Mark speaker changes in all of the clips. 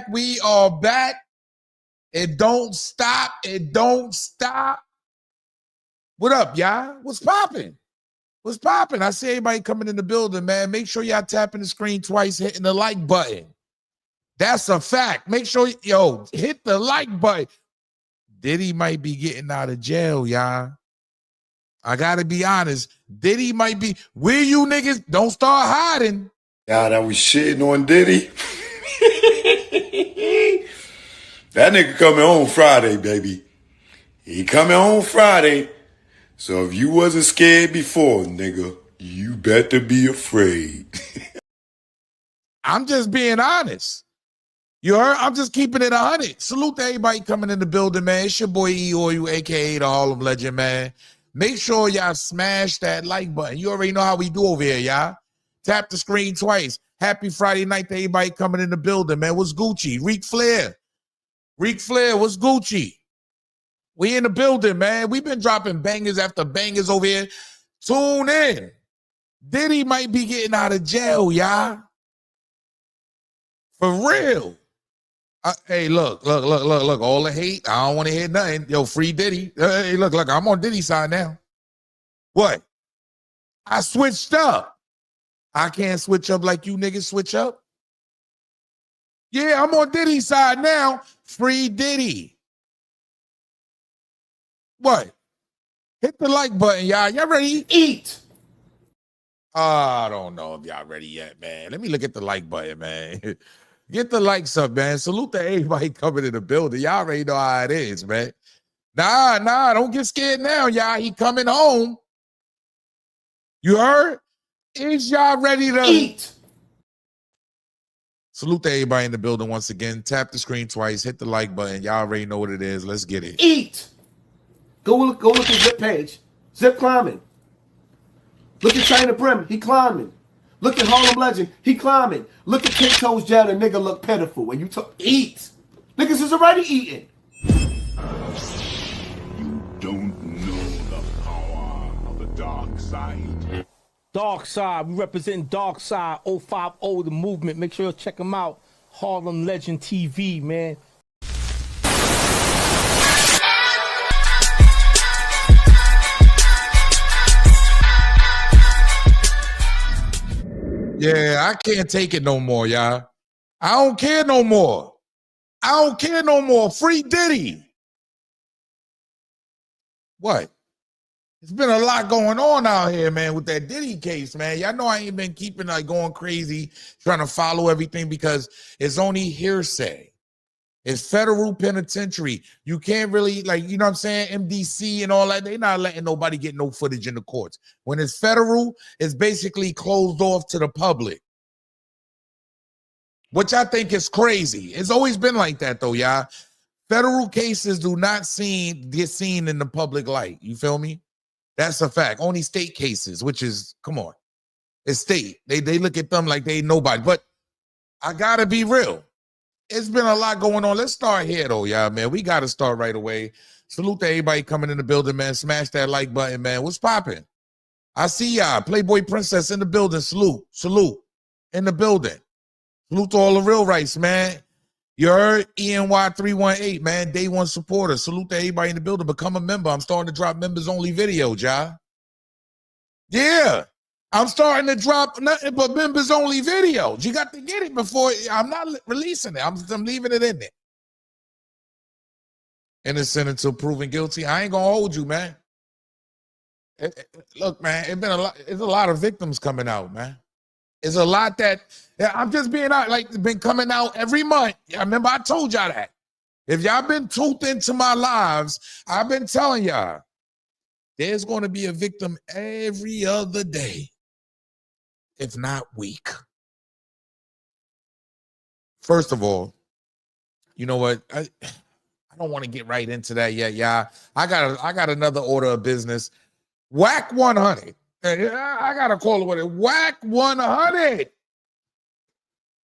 Speaker 1: back. We are back. It don't stop. It don't stop. What up, y'all? What's popping? What's popping? I see everybody coming in the building, man. Make sure y'all tapping the screen twice, hitting the like button. That's a fact. Make sure, yo, hit the like button. Diddy might be getting out of jail, y'all. I gotta be honest. Diddy might be. Where you niggas? Don't start hiding.
Speaker 2: Y'all that was shitting on Diddy. That nigga coming home Friday, baby. He coming home Friday. So if you wasn't scared before, nigga, you better be afraid.
Speaker 1: I'm just being honest. You heard? I'm just keeping it 100. Salute to everybody coming in the building, man. It's your boy E-Oil, a.k.a. the Harlem Legend, man. Make sure y'all smash that like button. You already know how we do over here, y'all. Tap the screen twice. Happy Friday night to everybody coming in the building, man. What's Gucci? Ric Flair. What's Gucci? We in the building, man. We've been dropping bangers after bangers over here. Tune in. Diddy might be getting out of jail, y'all. For real. Hey, look. All the hate. I don't want to hear nothing. Yo, free Diddy. Hey, look. I'm on Diddy's side now. What? I switched up. I can't switch up like you niggas switch up. Yeah, I'm on Diddy's side now. Free Diddy. What? Hit the like button, y'all. Y'all ready? Eat. I don't know if y'all ready yet, man. Let me look at the like button, man. Get the likes up, man. Salute to everybody coming in the building. Y'all already know how it is, man. Nah, don't get scared now, y'all. He coming home. You heard? Is y'all ready to eat? Salute to everybody in the building once again. Tap the screen twice. Hit the like button. Y'all already know what it is. Let's get it.
Speaker 3: Eat. Go look at Zip page. Zip climbing. Look at China Brim. He climbing. Look at Harlem Legend. He climbing. Look at Kid Toes Jad. A nigga look pitiful. And you talk eat. Niggas is already eating.
Speaker 4: You don't know the power of the dark side.
Speaker 5: Dark Side, we represent Dark Side 050, the movement. Make sure you check them out. Harlem Legend TV, man.
Speaker 1: Yeah, I can't take it no more, y'all. I don't care no more. Free Diddy. What? It's been a lot going on out here, man, with that Diddy case, man. Y'all know I ain't been keeping like going crazy, trying to follow everything because it's only hearsay. It's federal penitentiary. You can't really, like, you know what I'm saying? MDC and all that. They're not letting nobody get no footage in the courts. When it's federal, it's basically closed off to the public, which I think is crazy. It's always been like that, though, y'all. Federal cases do not get seen in the public light. You feel me? That's a fact. Only state cases, which is, come on, it's state. They look at them like they ain't nobody. But I gotta be real. It's been a lot going on. Let's start here, though, y'all, man. We got to start right away. Salute to everybody coming in the building, man. Smash that like button, man. What's popping? I see y'all. Playboy Princess in the building. Salute. In the building. Salute to all the real rights, man. You heard? ENY318, man. Day one supporter. Salute to everybody in the building. Become a member. I'm starting to drop members-only videos, y'all. Yeah. I'm starting to drop nothing but members-only videos. You got to get it before. I'm not releasing it. I'm leaving it in there. Innocent until proven guilty. I ain't going to hold you, man. Look, man, it's a lot of victims coming out, man. It's a lot that I'm just being out, like, been coming out every month. I remember I told y'all that. If y'all been tuned into my lives, I've been telling y'all, there's going to be a victim every other day, if not week. First of all, you know what? I don't want to get right into that yet, y'all. I got another order of business. Wack 100. I got to call it what it is. Wack 100.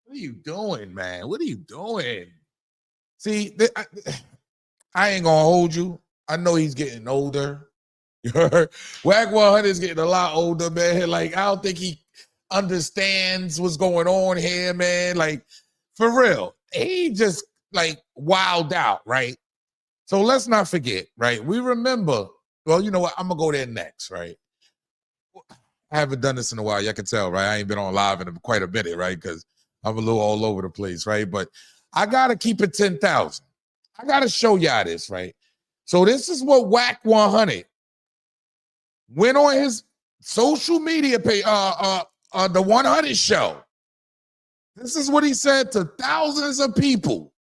Speaker 1: What are you doing, man? What are you doing? See, I ain't going to hold you. I know he's getting older. You heard? Wack 100 is getting a lot older, man. Like, I don't think he understands what's going on here, man. Like, for real. he just like wilded out, right? So let's not forget, right? We remember, well, you know what? I'm gonna go there next, right? I haven't done this in a while. Y'all can tell, right? I ain't been on live in quite a minute, right? Because I'm a little all over the place, right? But I gotta keep it 10,000. I gotta show y'all this, right? So this is what Wack 100 went on his social media page, the 100 show. This is what he said to thousands of people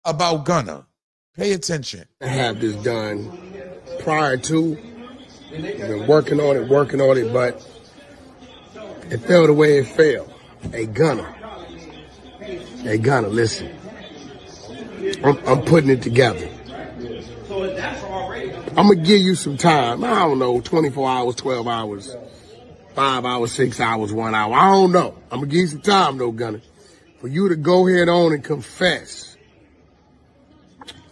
Speaker 1: about Gunna. Pay attention.
Speaker 6: I have this done prior to. Been working on it, but it fell the way it fell. Hey, Gunna, listen. I'm putting it together. I'm going to give you some time. I don't know, 24 hours, 12 hours, 5 hours, 6 hours, 1 hour. I don't know. I'm going to give you some time, though, Gunna, for you to go ahead on and confess.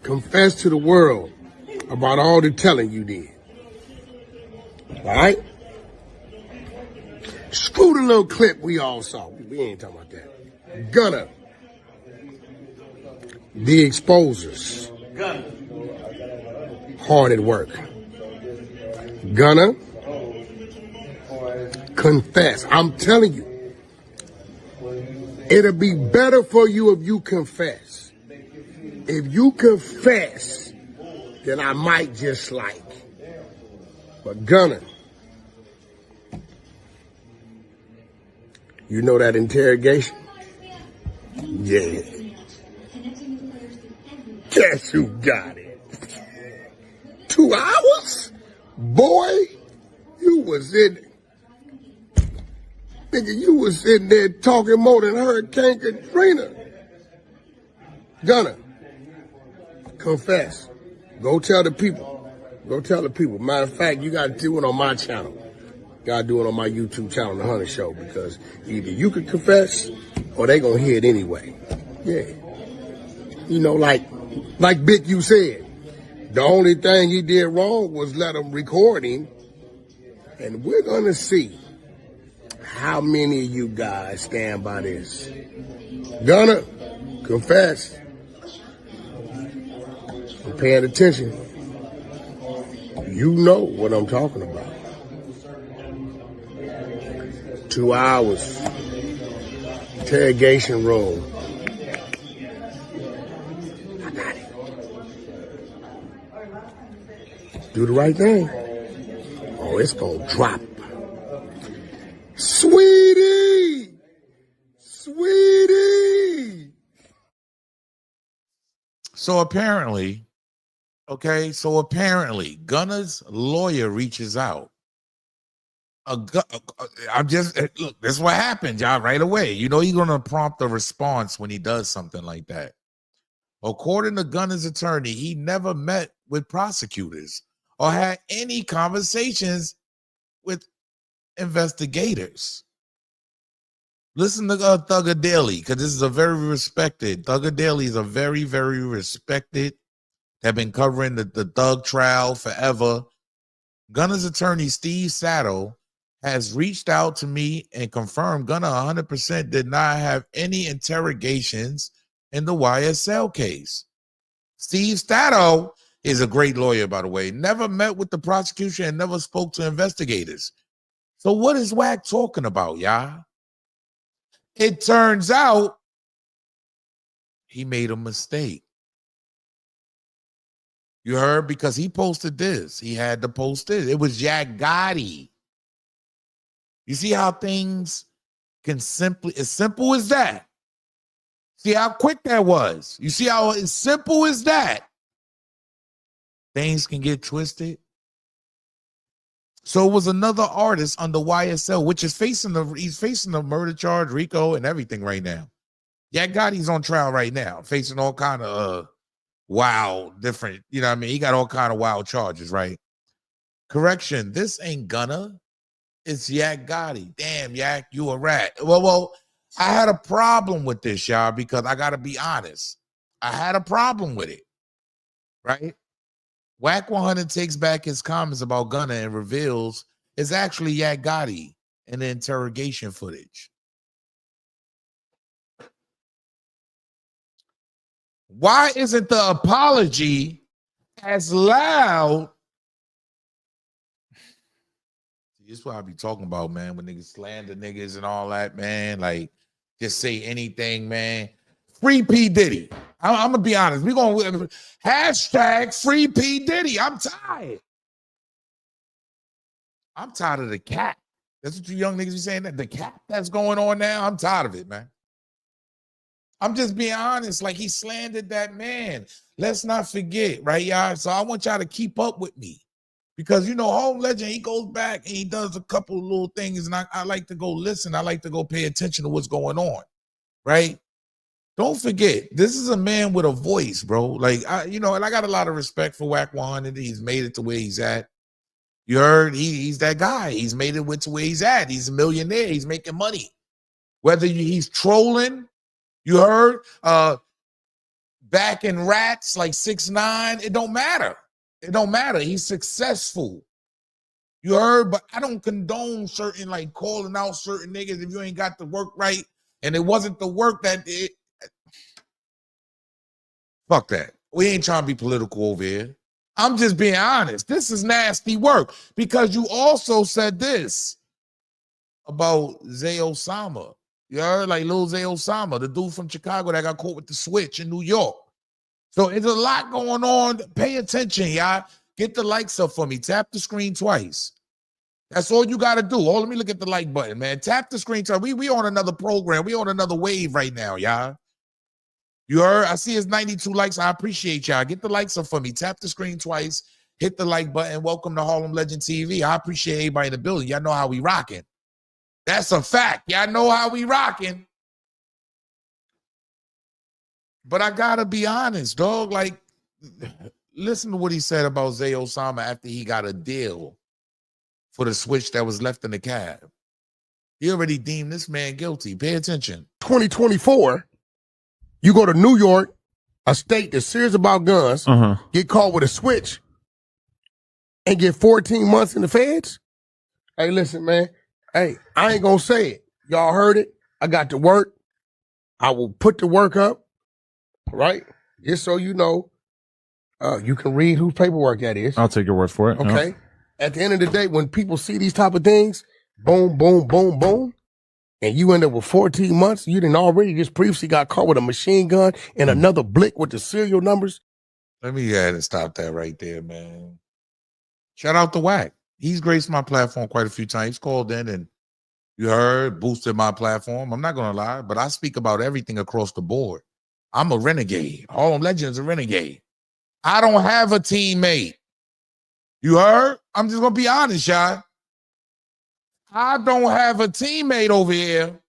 Speaker 6: Confess to the world about all the telling you did. All right? Screw the little clip we all saw. We ain't talking about that. Gunna. The exposers. Gunna. Hard at work. Gunna. Confess. I'm telling you. It'll be better for you if you confess. If you confess, then I might just like. But Gunna, you know that interrogation? Yeah. Guess who got it? 2 hours? Boy, you was in there talking more than Hurricane Katrina. Gunna, confess. Go tell the people. Matter of fact, you got to do it on my channel. You got to do it on my YouTube channel, The Hunter Show, because either you can confess or they going to hear it anyway. Yeah. You know, like Big you said, the only thing he did wrong was let him record him. And we're going to see how many of you guys stand by this. Gunna, confess. I'm paying attention. You know what I'm talking about. 2 hours. Interrogation room. I got it. Do the right thing. Oh, it's gonna drop. Sweetie!
Speaker 1: So apparently, Gunna's lawyer reaches out. I'm just, look, this is what happens, y'all, right away. You know he's going to prompt a response when he does something like that. According to Gunna's attorney, he never met with prosecutors or had any conversations with investigators. Listen to Thugger Daily, because this is a very respected, Thugger Daily is a very, very respected, have been covering the Thug trial forever. Gunna's attorney, Steve Saddle, has reached out to me and confirmed Gunna 100% did not have any interrogations in the YSL case. Steve Saddle is a great lawyer, by the way, never met with the prosecution and never spoke to investigators. So what is Wack talking about, y'all? It turns out he made a mistake. You heard? Because he posted this. He had to post this. It was Yak Gotti. You see how things can simply, as simple as that. See how quick that was. You see how as simple as that things can get twisted. So it was another artist under YSL, which is he's facing the murder charge, RICO, and everything right now. Yak Gotti's on trial right now, facing all kind of wild, different, you know what I mean? He got all kind of wild charges, right? Correction, this ain't Gunna. It's Yak Gotti. Damn, Yak, you a rat. Well, I had a problem with this, y'all, because I got to be honest. I had a problem with it, right? Wack 100 takes back his comments about Gunna and reveals it's actually Yak Gotti in the interrogation footage. Why isn't the apology as loud? This is what I be talking about, man, when niggas slander niggas and all that, man. Like, just say anything, man. Free P. Diddy. I'm going to be honest. We're going to hashtag free P. Diddy. I'm tired. I'm tired of the cap. That's what you young niggas be saying, that the cap that's going on now. I'm tired of it, man. I'm just being honest. Like, he slandered that man. Let's not forget, right, y'all? So I want y'all to keep up with me. Because, you know, Home Legend, he goes back and he does a couple of little things, and I like to go listen. I like to go pay attention to what's going on, right? Don't forget, this is a man with a voice, bro. Like, and I got a lot of respect for Wack 100. He's made it to where he's at. You heard? He's that guy. He's made it to where he's at. He's a millionaire. He's making money. Whether he's trolling, you heard, backing rats like 6ix9ine, it don't matter. It don't matter. He's successful. You heard? But I don't condone certain, like, calling out certain niggas if you ain't got the work right. And it wasn't the work that it. Fuck that. We ain't trying to be political over here. I'm just being honest. This is nasty work, because you also said this about Zay Osama. You heard? Like Lil Zay Osama, the dude from Chicago that got caught with the switch in New York. So it's a lot going on. Pay attention, y'all. Get the likes up for me. Tap the screen twice. That's all you got to do. Oh, let me look at the like button, man. Tap the screen twice. We on another program. We on another wave right now, y'all. You heard? I see it's 92 likes. I appreciate y'all. Get the likes up for me. Tap the screen twice. Hit the like button. Welcome to Harlem Legend TV. I appreciate everybody in the building. Y'all know how we rocking. That's a fact. Y'all know how we rocking. But I gotta be honest, dog. Like, listen to what he said about Zay Osama after he got a deal for the switch that was left in the cab. He already deemed this man guilty. Pay attention.
Speaker 6: 2024, you go to New York, a state that's serious about guns, get caught with a switch, and get 14 months in the feds? Hey, listen, man. Hey, I ain't gonna say it. Y'all heard it. I got to work. I will put the work up, right? Just so you know, you can read whose paperwork that is.
Speaker 7: I'll take your word for it.
Speaker 6: Okay.
Speaker 7: No.
Speaker 6: At the end of the day, when people see these type of things, boom, boom, boom, boom, and you end up with 14 months, you didn't already just previously got caught with a machine gun and another blick with the serial numbers.
Speaker 1: Let me stop that right there, man. Shout out to Wack. He's graced my platform quite a few times. He's called in and, you heard, boosted my platform. I'm not going to lie, but I speak about everything across the board. I'm a renegade. Harlem Legend is a renegade. I don't have a teammate. You heard? I'm just going to be honest, y'all. I don't have a teammate over here.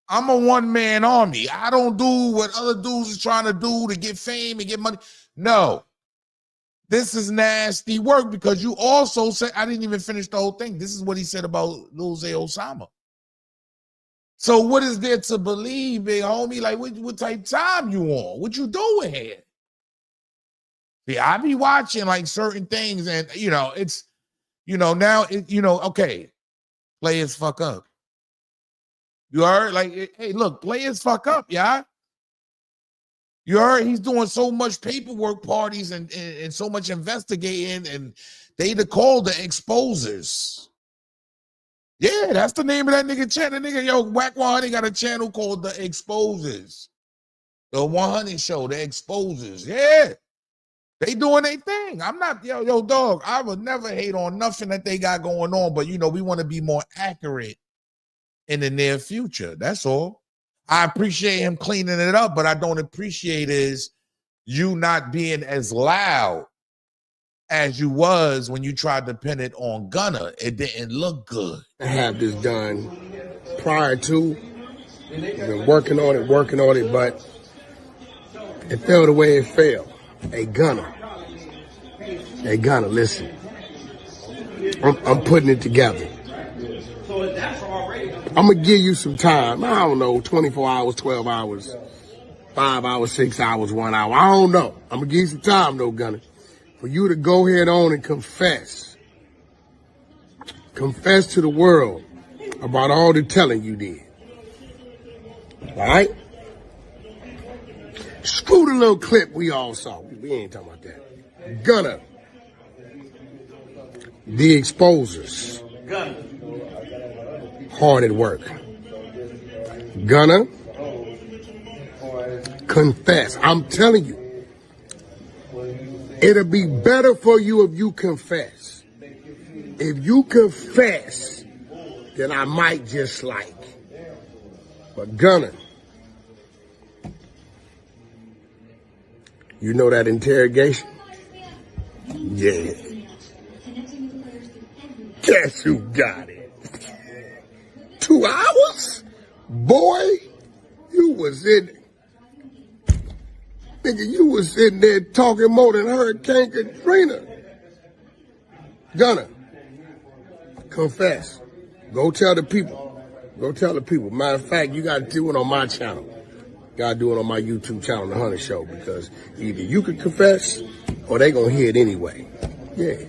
Speaker 1: I'm a one-man army. I don't do what other dudes is trying to do to get fame and get money. No. This is nasty work, because you also said, I didn't even finish the whole thing. This is what he said about Lil Zay Osama. So what is there to believe, big homie? Like, what type time you on? What you doing here? See, I be watching like certain things, and it's, now okay, players fuck up. You heard? Like, hey, look, players fuck up, y'all. You heard? He's doing so much paperwork parties and so much investigating, and they called the exposers. Yeah, that's the name of that nigga channel. Nigga, yo, Wack 100 got a channel called The Exposers. The 100 Show, The Exposers. Yeah. They doing their thing. I'm not, yo, dog, I would never hate on nothing that they got going on, but, we want to be more accurate in the near future. That's all. I appreciate him cleaning it up, but I don't appreciate is you not being as loud as you was when you tried to pin it on Gunna. It didn't look good.
Speaker 6: I have this done prior to. I've been working on it, but it fell the way it fell. Hey, Gunna, listen. I'm putting it together. I'm going to give you some time. I don't know, 24 hours, 12 hours, 5 hours, 6 hours, 1 hour. I don't know. I'm going to give you some time, though, Gunna, for you to go ahead on and confess. Confess to the world about all the telling you did. All right? Screw the little clip we all saw. We ain't talking about that. Gunna. The exposers. Hard at work. Gunna. Confess. I'm telling you. It'll be better for you if you confess. If you confess, then I might just like. But Gunna, you know that interrogation? Yeah. Guess who got it? 2 hours? Boy, you was in... Nigga, you was in there talking more than Hurricane Katrina. Gunna, confess. Go tell the people. Go tell the people. Matter of fact, you got to do it on my channel. Got to do it on my YouTube channel, The Hunter Show, because either you can confess or they going to hear it anyway. Yeah.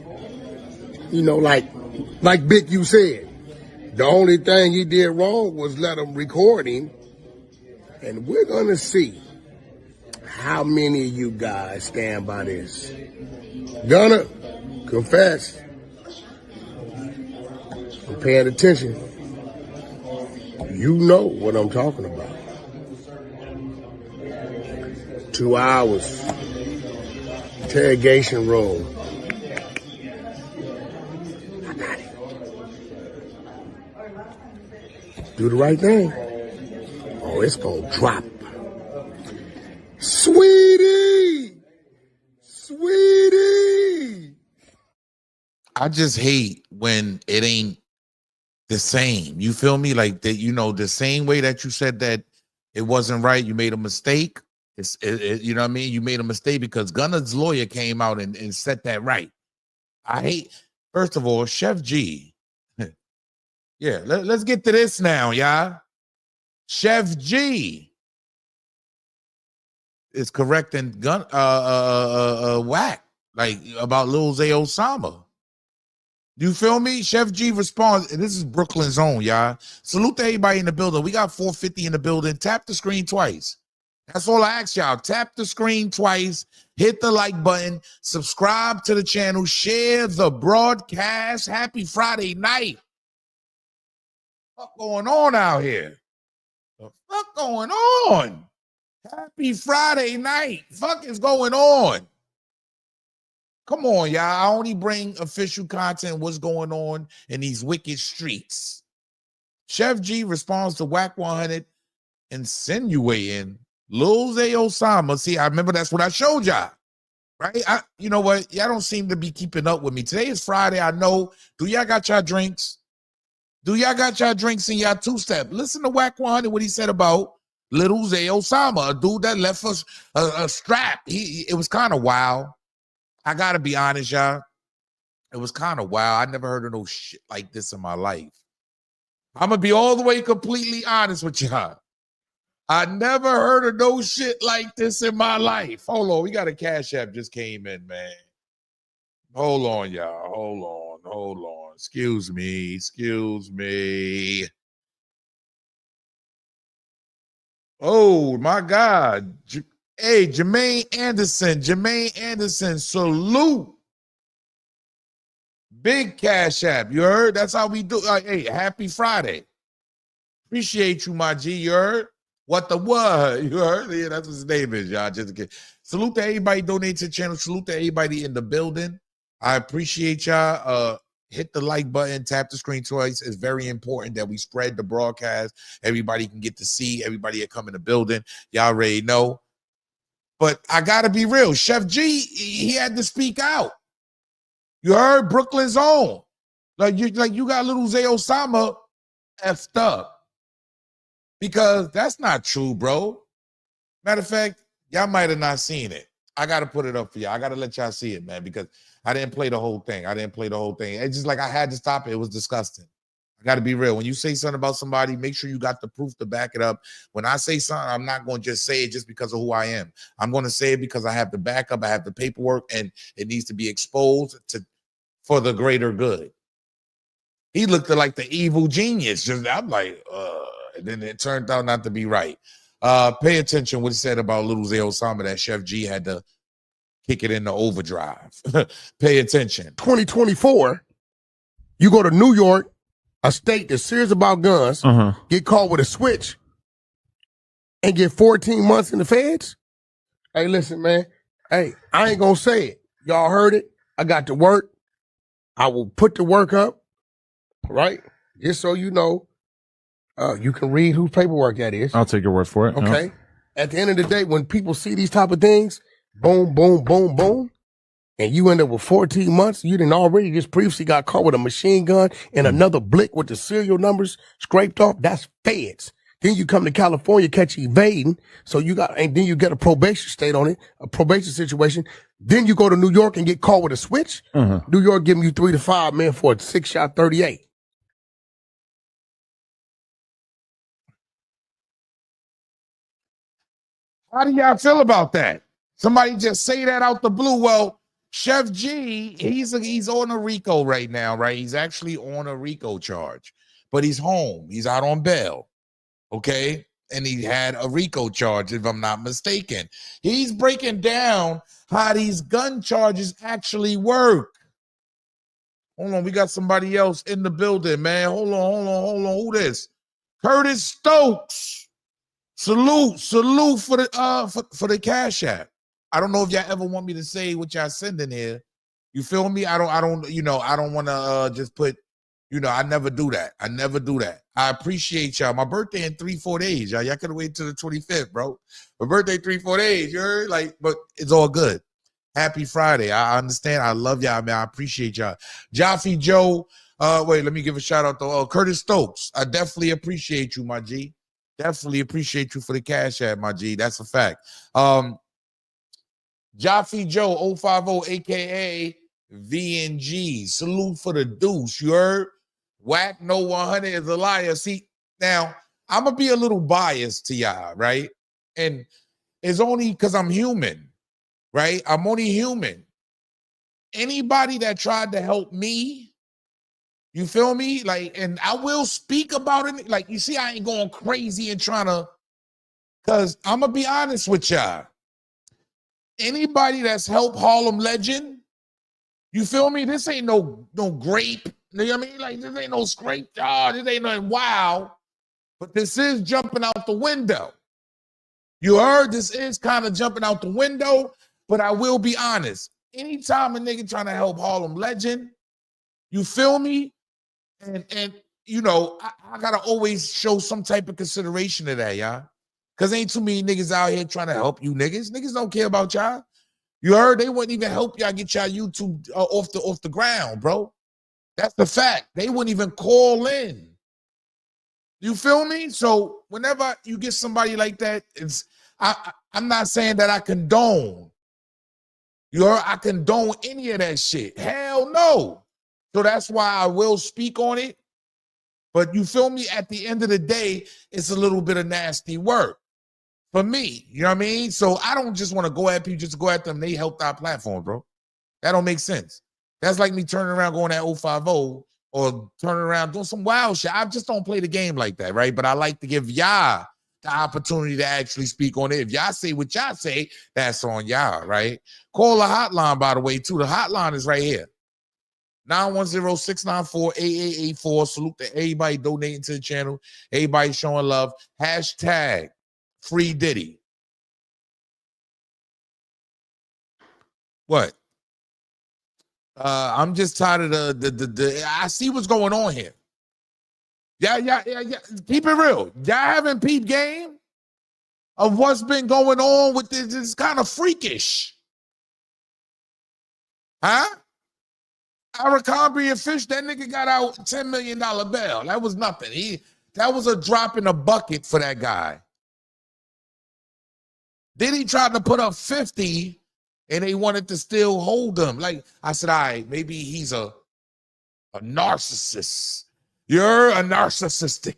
Speaker 6: You know, like Big you said, the only thing he did wrong was let him record him. And we're going to see how many of you guys stand by this. Gunna, confess. I'm paying attention. You know what I'm talking about. 2 hours. Interrogation room. I got it. Do the right thing. Oh, it's gonna drop. Sweetie! Sweetie!
Speaker 1: I just hate when it ain't the same. You feel me? Like that, you know, the same way that you said that it wasn't right, you made a mistake. You know what I mean? You made a mistake because Gunna's lawyer came out and set that right. I hate, first of all, Sheff G. Yeah, let's get to this now, y'all. Sheff G is correcting Wack, like about Lil Zay Osama. You feel me? Sheff G responds, and this is Brooklyn's own, y'all. Salute to everybody in the building. We got 450 in the building. Tap the screen twice. That's all I ask y'all. Tap the screen twice. Hit the like button. Subscribe to the channel. Share the broadcast. Happy Friday night. What's going on out here? The fuck going on? Happy Friday night. Fuck is going on? Come on, y'all. I only bring official content, what's going on in these wicked streets. Sheff G responds to Wack 100, insinuating Lil Zay Osama. See, I remember that's what I showed y'all, right? You know what? Y'all don't seem to be keeping up with me. Today is Friday. I know. Do y'all got y'all drinks? Do y'all got y'all drinks in y'all two-step? Listen to Wack 100, what he said about Lil Zay Osama, a dude that left us a strap. It was kind of wild. I gotta be honest, y'all. It was kind of wild. I never heard of no shit like this in my life. I'm gonna be all the way completely honest with y'all. I never heard of no shit like this in my life. Hold on, we got a Cash App just came in, man. Hold on, y'all. Hold on. Excuse me. Oh my God. Hey, Jermaine Anderson, salute. Big Cash App, you heard? That's how we do. Hey, happy Friday. Appreciate you, my G, you heard? What the what? You heard? Yeah, that's what his name is, y'all. Just a kid. Salute to everybody donating to the channel. Salute to everybody in the building. I appreciate y'all. Hit the like button, tap the screen twice. It's very important that we spread the broadcast. Everybody can get to see, everybody that come in the building. Y'all already know. But I gotta be real. Sheff G, he had to speak out. You heard? Brooklyn's own. Like you got Lil Zay Osama effed up. Because that's not true, bro. Matter of fact, y'all might have not seen it. I gotta put it up for y'all. I gotta let y'all see it, man, because I didn't play the whole thing. It's just like I had to stop it. It was disgusting. I got to be real. When you say something about somebody, make sure you got the proof to back it up. When I say something, I'm not going to just say it just because of who I am. I'm going to say it because I have the backup, I have the paperwork, and it needs to be exposed for the greater good. He looked like the evil genius. I'm like, and then it turned out not to be right. Pay attention what he said about Lil Zay Osama, that Sheff G had to kick it into overdrive. Pay attention.
Speaker 6: 2024, you go to New York, a state that's serious about guns, get caught with a switch, and get 14 months in the feds? Hey, listen, man. Hey, I ain't gonna say it. Y'all heard it. I got to work. I will put the work up, right? Just so you know, you can read whose paperwork that is.
Speaker 7: I'll take your word for it.
Speaker 6: Okay. At the end of the day, when people see these type of things, boom, boom, boom, boom, and you end up with 14 months, you didn't already just previously got caught with a machine gun and another blick with the serial numbers scraped off, that's feds. Then you come to California, catch evading, and then you get a probation state on it, a probation situation. Then you go to New York and get caught with a switch. New York giving you 3 to 5 men for a 6-shot 38.
Speaker 1: How do y'all feel about that? Somebody just say that out the blue. Well, Sheff G, he's on a RICO right now, right? He's actually on a RICO charge, but he's home. He's out on bail, okay? And he had a RICO charge, if I'm not mistaken. He's breaking down how these gun charges actually work. Hold on, we got somebody else in the building, man. Hold on. Who this? Curtis Stokes. Salute for the Cash App. I don't know if y'all ever want me to say what y'all sending here. You feel me? I don't want to just put, I never do that. I appreciate y'all. My birthday in 3-4 days, y'all. Y'all could have waited till the 25th, bro. My birthday 3-4 days, you heard? But it's all good. Happy Friday. I understand. I love y'all, man. I appreciate y'all. Jaffe Joe. Wait, let me give a shout out to Curtis Stokes. I definitely appreciate you, my G. Definitely appreciate you for the Cash App, my G. That's a fact. Jaffe Joe 050, aka VNG. Salute for the deuce. You heard? Wack no 100 is a liar. See, now I'm gonna be a little biased to y'all, right? And it's only because I'm human, right? I'm only human. Anybody that tried to help me, you feel me? And I will speak about it. You see, I ain't going crazy and trying to, because I'm going to be honest with y'all. Anybody that's helped Harlem Legend, you feel me? This ain't no grape. You know what I mean? This ain't no scrape. This ain't nothing wild. But this is jumping out the window. You heard? This is kind of jumping out the window. But I will be honest. Anytime a nigga trying to help Harlem Legend, you feel me? And I gotta always show some type of consideration to that, y'all. Cause ain't too many niggas out here trying to help you niggas. Niggas don't care about y'all. You heard? They wouldn't even help y'all get y'all YouTube off the ground, bro. That's the fact. They wouldn't even call in. You feel me? So whenever you get somebody like that, I'm not saying that I condone. You heard? I condone any of that shit. Hell no. So that's why I will speak on it. But you feel me? At the end of the day, it's a little bit of nasty work for me. You know what I mean? So I don't just want to go at people, just go at them. They helped our platform, bro. That don't make sense. That's like me turning around going at 050 or turning around doing some wild shit. I just don't play the game like that, right? But I like to give y'all the opportunity to actually speak on it. If y'all say what y'all say, that's on y'all, right? Call the hotline, by the way, too. The hotline is right here. 910-694-8884. Salute to everybody donating to the channel. Everybody showing love. Hashtag free Diddy. What? I'm just tired of the I see what's going on here. Yeah. Keep it real. Y'all haven't peeped game of what's been going on with this. It's kind of freakish. Huh? Abercrombie & Fish, that nigga got out $10 million bail. That was nothing. That was a drop in the bucket for that guy. Then he tried to put up 50 and they wanted to still hold him. I said, all right, maybe he's a narcissist. You're a narcissistic.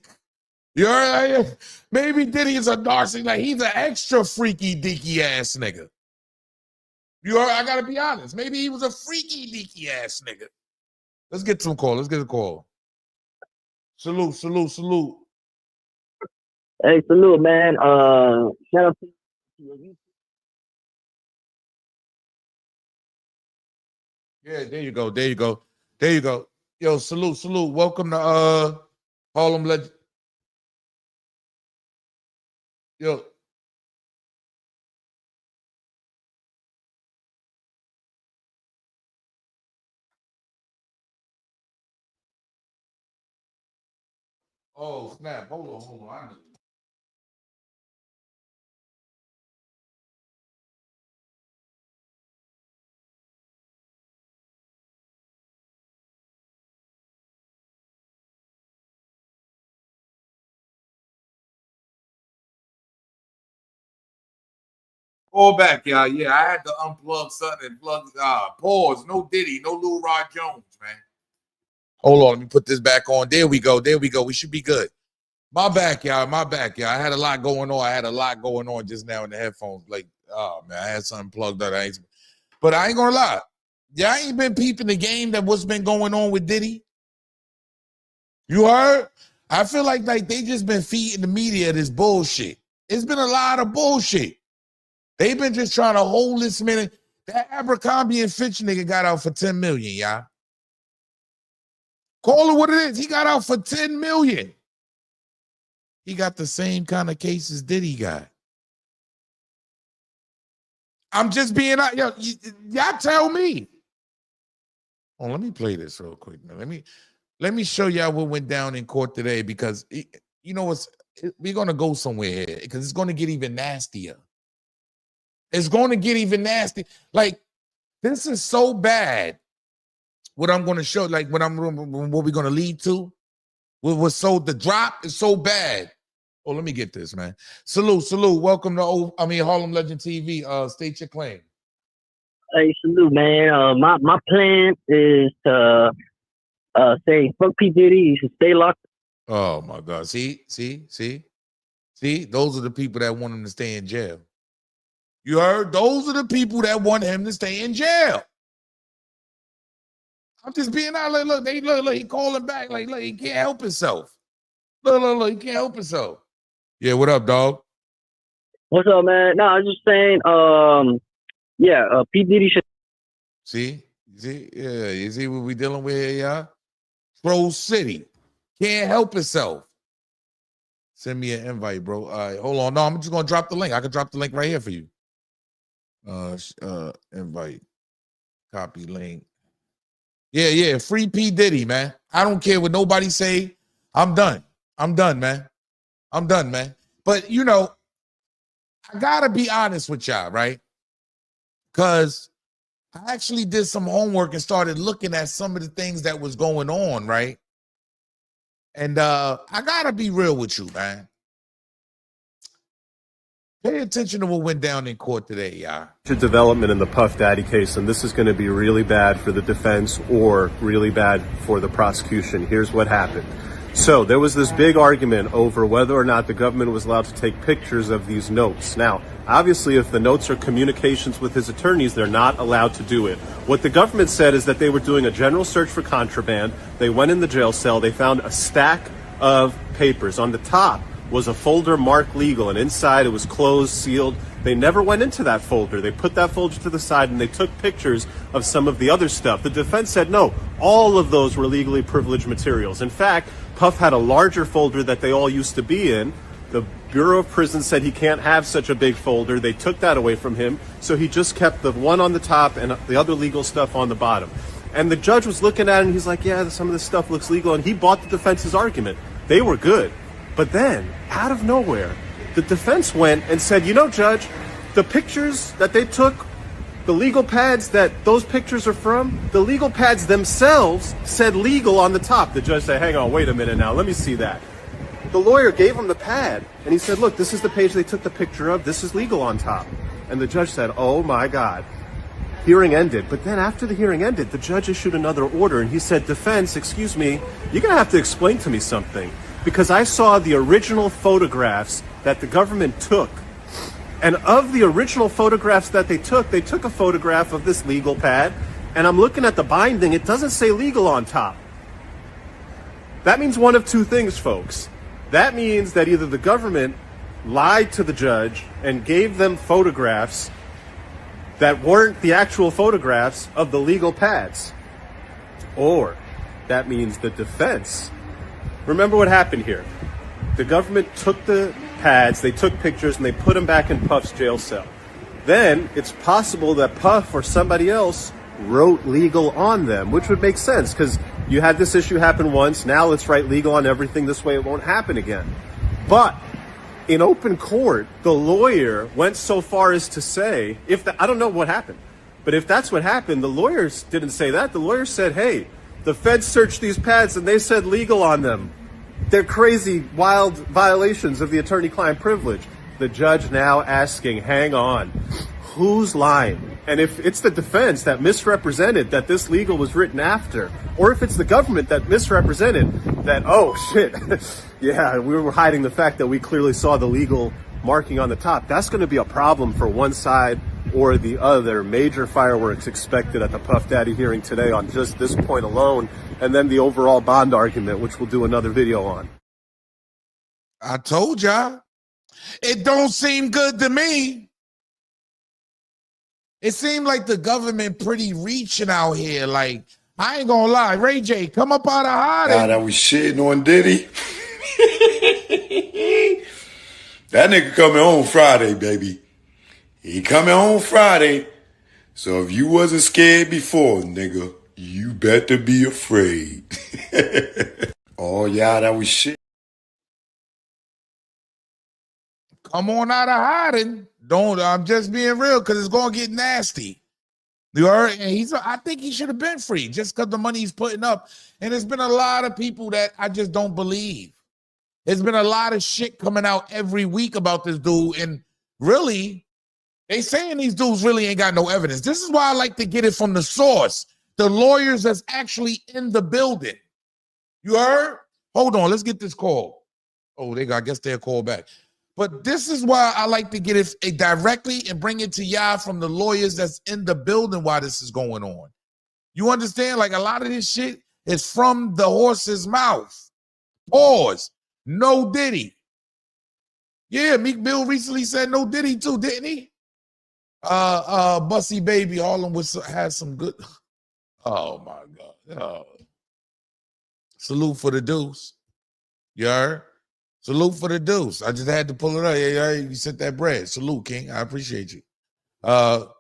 Speaker 1: Maybe Diddy is a narcissist. He's an extra freaky deaky ass nigga. I gotta be honest. Maybe he was a freaky deaky ass nigga. Let's get some call. Let's get a call. Salute.
Speaker 7: Hey, salute, man. Shout out to you.
Speaker 1: Yeah, there you go. There you go. There you go. Yo, salute, salute. Welcome to Harlem Legend. Yo. Oh, snap. Hold on, hold on. I know. Fall back, y'all. Yeah, I had to unplug something and plug. Pause. No Diddy, no Lil Rod Jones, man. Hold on, let me put this back on. There we go. There we go. We should be good. My back, y'all. My back, y'all. I had a lot going on. I had a lot going on just now in the headphones. Like, oh man, I had something plugged up. But I ain't gonna lie. Y'all ain't been peeping the game that what's been going on with Diddy. You heard? I feel like they just been feeding the media this bullshit. It's been a lot of bullshit. They've been just trying to hold this minute. That Abercrombie and Fitch nigga got out for 10 million, y'all. Call it what it is. He got out for 10 million. He got the same kind of cases Diddy got. I'm just being out. Y'all tell me. Oh, let me play this real quick. Now. Let me show y'all what went down in court today because you know what's we're gonna go somewhere here because it's gonna get even nastier. It's going to get even nasty. Like, this is so bad. What I'm going to show, like, what we're going to lead to, the drop is so bad. Oh, let me get this, man. Salute, salute. Welcome to Harlem Legend TV. State your claim.
Speaker 7: Hey, salute, man. My plan is to say fuck P. Diddy. You should stay locked.
Speaker 1: Oh my God. See? Those are the people that want him to stay in jail. You heard? Those are the people that want him to stay in jail. I'm just being out. Look, he calling back. Like, look, he can't help himself. Look, he can't help himself. Yeah, what up, dog?
Speaker 7: What's up, man? No, I was just saying, P. Diddy should.
Speaker 1: See? Yeah, you see what we dealing with here, y'all? Troll City. Can't help himself. Send me an invite, bro. All right, hold on. No, I'm just gonna drop the link. I can drop the link right here for you. Invite, copy link. Yeah, free P. Diddy, man. I don't care what nobody say. I'm done, man. But you know, I gotta be honest with y'all, right? Because I actually did some homework and started looking at some of the things that was going on, right? And I gotta be real with you, man. Pay attention to what went down in court today, y'all.
Speaker 8: Development in the Puff Daddy case, and this is going to be really bad for the defense or really bad for the prosecution. Here's what happened. So there was this big argument over whether or not the government was allowed to take pictures of these notes. Now, obviously, if the notes are communications with his attorneys, they're not allowed to do it. What the government said is that they were doing a general search for contraband. They went in the jail cell. They found a stack of papers. On the top was a folder marked legal, and inside it was closed, sealed. They never went into that folder. They put that folder to the side and they took pictures of some of the other stuff. The defense said no, all of those were legally privileged materials. In fact, Puff had a larger folder that they all used to be in. The Bureau of Prisons said he can't have such a big folder. They took that away from him, so he just kept the one on the top and the other legal stuff on the bottom. And the judge was looking at it and he's like, yeah, some of this stuff looks legal, and he bought the defense's argument. They were good. But then, out of nowhere, the defense went and said, you know, Judge, the pictures that they took, the legal pads that those pictures are from, the legal pads themselves said legal on the top. The judge said, hang on, wait a minute now, let me see that. The lawyer gave him the pad, and he said, look, this is the page they took the picture of, this is legal on top. And the judge said, oh my God. Hearing ended. But then after the hearing ended, the judge issued another order, and he said, defense, excuse me, you're going to have to explain to me something. Because I saw the original photographs that the government took. And of the original photographs that they took a photograph of this legal pad. And I'm looking at the binding, it doesn't say legal on top. That means one of two things, folks. that means that either the government lied to the judge and gave them photographs that weren't the actual photographs of the legal pads, or that means the defense. Remember what happened here. The government took the pads, they took pictures, and they put them back in Puff's jail cell. Then it's possible that Puff or somebody else wrote legal on them, which would make sense because you had this issue happen once. Now let's write legal on everything. This way it won't happen again. But in open court, the lawyer went so far as to say, I don't know what happened, but if that's what happened, the lawyers didn't say that. The lawyer said, hey, the feds searched these pads and they said legal on them. They're crazy, wild violations of the attorney-client privilege. The judge now asking, hang on, who's lying? And if it's the defense that misrepresented that this legal was written after, or if it's the government that misrepresented that, oh shit, yeah, we were hiding the fact that we clearly saw the legal marking on the top, that's going to be a problem for one side or the other. Major fireworks expected at the Puff Daddy hearing today on just this point alone, and then the overall bond argument, which we'll do another video on.
Speaker 1: I told y'all, it don't seem good to me. It seemed like the government pretty reaching out here. Like, I ain't gonna lie, Ray J, come up out of hiding.
Speaker 2: Nah, that was shitting on Diddy. That nigga coming home Friday, baby. He coming home Friday. So if you wasn't scared before, nigga, you better be afraid. Oh, yeah, that was shit.
Speaker 1: Come on out of hiding. I'm just being real because it's gonna get nasty. You heard? And I think he should have been free just because the money he's putting up. And there's been a lot of people that I just don't believe. There's been a lot of shit coming out every week about this dude. And really, they saying these dudes really ain't got no evidence. This is why I like to get it from the source. The lawyers that's actually in the building. You heard? Hold on, let's get this call. Oh, I guess they'll call back. But this is why I like to get it directly and bring it to y'all from the lawyers that's in the building while this is going on. You understand? Like a lot of this shit is from the horse's mouth. Pause. No Diddy. Yeah, Meek Mill recently said no Diddy too, didn't he? Bussy Baby, Harlem has some good. Oh my God. Oh. Salute for the deuce. You heard? Salute for the deuce. I just had to pull it up. Yeah, you sent that bread. Salute, King. I appreciate you. Or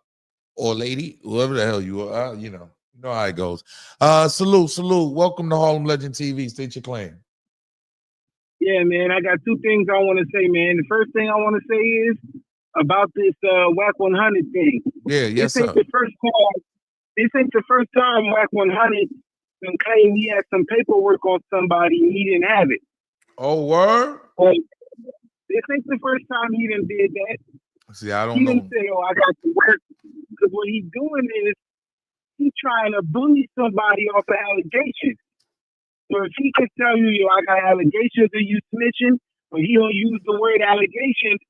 Speaker 1: lady, whoever the hell you are. You know how it goes. Salute. Welcome to Harlem Legend TV. State your claim.
Speaker 9: Yeah, man. I got two things I want to say, man. The first thing I want to say is about this Wack 100 thing.
Speaker 1: Yeah, yes,
Speaker 9: sir. This ain't the first time Wack 100 been claiming he had some paperwork on somebody and he didn't have it.
Speaker 1: Oh, word?
Speaker 9: This ain't the first time he done did that.
Speaker 1: See, I don't know.
Speaker 9: He didn't say, I got to work. Because what he's doing is he's trying to bully somebody off of allegations. So if he can tell you, I got allegations of you snitching, but he don't use the word allegations,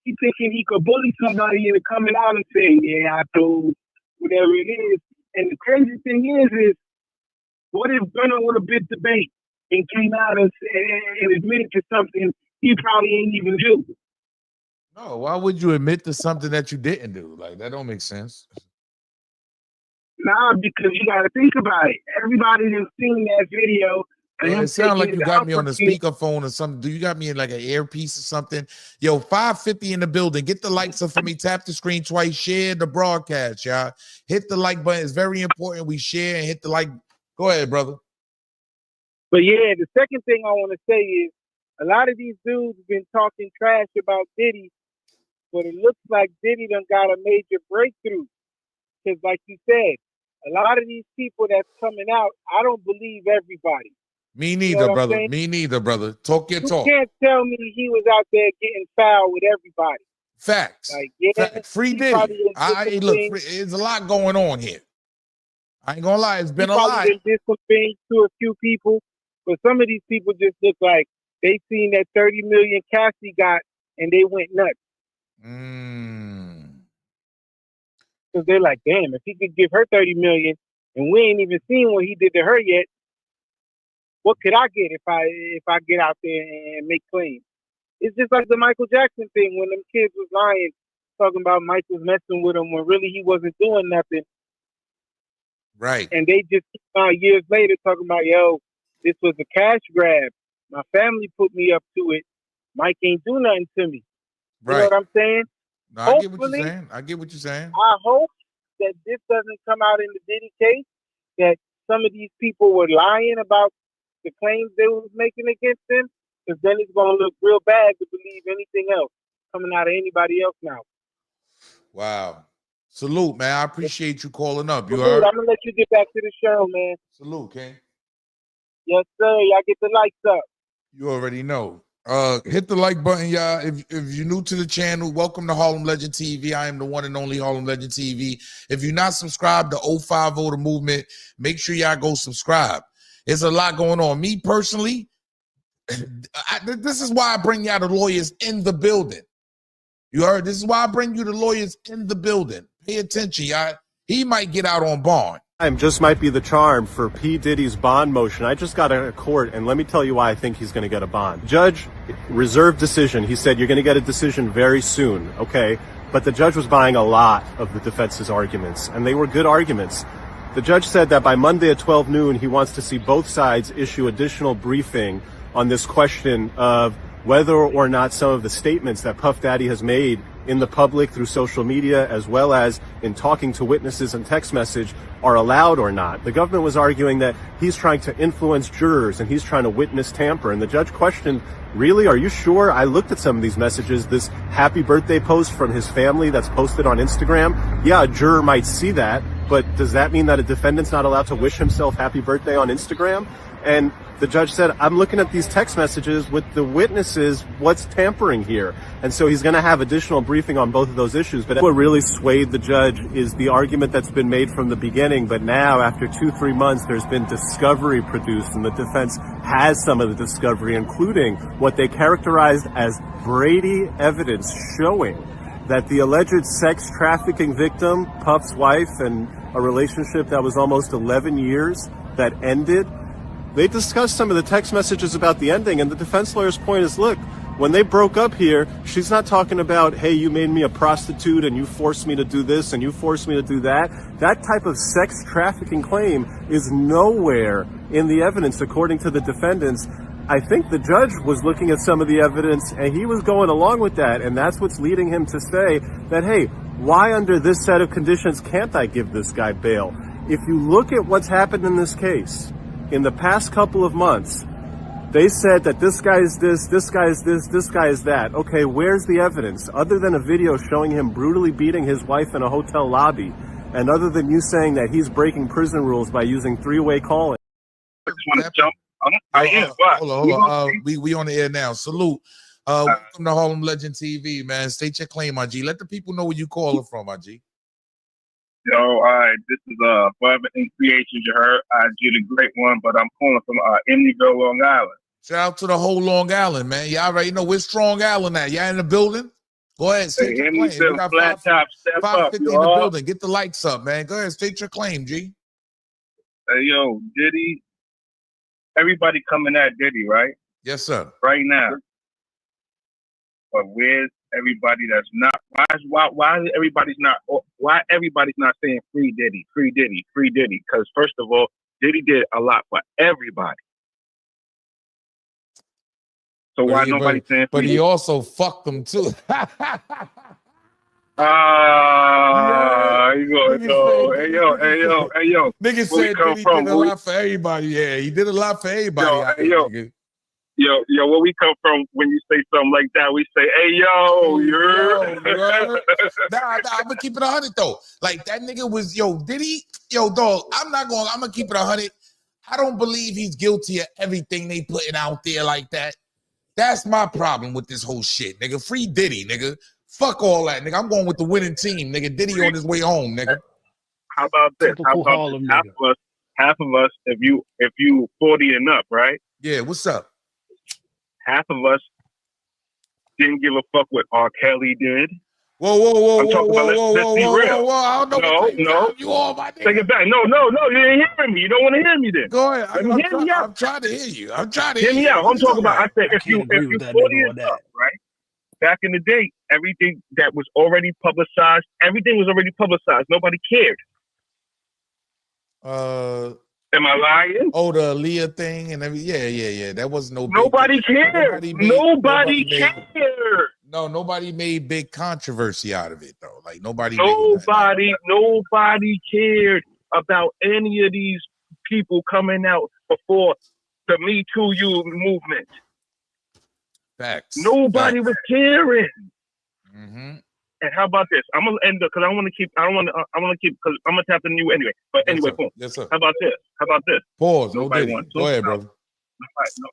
Speaker 9: he thinking he could bully somebody into coming out and saying, yeah, I told whatever it is. And the crazy thing is what if Gunna would have bit the bait and came out and admitted to something he probably ain't even do?
Speaker 1: No, why would you admit to something that you didn't do? Like, that don't make sense.
Speaker 9: Nah, because you got to think about it. Everybody that's seen that video.
Speaker 1: It sounds like you got me on the speakerphone or something. Do you got me in like an earpiece or something? Yo, 550 in the building. Get the likes up for me. Tap the screen twice. Share the broadcast, y'all. Hit the like button. It's very important. We share and hit the like. Go ahead, brother.
Speaker 9: But yeah, the second thing I want to say is a lot of these dudes have been talking trash about Diddy, but it looks like Diddy done got a major breakthrough. Because like you said, a lot of these people that's coming out, I don't believe everybody.
Speaker 1: Me neither, you know brother. Me neither, brother. Talk your talk.
Speaker 9: You can't tell me he was out there getting foul with everybody.
Speaker 1: Facts.
Speaker 9: Like, yeah,
Speaker 1: Facts. Free Diddy. Look, there's a lot going on here. I ain't gonna lie, it's been a lot.
Speaker 9: Did some things to a few people, but some of these people just look like they seen that 30 million Cassie got and they went nuts. Because they're like, damn, if he could give her 30 million and we ain't even seen what he did to her yet, what could I get if I get out there and make claims? It's just like the Michael Jackson thing when them kids was lying, talking about Mike was messing with him when really he wasn't doing nothing.
Speaker 1: Right.
Speaker 9: And they just years later talking about, yo, this was a cash grab. My family put me up to it. Mike ain't do nothing to me. You know what I'm saying?
Speaker 1: No, I get what you're saying. I get what you're saying.
Speaker 9: I hope that this doesn't come out in the Diddy case, that some of these people were lying about the claims they was making against them, because then it's going to look real bad to believe anything else coming out of anybody else now.
Speaker 1: Wow. Salute, man. I appreciate you calling up. You
Speaker 9: Salute.
Speaker 1: heard?
Speaker 9: I'm going to let you get back to the show, man.
Speaker 1: Salute, King.
Speaker 9: Yes, sir. Y'all get the lights up.
Speaker 1: You already know. Hit the like button, y'all. If you're new to the channel, welcome to Harlem Legend TV. I am the one and only Harlem Legend TV. If you're not subscribed to 050 The Movement, make sure y'all go subscribe. There's a lot going on. Me personally, this is why I bring y'all the lawyers in the building. You heard? This is why I bring you the lawyers in the building. Pay attention, y'all. He might get out on bond.
Speaker 8: Just might be the charm for P. Diddy's bond motion. I just got out of court, and let me tell you why I think he's going to get a bond. Judge reserved decision. He said you're going to get a decision very soon, okay? But the judge was buying a lot of the defense's arguments, and they were good arguments. The judge said that by Monday at 12 noon, he wants to see both sides issue additional briefing on this question of whether or not some of the statements that Puff Daddy has made in the public through social media, as well as in talking to witnesses and text message, are allowed or not. The government was arguing that he's trying to influence jurors and he's trying to witness tamper. And the judge questioned, really, are you sure? I looked at some of these messages, this happy birthday post from his family that's posted on Instagram. Yeah, a juror might see that, but does that mean that a defendant's not allowed to wish himself happy birthday on Instagram? And the judge said, I'm looking at these text messages with the witnesses. What's tampering here? And so he's going to have additional briefing on both of those issues. But what really swayed the judge is the argument that's been made from the beginning. But now, after 2-3 months, there's been discovery produced, and the defense has some of the discovery, including what they characterized as Brady evidence showing that the alleged sex trafficking victim, Puff's wife, and a relationship that was almost 11 years that ended. They discussed some of the text messages about the ending, and the defense lawyer's point is, look, when they broke up here, she's not talking about, hey, you made me a prostitute and you forced me to do this and you forced me to do that. That type of sex trafficking claim is nowhere in the evidence, according to the defendants. I think the judge was looking at some of the evidence and he was going along with that, and that's what's leading him to say that, hey, why under this set of conditions can't I give this guy bail? If you look at what's happened in this case, in the past couple of months, they said that this guy is this guy is this guy is that. Okay, where's the evidence? Other than a video showing him brutally beating his wife in a hotel lobby, and other than you saying that he's breaking prison rules by using three-way calling.
Speaker 9: I just want to jump.
Speaker 1: Hold on. We on the air now. Salute. Welcome to Harlem Legend TV, man. State your claim, my G. Let the people know where you calling from, my G.
Speaker 9: Yo, all right, this is Forever in Creations, you heard. I did a great one, but I'm calling from Emeryville, Long Island.
Speaker 1: Shout out to the whole Long Island, man. Y'all already know where Strong Island at. Y'all in the building? Go ahead, state your claim. We got
Speaker 9: flat top, step
Speaker 1: 550
Speaker 9: up,
Speaker 1: in the building. Get the likes up, man. Go ahead, state your claim, G.
Speaker 9: Hey, yo, Diddy. Everybody coming at Diddy, right?
Speaker 1: Yes, sir.
Speaker 9: Right now. But where's everybody that's not? Why everybody's not saying free Diddy, free Diddy, free Diddy? Because first of all, Diddy did a lot for everybody. So why nobody saying?
Speaker 1: But he also fucked them too.
Speaker 9: You go, hey yo.
Speaker 1: Nigga said Diddy did a lot for everybody. Yeah, he did a lot for everybody.
Speaker 9: Yo, where we come from, when you say something like that, we say, hey, yo,
Speaker 1: Nah, I'm gonna keep it 100 though. Like that nigga was, Diddy, dog, I'm gonna keep it 100. I don't believe he's guilty of everything they putting out there like that. That's my problem with this whole shit, nigga. Free Diddy, nigga. Fuck all that, nigga. I'm going with the winning team, nigga. Diddy on his way home, nigga.
Speaker 9: How about this? Half of us, if you 40 and up, right?
Speaker 1: Yeah, what's up?
Speaker 9: Half of us didn't give a fuck what R. Kelly did.
Speaker 1: Whoa.
Speaker 9: I'm talking about let's be real.
Speaker 1: I don't know what
Speaker 9: No.
Speaker 1: you all, my nigga.
Speaker 9: Take it back. No. You ain't hearing me. You don't want to hear me then.
Speaker 1: Go ahead.
Speaker 9: I'm
Speaker 1: trying to hear you. I'm trying to
Speaker 9: hear
Speaker 1: hear
Speaker 9: me
Speaker 1: you.
Speaker 9: out. I'm talking about. I said if you 40 and up, right? Back in the day, everything that was already publicized, everything was already publicized. Nobody cared. Am I lying?
Speaker 1: Oh, the Aaliyah thing and everything. Yeah. That was no.
Speaker 9: Nobody cared. Nobody cared.
Speaker 1: No, nobody made big controversy out of it though. Like nobody
Speaker 9: cared about any of these people coming out before the Me Too You movement.
Speaker 1: Facts.
Speaker 9: Nobody was caring.
Speaker 1: Mm-hmm.
Speaker 9: And how about this? I'm gonna end up because I want to keep because I'm gonna tap into you anyway. But anyway, boom.
Speaker 1: Yes, sir.
Speaker 9: How about this?
Speaker 1: Pause.
Speaker 9: Nobody
Speaker 1: Go ahead, brother.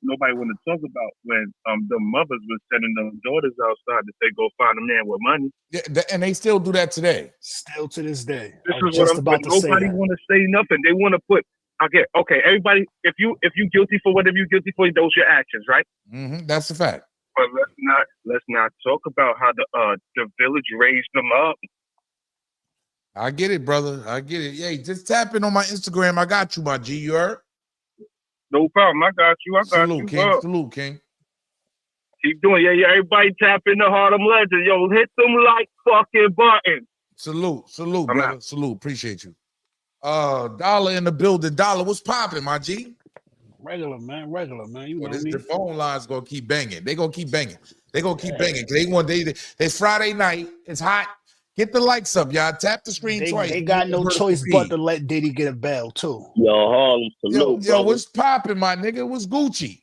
Speaker 9: Nobody want to talk about when the mothers were sending them daughters outside to say go find a man with money.
Speaker 1: Yeah, and they still do that today.
Speaker 10: Still to this day.
Speaker 9: This is what I'm about to say. Nobody want to say nothing. They want to put. Okay. Everybody, if you guilty for whatever you're guilty for, those are your actions, right?
Speaker 1: Mm-hmm. That's a fact.
Speaker 9: But let's not talk about how the village raised them up.
Speaker 1: I get it, brother. I get it. Yeah, just tap in on my Instagram. I got you, my G. You heard?
Speaker 9: No problem. I got you.
Speaker 1: Salute, King. Salute, King.
Speaker 9: Keep doing. Yeah. Everybody tap in the Harlem Legend. Yo, hit them like fucking button.
Speaker 1: Salute, brother. Salute. Appreciate you. Dollar in the building. Dollar, what's popping, my G?
Speaker 10: Regular, man. You know me.
Speaker 1: The phone line's gonna keep banging. They gonna keep banging. It's Friday night. It's hot. Get the likes up, y'all. Tap the screen twice.
Speaker 10: They got no choice but to let Diddy get a bell too.
Speaker 7: Yo, Harlem, salute.
Speaker 1: Yo, what's popping, my nigga? What's Gucci?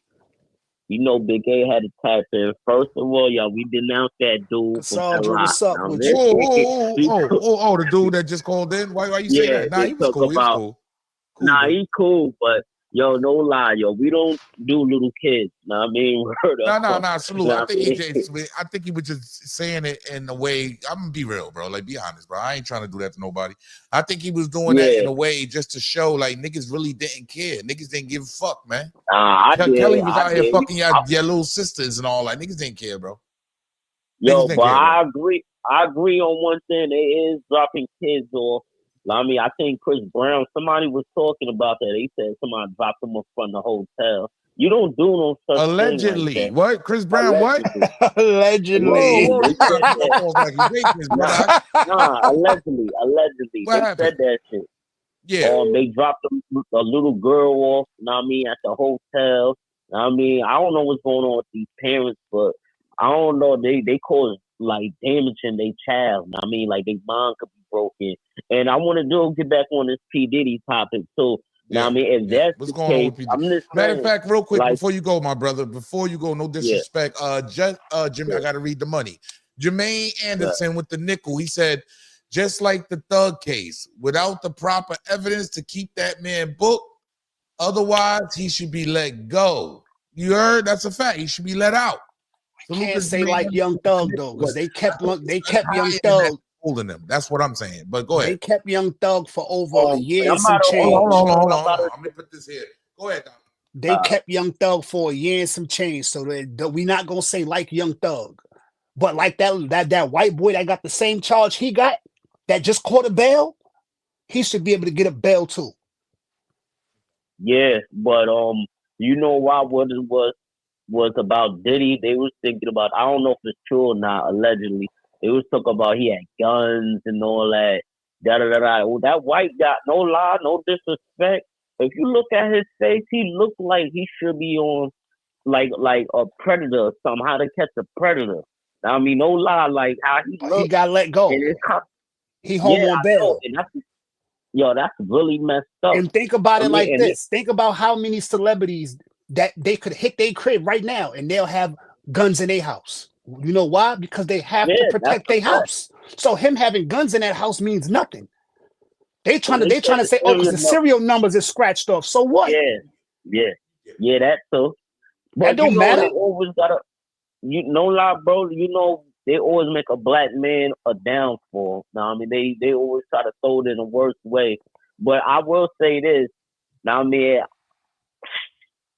Speaker 7: You know, Big A had to tap in. First of all, y'all, we denounced that dude.
Speaker 10: Cassandra, what's up with
Speaker 1: you? The dude that just called in. Why you say that? Nah, he was cool.
Speaker 7: He cool, but yo, no lie, yo, we don't do little kids. Know what I mean?
Speaker 1: No, salute. I think he was just saying it in a way. I'm gonna be real, bro. Like, be honest, bro. I ain't trying to do that to nobody. I think he was doing that in a way just to show, like, niggas really didn't care. Niggas didn't give a fuck, man. Kelly was out here fucking your little sisters and all that. Niggas didn't care, bro.
Speaker 7: Yo, but I agree. I agree on one thing. They is dropping kids off. I mean, I think Chris Brown, somebody was talking about that. They said somebody dropped him up from the hotel. You don't do no such
Speaker 1: allegedly.
Speaker 7: thing like
Speaker 1: what? Chris Brown,
Speaker 7: allegedly.
Speaker 1: what?
Speaker 10: Allegedly.
Speaker 7: Allegedly. What happened? Said that shit.
Speaker 1: Yeah.
Speaker 7: They dropped a little girl off, at the hotel. I don't know what's going on with these parents, but I don't know. They cause like damaging their child. Like their mind could be broken. And I want to get back on this P. Diddy topic too. If that's
Speaker 1: what's
Speaker 7: the
Speaker 1: going
Speaker 7: case,
Speaker 1: on with P. Diddy? Matter of fact, real quick, before you go, my brother, no disrespect. Jimmy, I gotta read the money. Jermaine Anderson with the nickel. He said, just like the Thug case, without the proper evidence to keep that man booked, otherwise he should be let go. You heard? That's a fact. He should be let out.
Speaker 10: So can't say like Young Thug though, because they kept Young Thug
Speaker 1: holding them. That's what I'm saying. But go ahead.
Speaker 10: They kept Young Thug for over a year and some change.
Speaker 1: Hold on. Let me put this here. Go ahead, Dom.
Speaker 10: They kept Young Thug for a year and some change. So we're not gonna say like Young Thug, but like that white boy that got the same charge he got, that just caught a bail, he should be able to get a bail too.
Speaker 7: Yeah, but you know why what it was about Diddy? They was thinking about, I don't know if it's true or not, allegedly. They was talking about he had guns and all that. Well, that white guy, no lie, no disrespect. If you look at his face, he looked like he should be on like a predator or something, how to catch a predator. No lie, like how he looked.
Speaker 10: He got let go. He home on bail.
Speaker 7: That's really messed up.
Speaker 10: And think about it like this. Think about how many celebrities that they could hit their crib right now and they'll have guns in their house. You know why? Because they have to protect their house. So him having guns in that house means nothing. They trying to say, because the serial numbers is scratched off. So what?
Speaker 7: Yeah, that too. But
Speaker 10: that don't matter.
Speaker 7: They always gotta, no lie, bro. They always make a black man a downfall. They always try to throw it in the worst way. But I will say this.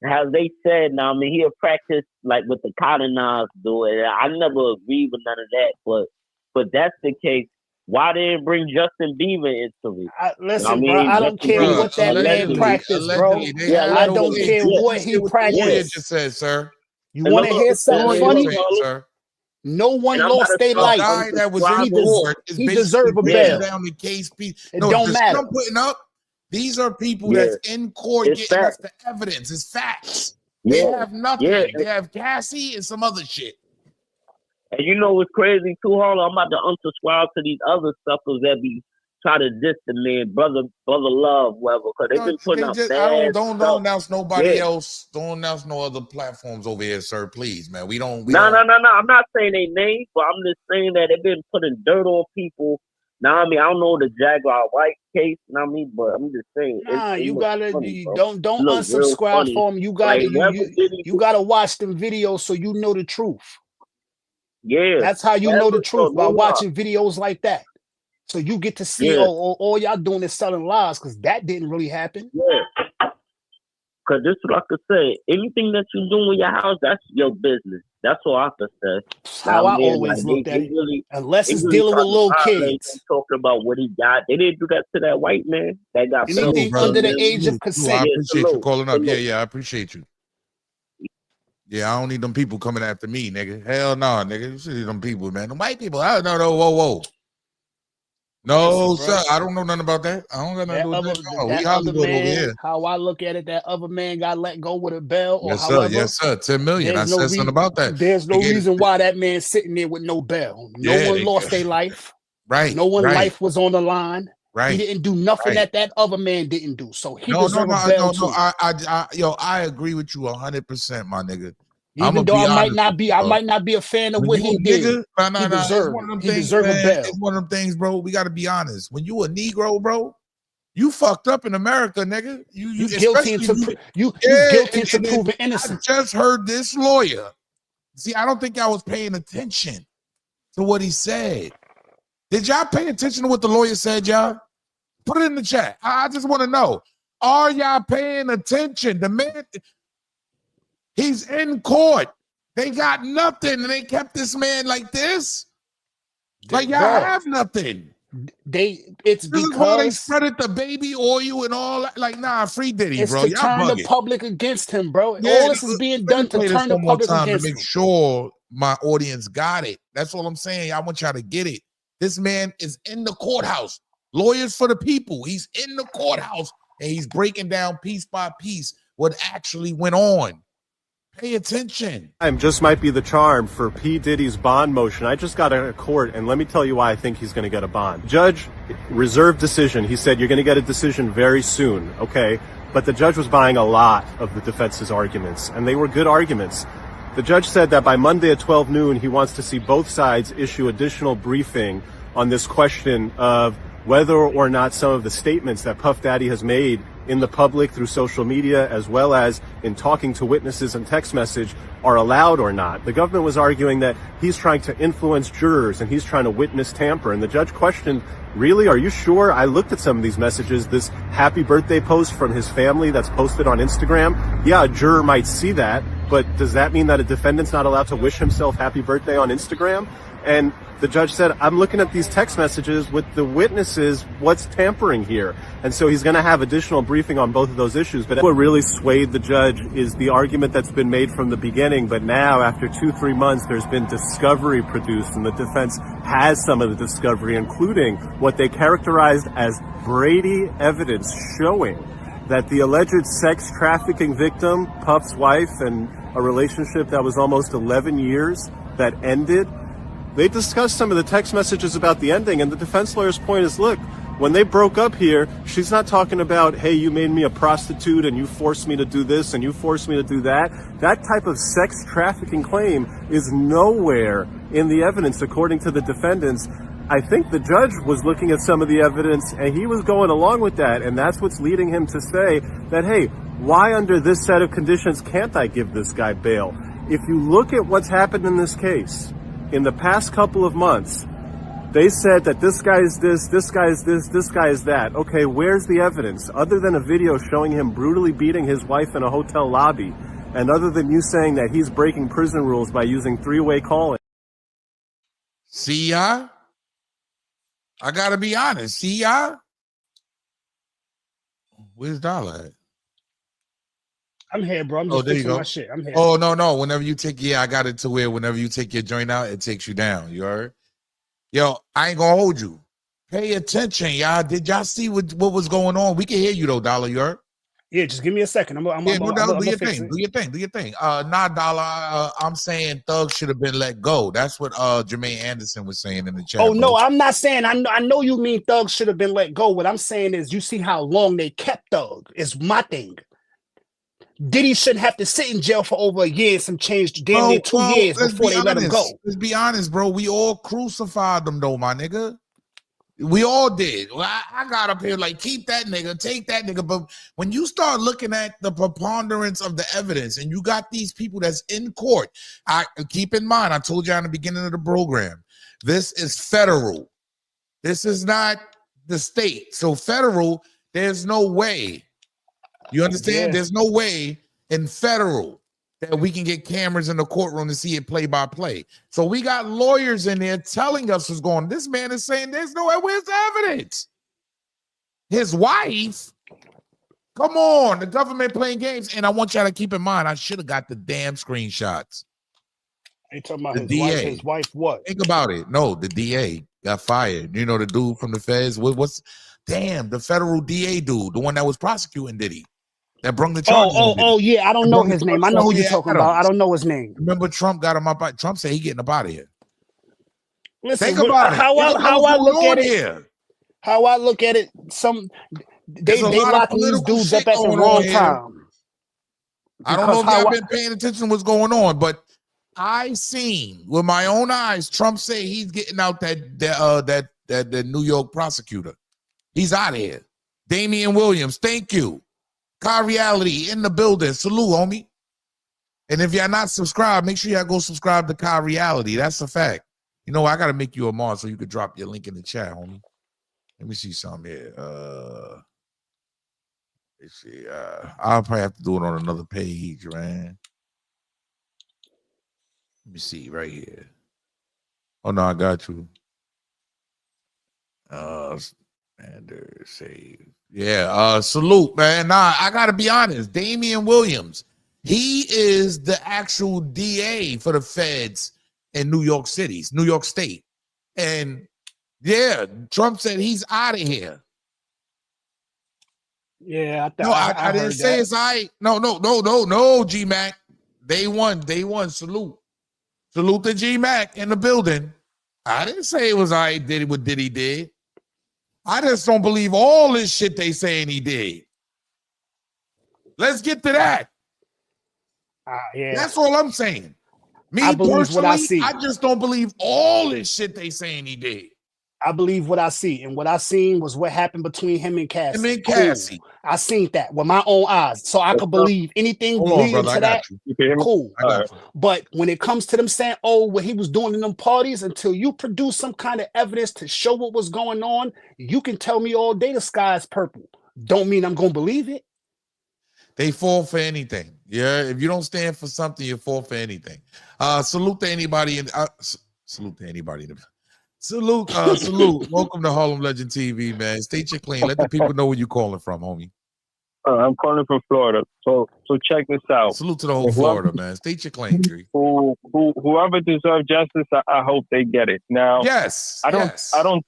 Speaker 7: How they said, he'll practice like with the cotton knives do it. I never agree with none of that, but But that's the case. Why didn't bring Justin Bieber into it?
Speaker 10: Listen, bro, I don't care what that man practiced, bro. I don't care what he practiced.
Speaker 1: Just said, sir.
Speaker 10: You want to hear something funny?
Speaker 1: Sir.
Speaker 10: No one lost their life.
Speaker 1: Guy that was in court is
Speaker 10: he deserved a bail.
Speaker 1: down the case.
Speaker 10: It don't matter.
Speaker 1: I'm putting up. These are people that's in court getting us the evidence. It's facts. They have nothing. They have Cassie and some other shit.
Speaker 7: And you know what's crazy too, Harlem? I'm about to unsubscribe to these other suckers that be try to diss the man, brother love, whatever, because they've been putting up bad
Speaker 1: don't announce nobody else. Don't announce no other platforms over here, sir. Please, man. We don't.
Speaker 7: No. I'm not saying they names, but I'm just saying that they've been putting dirt on people. Now, I mean, I don't know the Jaguar White case, you know what I mean, but I'm just saying.
Speaker 10: You gotta don't unsubscribe for them. You gotta you gotta watch them videos so you know the truth.
Speaker 7: Yeah,
Speaker 10: that's how you know the truth, by watching videos like that. So you get to see, all y'all doing is selling lies, because that didn't really happen.
Speaker 7: Yeah, because this is what I could say. Anything that you do in your house, that's your business. That's what I have to say.
Speaker 10: How I always looked at it. Unless it's dealing with little kids.
Speaker 7: Talking about what he got. They didn't do that to that white man. That got
Speaker 10: anything under the age of consent.
Speaker 1: I appreciate you calling up. Yeah, I appreciate you. Yeah, I don't need them people coming after me, nigga. Hell no, nigga. You see them people, man. The white people. No, whoa. No, sir. I don't know nothing about that. I don't got nothing to do with that. We Hollywood over here.
Speaker 10: How I look at it, that other man got let go with a bail. Or
Speaker 1: Yes, sir. 10 million. I said something about that.
Speaker 10: There's no reason why that man's sitting there with no bail. No one lost their life.
Speaker 1: Right.
Speaker 10: No one's life was on the line.
Speaker 1: Right.
Speaker 10: He didn't do nothing that other man didn't do. So he deserves a bail too.
Speaker 1: I agree with you 100%, my nigga.
Speaker 10: Even though I might not be a fan of what he did. He deserved a bail.
Speaker 1: It's one of them things, bro. We got to be honest. When you a Negro, bro, you fucked up in America, nigga. You guilty
Speaker 10: to proving innocent.
Speaker 1: I just heard this lawyer. See, I don't think I was paying attention to what he said. Did y'all pay attention to what the lawyer said, y'all? Put it in the chat. I just want to know. Are y'all paying attention? The man, he's in court. They got nothing, and they kept this man like this. Like y'all have nothing.
Speaker 10: It's
Speaker 1: because they spreaded the baby oil and all that. Like, nah, free Diddy, bro.
Speaker 10: It's to turn the public against him, bro. Yeah, all this is being done to turn the public against him.
Speaker 1: To make sure my audience got it. That's all I'm saying. I want y'all to get it. This man is in the courthouse. Lawyers for the people. He's in the courthouse, and he's breaking down piece by piece what actually went on. Pay attention.
Speaker 8: Just might be the charm for P. Diddy's bond motion. I just got out of court, and let me tell you why I think he's going to get a bond. Judge, reserved decision. He said, you're going to get a decision very soon, okay? But the judge was buying a lot of the defense's arguments, and they were good arguments. The judge said that by Monday at 12 noon, he wants to see both sides issue additional briefing on this question of whether or not some of the statements that Puff Daddy has made in the public through social media, as well as in talking to witnesses and text message, are allowed or not. The government was arguing that he's trying to influence jurors and he's trying to witness tamper. And the judge questioned, really, are you sure? I looked at some of these messages, this happy birthday post from his family that's posted on Instagram. Yeah, a juror might see that, but does that mean that a defendant's not allowed to wish himself happy birthday on Instagram? And the judge said, I'm looking at these text messages with the witnesses. What's tampering here? And so he's going to have additional briefing on both of those issues. But what really swayed the judge is the argument that's been made from the beginning. But now, after 2-3 months, there's been discovery produced, and the defense has some of the discovery, including what they characterized as Brady evidence showing that the alleged sex trafficking victim, Puff's wife, and a relationship that was almost 11 years that ended, they discussed some of the text messages about the ending, and the defense lawyer's point is, look, when they broke up here, she's not talking about, hey, you made me a prostitute and you forced me to do this and you forced me to do that. That type of sex trafficking claim is nowhere in the evidence, according to the defendants. I think the judge was looking at some of the evidence and he was going along with that, and that's what's leading him to say that, hey, why under this set of conditions can't I give this guy bail? If you look at what's happened in this case, in the past couple of months, they said that this guy is this guy is this guy is that. Okay, where's the evidence? Other than a video showing him brutally beating his wife in a hotel lobby, and other than you saying that he's breaking prison rules by using three-way calling.
Speaker 1: See ya? I gotta be honest. See y'all? Where's Dollar at?
Speaker 10: I'm here, bro. I'm just
Speaker 1: there you
Speaker 10: fixing
Speaker 1: go.
Speaker 10: my shit. I'm here.
Speaker 1: Oh, no. Whenever you take, I got it to where whenever you take your joint out, it takes you down. You heard? Yo, I ain't gonna hold you. Pay attention, y'all. Did y'all see what was going on? We can hear you though, Dollar. You heard?
Speaker 10: Yeah, just give me a second. I'm
Speaker 1: do your thing. Do your thing. Nah, Dollar. I'm saying Thug should have been let go. That's what Jermaine Anderson was saying in the chat.
Speaker 10: Oh, no, I'm not saying. I know you mean Thug should have been let go. What I'm saying is, you see how long they kept Thug. Is my thing. Diddy shouldn't have to sit in jail for over a year and some change, damn near 2 years before they let him go.
Speaker 1: Let's be honest, bro. We all crucified them, though, my nigga. We all did. Well, I got up here like, keep that nigga, take that nigga. But when you start looking at the preponderance of the evidence and you got these people that's in court, I keep in mind, I told you in the beginning of the program, this is federal. This is not the state. So federal, there's no way. You understand?
Speaker 10: Yeah.
Speaker 1: There's no way in federal that we can get cameras in the courtroom to see it play by play. So we got lawyers in there telling us what's going on. This man is saying there's no way. Where's the evidence? His wife? Come on, the government playing games. And I want y'all to keep in mind, I should have got the damn screenshots.
Speaker 10: They talking about
Speaker 1: the
Speaker 10: his
Speaker 1: DA.
Speaker 10: wife. His wife what?
Speaker 1: Think about it. No, the DA got fired. You know, the dude from the feds. The federal DA dude, the one that was prosecuting Diddy. That brung the charges.
Speaker 10: Oh, yeah. I don't know his name. I know who you're talking about. I don't know his name.
Speaker 1: Remember, Trump got him up. Trump said he getting up out of here.
Speaker 10: Listen,
Speaker 1: think about it.
Speaker 10: How I look at it. How I look at it. They locking these dudes up at the wrong time.
Speaker 1: I don't know if y'all been paying attention to what's going on, but I seen with my own eyes Trump say he's getting out that New York prosecutor. He's out of here. Damian Williams, thank you. Car Reality in the building. Salute, homie. And if y'all not subscribed, make sure y'all go subscribe to Car Reality. That's a fact. You know, I got to make you a mod so you could drop your link in the chat, homie. Let me see something here. Let's see. I'll probably have to do it on another page, man. Let me see right here. Oh, no, I got you. And save. Yeah, salute, man. Nah, I gotta be honest. Damian Williams, he is the actual DA for the feds in New York State. And yeah, Trump said he's out of here.
Speaker 10: Yeah,
Speaker 1: I didn't say it's all right. No, G-Mac. They won. Salute to G-Mac in the building. I didn't say it was all right, did what Diddy did. I just don't believe all this shit they saying he did. Let's get to that.
Speaker 10: Yeah.
Speaker 1: That's all I'm saying.
Speaker 10: I believe what I see.
Speaker 1: I just don't believe all this shit they saying he did.
Speaker 10: I believe what I see. And what I seen was what happened between him and Cassie.
Speaker 1: Cool.
Speaker 10: I seen that with my own eyes. So I could believe anything leading to that. Cool. But when it comes to them saying, oh, what he was doing in them parties, until you produce some kind of evidence to show what was going on, you can tell me all day the sky is purple. Don't mean I'm going to believe it.
Speaker 1: They fall for anything. Yeah. If you don't stand for something, you fall for anything. Salute to anybody. Salute. Welcome to Harlem Legend TV, man. State your claim. Let the people know where you calling from, homie.
Speaker 11: I'm calling from Florida. So check this out.
Speaker 1: Salute to the whole Florida, man. State your claim, Tree.
Speaker 11: Whoever deserves justice, I hope they get it. Now,
Speaker 1: yes.
Speaker 11: I don't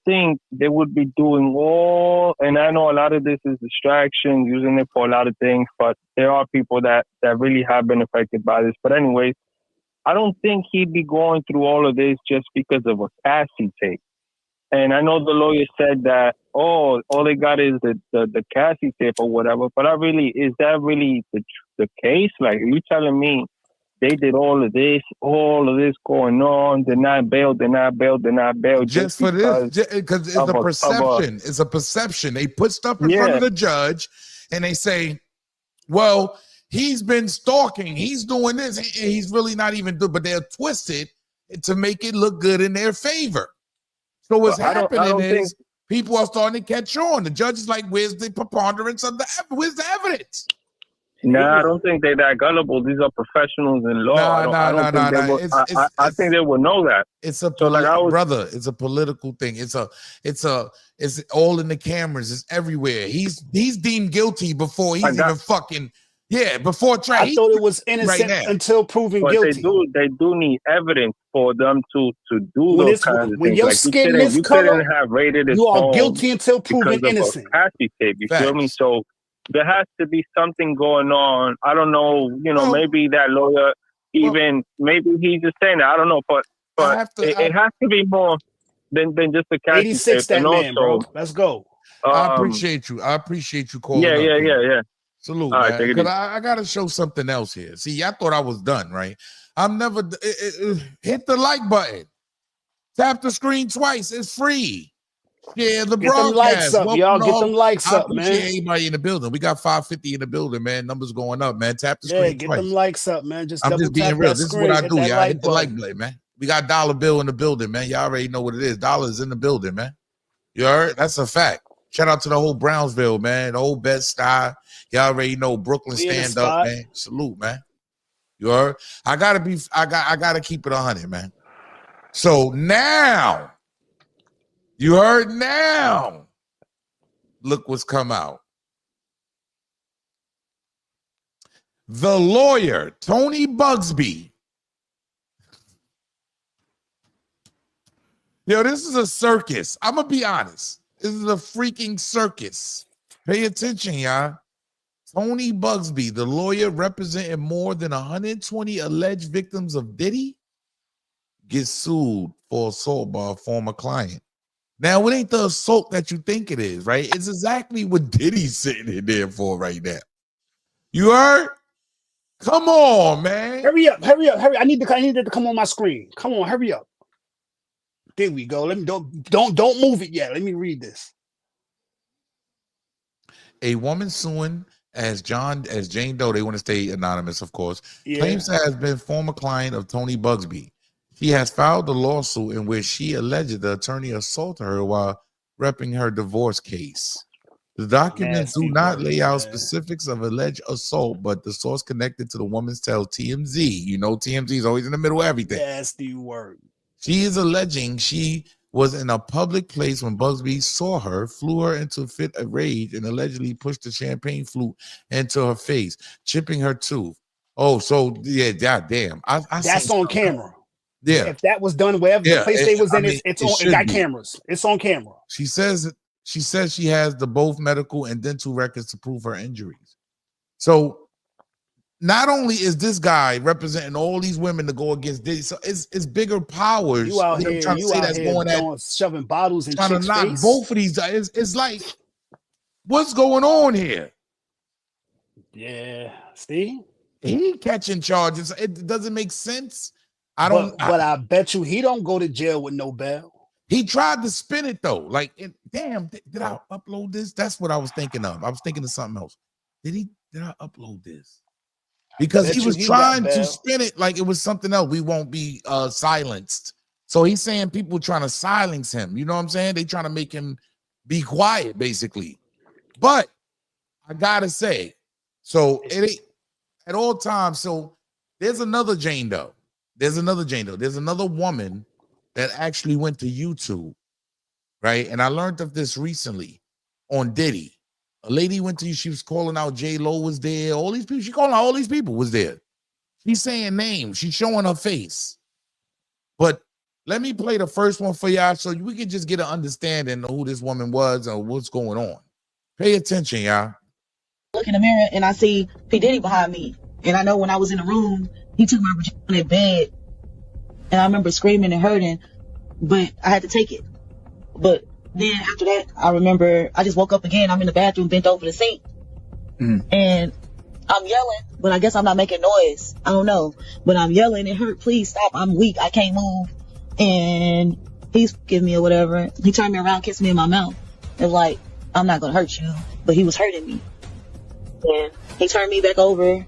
Speaker 11: think they would be doing all. And I know a lot of this is distraction, using it for a lot of things. But there are people that really have been affected by this. But anyways, I don't think he'd be going through all of this just because of a Cassie tape. And I know the lawyer said that, all they got is the Cassie tape or whatever. But is that really the case? Like, are you telling me they did all of this going on, deny bail?
Speaker 1: Just for this, because it's a perception. It's a perception. They put stuff in front of the judge and they say, well, he's been stalking. He's doing this. And he's really not even doing, but they'll twist it to make it look good in their favor. So what's happening is people are starting to catch on. The judge is like, where's the preponderance of where's the evidence?
Speaker 11: Nah, I don't think they're that gullible. These are professionals in law. I think they would know that.
Speaker 1: It's a brother. It's a political thing. It's all in the cameras. It's everywhere. He's deemed guilty before he's even fucking before trial.
Speaker 10: I thought it was innocent until proven guilty.
Speaker 11: They do need evidence for them to do those kinds of
Speaker 10: when
Speaker 11: things.
Speaker 10: Your
Speaker 11: like
Speaker 10: skin
Speaker 11: you couldn't have raided his
Speaker 10: you are
Speaker 11: phone
Speaker 10: guilty until proven innocent.
Speaker 11: Cassie tape, you feel me? So there has to be something going on. I don't know, maybe that lawyer maybe he's just saying that. I don't know, but it has to be more than just a Cassie
Speaker 10: 86
Speaker 11: tape.
Speaker 10: that man, bro. Let's go.
Speaker 1: I appreciate you calling.
Speaker 11: Yeah.
Speaker 1: Salute, man. Because I gotta show something else here. See, I thought I was done, right? I'm never hit the like button. Tap the screen twice. It's free. Share the broadcast.
Speaker 10: Them likes up, y'all. Get them likes up, man.
Speaker 1: Everybody in the building. We got 550 in the building, man. Numbers going up, man. Tap the screen
Speaker 10: get
Speaker 1: twice.
Speaker 10: them likes up, man. Just
Speaker 1: I'm
Speaker 10: double
Speaker 1: just being
Speaker 10: tap
Speaker 1: real.
Speaker 10: that
Speaker 1: This is
Speaker 10: screen,
Speaker 1: what I do, y'all.
Speaker 10: like
Speaker 1: Hit the like button, man. We got dollar bill in the building, man. Y'all already know what it is. Dollars in the building, man. You heard? That's a fact. Shout out to the whole Brownsville, man. The whole Bed-Stuy. Y'all already know Brooklyn stand up, man. Salute, man. You heard? I gotta keep it 100, man. So now, you heard now. Look what's come out. The lawyer, Tony Bugsby. Yo, this is a circus. I'm gonna be honest. This is a freaking circus. Pay attention, y'all. Tony Bugsby, the lawyer representing more than 120 alleged victims of Diddy, gets sued for assault by a former client. Now, it ain't the assault that you think it is, right? It's exactly what Diddy's sitting in there for right now. You heard? Come on, man.
Speaker 10: Hurry up. I need it to come on my screen. Come on, hurry up. There we go. Let me don't move it yet. Let me read this.
Speaker 1: A woman suing as Jane Doe, they want to stay anonymous, of course, claims to have been former client of Tony Bugsby. She has filed a lawsuit in which she alleged the attorney assaulted her while repping her divorce case. The documents do not lay out specifics of alleged assault, but the source connected to the woman's tells TMZ. You know, TMZ is always in the middle of everything.
Speaker 10: Nasty word.
Speaker 1: She is alleging she was in a public place when Bugsby saw her, flew her into a fit of rage, and allegedly pushed the champagne flute into her face, chipping her tooth. Oh, so yeah, goddamn.
Speaker 10: That's on camera.
Speaker 1: Yeah.
Speaker 10: If that was done wherever the place they was in, it got cameras. It's on camera.
Speaker 1: She says she has the both medical and dental records to prove her injuries. So not only is this guy representing all these women to go against Diddy, so it's bigger powers.
Speaker 10: You out here, shoving bottles in
Speaker 1: trying to knock
Speaker 10: face.
Speaker 1: Both of these guys. It's like, what's going on here?
Speaker 10: Yeah, see,
Speaker 1: he catching charges. It doesn't make sense.
Speaker 10: But I bet you he don't go to jail with no bail.
Speaker 1: He tried to spin it though. Like, damn, did I upload this? That's what I was thinking of. I was thinking of something else. Did I upload this? Because he was trying to spin it like it was something else. We won't be silenced. So he's saying people trying to silence him. You know what I'm saying? They trying to make him be quiet, basically. But I gotta say, so it ain't at all times. So there's another Jane Doe. There's another woman that actually went to YouTube, right? And I learned of this recently on Diddy. A lady went to, she was calling out J-Lo was there. All these people, she calling out all these people was there. She's saying names. She's showing her face. But let me play the first one for y'all so we can just get an understanding of who this woman was and what's going on. Pay attention, y'all.
Speaker 12: Look in the mirror and I see P. Diddy behind me. And I know when I was in the room, he took my vagina on that bed. And I remember screaming and hurting, but I had to take it. But then after that, I remember I just woke up again. I'm in the bathroom, bent over the sink. And I'm yelling, but I guess I'm not making noise. I don't know. But I'm yelling, it hurt. Please stop. I'm weak. I can't move. And he's giving me or whatever. He turned me around, kissed me in my mouth. It was like, I'm not going to hurt you. But he was hurting me. And he turned me back over.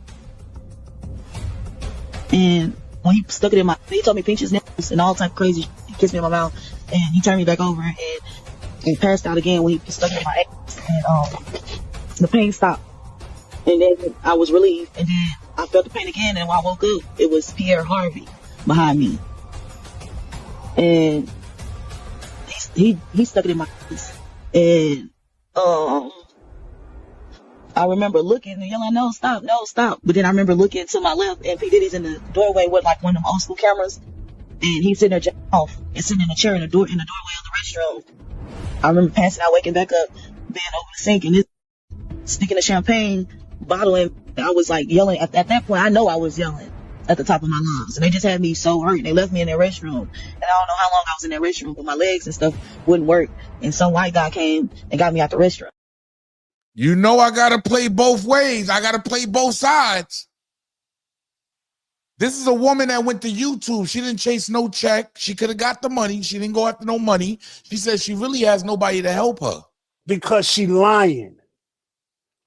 Speaker 12: And when he stuck it in he told me pinch his nipples and all type of crazy shit. He kissed me in my mouth. And he turned me back over and passed out again when he stuck it in my ass. And the pain stopped. And then I was relieved, and then I felt the pain again, and when I woke up, it was Pierre Harvey behind me. And he stuck it in my face. And I remember looking and yelling, no, stop. But then I remember looking to my left, and P. Diddy's in the doorway with like one of them old school cameras. And he's sitting there jacking off and sitting in a chair in the doorway of the restroom. I remember passing out, waking back up, being over the sink, and this sticking a champagne bottle in. I was like yelling. At that point, I know I was yelling at the top of my lungs. And they just had me so hurt. They left me in their restroom. And I don't know how long I was in that restroom, but my legs and stuff wouldn't work. And some white guy came and got me out the restroom.
Speaker 1: You know I got to play both ways. I got to play both sides. This is a woman that went to YouTube. She didn't chase no check. She could have got the money. She didn't go after no money. She says she really has nobody to help her.
Speaker 10: Because she lying.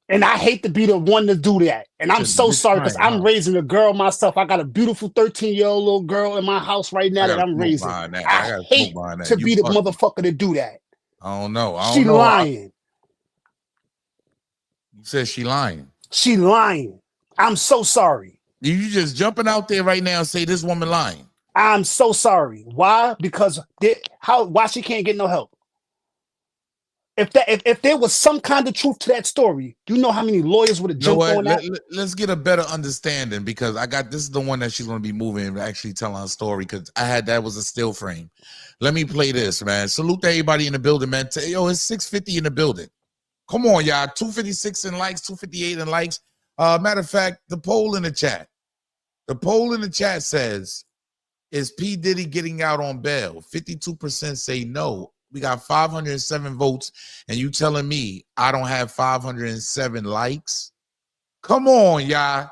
Speaker 10: And I hate to be the one to do that. And I'm so sorry because I'm raising a girl myself. I got a beautiful 13-year-old little girl in my house right now that I'm raising. I hate to be the motherfucker to do that.
Speaker 1: I don't know.
Speaker 10: She lying.
Speaker 1: You said she lying.
Speaker 10: She lying. I'm so sorry.
Speaker 1: You just jumping out there right now and say this woman lying.
Speaker 10: I'm so sorry. Why? Because why she can't get no help? If there was some kind of truth to that story, do you know how many lawyers would have jumped on that?
Speaker 1: Let's get a better understanding because this is the one that she's going to be moving and actually telling her story because that was a still frame. Let me play this, man. Salute to everybody in the building, man. Yo, it's 650 in the building. Come on, y'all. 256 in likes, 258 in likes. Matter of fact, the poll in the chat. The poll in the chat says, is P. Diddy getting out on bail? 52% say no. We got 507 votes, and you telling me I don't have 507 likes? Come on, y'all.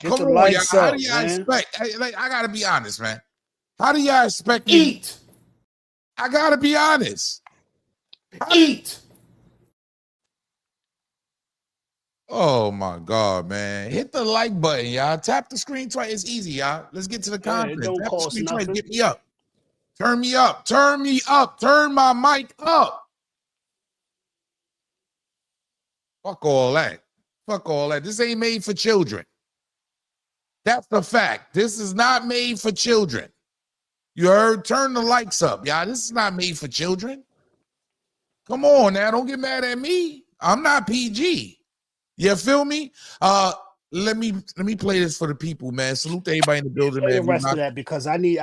Speaker 1: Come on, y'all. How do y'all expect? Like, I gotta be honest, man. How do y'all expect me?
Speaker 3: Eat.
Speaker 1: I gotta be honest.
Speaker 3: Eat.
Speaker 1: Oh my God, man. Hit the like button, y'all. Tap the screen twice. It's easy, y'all. Let's get to the content.
Speaker 10: Don't
Speaker 1: Tap the screen twice.
Speaker 10: nothing.
Speaker 1: Get me up. Turn me up. Turn me up. Turn my mic up. Fuck all that. Fuck all that. This ain't made for children. That's the fact. This is not made for children. You heard? Turn the likes up, y'all. This is not made for children. Come on now. Don't get mad at me. I'm not PG. You feel me? Let me play this for the people, man. Salute to everybody in the building, man.
Speaker 10: The rest of that because I need.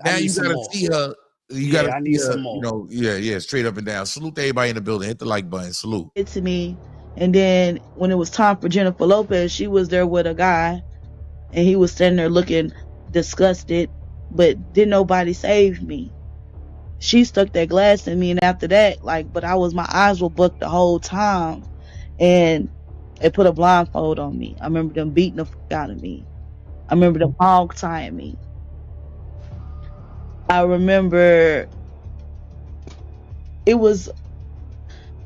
Speaker 10: Now
Speaker 1: you gotta see her. You gotta
Speaker 10: I need some more.
Speaker 1: You know, yeah, straight up and down. Salute to everybody in the building. Hit the like button. Salute.
Speaker 12: It to me, and then when it was time for Jennifer Lopez, she was there with a guy, and he was standing there looking disgusted, but didn't nobody save me. She stuck that glass in me, and after that, but my eyes were booked the whole time, and they put a blindfold on me. I remember them beating the fuck out of me. I remember them hog tying me. I remember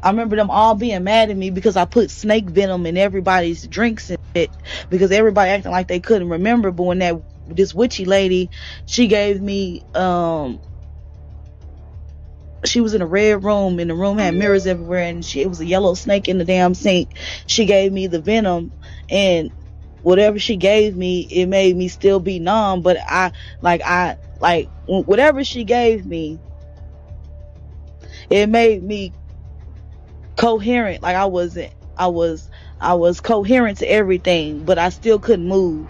Speaker 12: them all being mad at me because I put snake venom in everybody's drinks and shit because everybody acting like they couldn't remember. But when this witchy lady, she gave me she was in a red room and the room had mirrors everywhere and it was a yellow snake in the damn sink. She gave me the venom and whatever she gave me, it made me still be numb, but whatever she gave me, it made me coherent. Like I was coherent to everything, but I still couldn't move.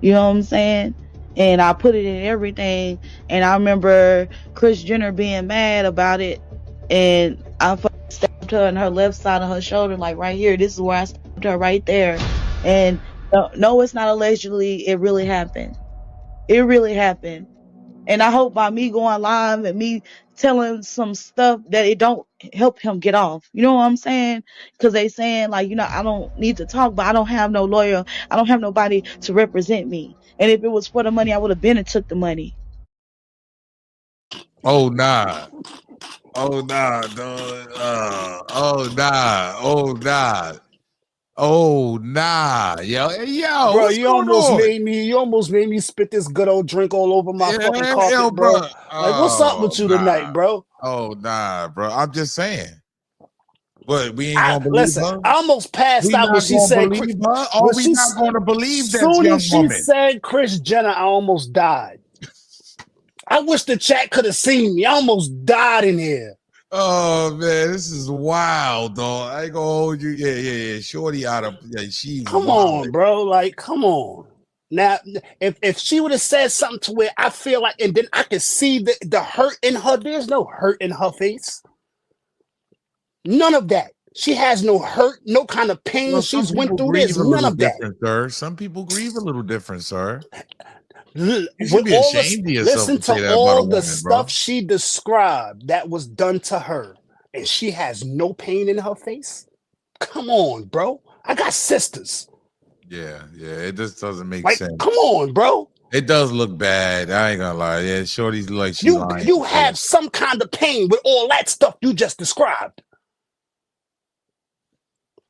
Speaker 12: You know what I'm saying? And I put it in everything. And I remember Kris Jenner being mad about it. And I stabbed her in her left side of her shoulder, like right here. This is where I stabbed her right there. And no, it's not allegedly. It really happened. It really happened. And I hope by me going live and me telling some stuff that it don't help him get off. You know what I'm saying? Because they saying I don't need to talk, but I don't have no lawyer. I don't have nobody to represent me. And if it was for the money, I would have been and took the money.
Speaker 1: Oh nah. Oh nah, dog. Oh nah. Oh nah. Oh nah. Yo,
Speaker 10: bro, you almost made me spit this good old drink all over my fucking carpet, bro. Like, what's up with you tonight, bro?
Speaker 1: Oh nah, bro. I'm just saying. But we ain't gonna believe
Speaker 10: Listen,
Speaker 1: her.
Speaker 10: I almost passed
Speaker 1: We
Speaker 10: out when
Speaker 1: not
Speaker 10: she
Speaker 1: gonna
Speaker 10: said.
Speaker 1: believe her. Or
Speaker 10: When
Speaker 1: we
Speaker 10: she,
Speaker 1: not gonna believe that
Speaker 10: soon
Speaker 1: young
Speaker 10: as she
Speaker 1: woman.
Speaker 10: said Kris Jenner, I almost died. I wish the chat could have seen me. I almost died in here.
Speaker 1: Oh man, this is wild, though. I ain't gonna hold you. Yeah. Shorty out of she's
Speaker 10: Come
Speaker 1: wild.
Speaker 10: on, bro. Like, come on. Now, if she would have said something to where I feel like, and then I could see the hurt in her. There's no hurt in her face. None of that. She has no hurt, no kind of pain
Speaker 1: Well,
Speaker 10: she's went through. There's
Speaker 1: a
Speaker 10: none
Speaker 1: little
Speaker 10: of that.
Speaker 1: different, sir. Some people grieve a little different, sir.
Speaker 10: You
Speaker 1: should be ashamed of yourself
Speaker 10: listen
Speaker 1: to say
Speaker 10: to
Speaker 1: that about a
Speaker 10: all
Speaker 1: woman,
Speaker 10: the
Speaker 1: bro.
Speaker 10: stuff she described that was done to her, and she has no pain in her face. Come on, bro. I got sisters.
Speaker 1: Yeah. It just doesn't make
Speaker 10: Like,
Speaker 1: sense.
Speaker 10: come on, bro.
Speaker 1: It does look bad. I ain't gonna lie. Yeah, Shorty's like she's lying.
Speaker 10: You have some kind of pain with all that stuff you just described.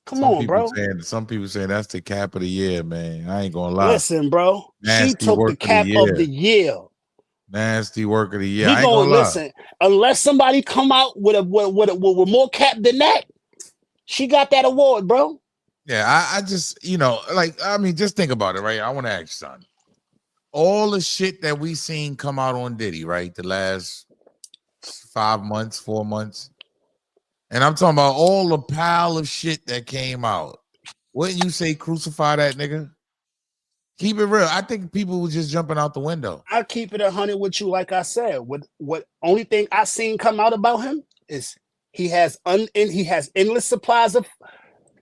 Speaker 10: Come on, bro.
Speaker 1: Some people saying that's the cap of the year, man. I ain't gonna lie.
Speaker 10: Listen, bro.
Speaker 1: Nasty
Speaker 10: she took the cap of the year.
Speaker 1: Nasty work of the year.
Speaker 10: We
Speaker 1: I ain't gonna
Speaker 10: listen. Unless somebody come out with more cap than that, she got that award, bro.
Speaker 1: Yeah, I just just think about it, right? I want to ask you something. All the shit that we seen come out on Diddy, right? The last 5 months, 4 months. And I'm talking about all the pile of shit that came out. Wouldn't you say crucify that nigga? Keep it real. I think people were just jumping out the window.
Speaker 10: I'll keep it 100 with you, like I said. What only thing I seen come out about him is he has endless supplies of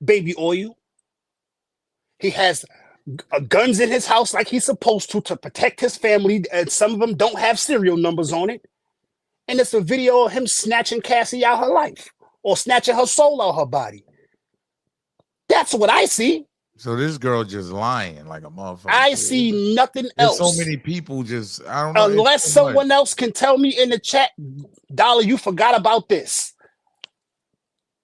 Speaker 10: baby oil. He has guns in his house like he's supposed to protect his family, and some of them don't have serial numbers on it. And it's a video of him snatching Cassie out her life or snatching her soul out her body. That's what I see.
Speaker 1: So this girl just lying like a motherfucker.
Speaker 10: I see nothing else.
Speaker 1: There's so many people just, I don't know.
Speaker 10: Unless someone else can tell me in the chat, Dollar, you forgot about this.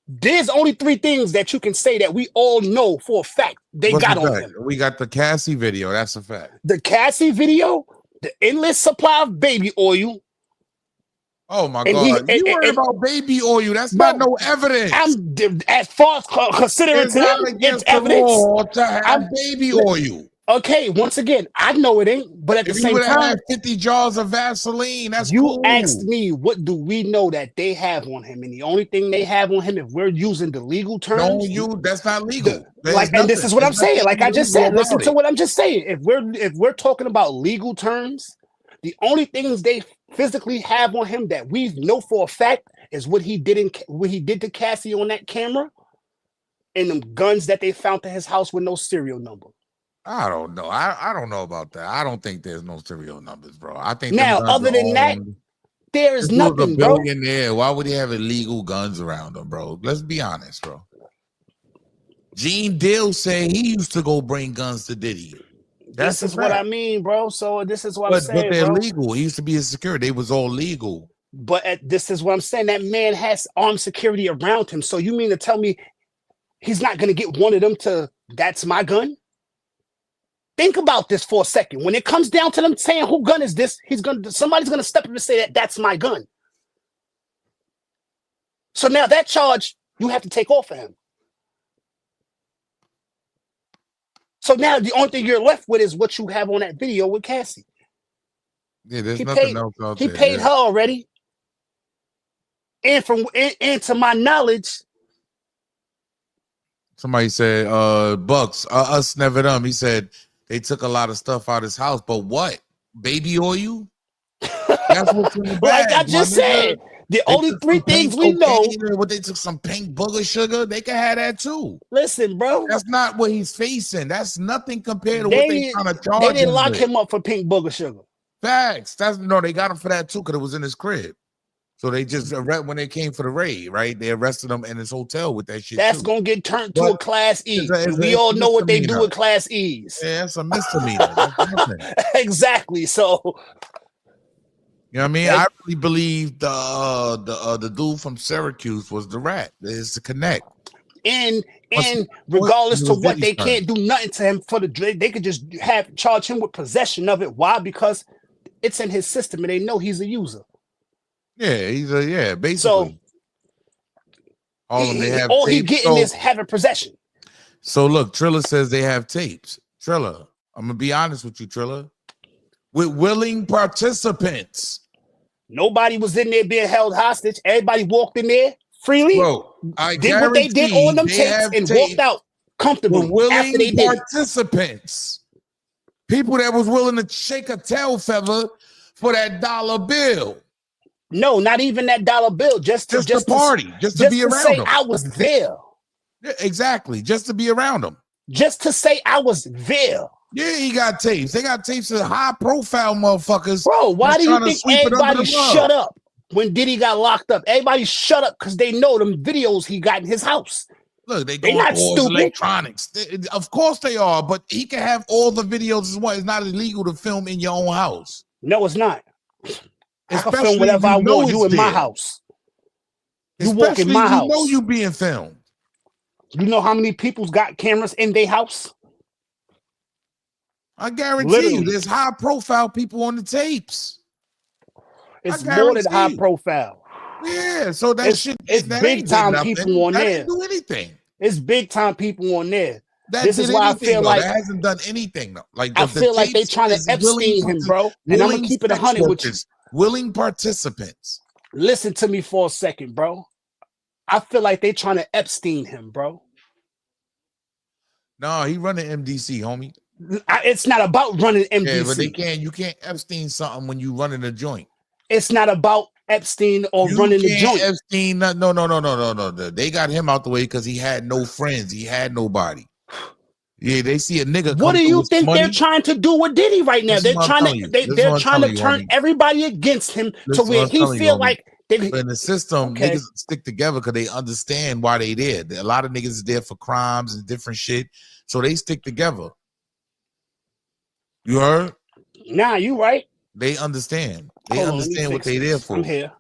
Speaker 10: There's only 3 things that you can say that we all know for a fact they got on him.
Speaker 1: We got the Cassie video. That's a fact.
Speaker 10: The Cassie video, the endless supply of baby oil.
Speaker 1: Oh my God! You worry about baby oil? That's not no evidence.
Speaker 10: I'm as far as considering to him, it's evidence
Speaker 1: to have baby oil.
Speaker 10: Okay, once again, I know it ain't, but at the same time,
Speaker 1: had 50 jars of Vaseline. That's
Speaker 10: you asked me, what do we know that they have on him? And the only thing they have on him, if we're using the legal terms,
Speaker 1: that's not legal.
Speaker 10: And this is what I'm saying. Like I just said, listen to what I'm just saying. If we're talking about legal terms, the only things they physically have on him that we know for a fact is what he did to Cassie on that camera, and them guns that they found in his house with no serial number.
Speaker 1: I don't know. I don't know about that. I don't think there's no serial numbers, bro. I think
Speaker 10: now, other than that, there is nothing, bro.
Speaker 1: Billionaire. Why would he have illegal guns around him, bro? Let's be honest, bro. Gene Dill said he used to go bring guns to Diddy.
Speaker 10: This is what I mean, bro. So this is what I'm saying,
Speaker 1: but they're
Speaker 10: bro.
Speaker 1: legal. He used to be a security. They was all legal.
Speaker 10: But this is what I'm saying. That man has armed security around him. So you mean to tell me he's not going to get one of them to, that's my gun? Think about this for a second. When it comes down to them saying, who gun is this? Somebody's going to step up and say that's my gun. So now that charge, you have to take off of him. So now the only thing you're left with is what you have on that video with Cassie.
Speaker 1: Yeah, there's nothing else out there.
Speaker 10: He paid her already. And to my knowledge,
Speaker 1: somebody said, Bucks, us never them. He said they took a lot of stuff out of his house, but what? Baby oil? That's what's in the bag.
Speaker 10: Like I just said, the only 3 things we know.
Speaker 1: What they took some pink booger sugar, they can have that too.
Speaker 10: Listen, bro.
Speaker 1: That's not what he's facing. That's nothing compared to what they trying to charge him.
Speaker 10: They didn't lock him up for pink booger sugar.
Speaker 1: Facts. They got him for that too, because it was in his crib. So they just when they came for the raid, right? They arrested him in his hotel with that shit.
Speaker 10: That's gonna get turned to a Class E. We all know what they do with Class E's.
Speaker 1: Yeah, that's a misdemeanor.
Speaker 10: Exactly. So
Speaker 1: you know what I mean? I really believe the dude from Syracuse was the rat. It's the connect.
Speaker 10: And regardless to what, they can't do nothing to him for the drug. They could just charge him with possession of it. Why? Because it's in his system and they know he's a user.
Speaker 1: Yeah, basically.
Speaker 10: So
Speaker 1: Harlem, they have
Speaker 10: all he
Speaker 1: tapes.
Speaker 10: getting is having possession.
Speaker 1: So look, Triller says they have tapes. Triller, I'm gonna be honest with you, Triller. With willing participants.
Speaker 10: Nobody was in there being held hostage. Everybody walked in there freely.
Speaker 1: Bro, I
Speaker 10: did what they did on them tapes and walked out comfortably.
Speaker 1: With willing
Speaker 10: after they did
Speaker 1: participants. People that was willing to shake a tail feather for that dollar bill.
Speaker 10: No, not even that dollar bill. Just to
Speaker 1: party, just to be around
Speaker 10: say
Speaker 1: them.
Speaker 10: I was there.
Speaker 1: Yeah, exactly, just to be around them.
Speaker 10: Just to say I was there.
Speaker 1: Yeah, he got tapes. They got tapes of high-profile motherfuckers.
Speaker 10: Bro, why do you think everybody shut up when Diddy got locked up? Everybody shut up because they know them videos he got in his house.
Speaker 1: Look, they
Speaker 10: not stupid.
Speaker 1: Electronics. Of course they are, but he can have all the videos as well. It's not illegal to film in your own house.
Speaker 10: No, it's not. I can
Speaker 1: Especially
Speaker 10: film whatever I want. You in my house. You walk in my house.
Speaker 1: You know you being filmed.
Speaker 10: You know how many people's got cameras in their house?
Speaker 1: I guarantee you, there's high-profile people on the tapes.
Speaker 10: It's more than high profile.
Speaker 1: Yeah, so
Speaker 10: it's big time people on there.
Speaker 1: Didn't do anything.
Speaker 10: It's big time people on there.
Speaker 1: This is why I feel like that hasn't done anything though. Like
Speaker 10: I feel like they trying to Epstein him, bro. And I'm gonna keep it 100 with you.
Speaker 1: Willing participants.
Speaker 10: Listen to me for a second, bro. I feel like they trying to Epstein him, bro.
Speaker 1: No, he running MDC, homie.
Speaker 10: It's not about running MDC.
Speaker 1: Yeah, but you can't Epstein something when you running a joint.
Speaker 10: It's not about Epstein or running the joint.
Speaker 1: Epstein, no. They got him out the way because he had no friends. He had nobody. Yeah, they see a nigga.
Speaker 10: What do you think they're trying to do with Diddy right now? They're trying to turn everybody against him to where he feel like
Speaker 1: but in the system, niggas stick together because they understand why they there. A lot of niggas is there for crimes and different shit, so they stick together. You heard?
Speaker 10: Nah, you right.
Speaker 1: They understand. They understand what they there for.
Speaker 10: I'm here.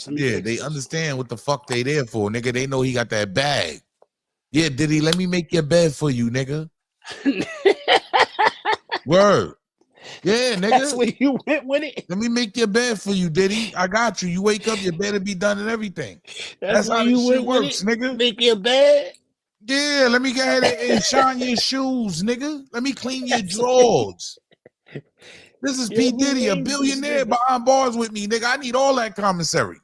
Speaker 1: Yeah, they understand what the fuck they there for, nigga. They know he got that bag. Yeah, Diddy, let me make your bed for you, nigga. Word. Yeah, nigga.
Speaker 10: That's where you went with it.
Speaker 1: Let me make your bed for you, Diddy. I got you. You wake up, your bed will be done and everything. That's how this shit works, nigga.
Speaker 10: Make your bed.
Speaker 1: Yeah, let me go ahead and shine your shoes, nigga. Let me clean your drawers. This is P. Diddy, a billionaire behind bars with me, nigga. I need all that commissary.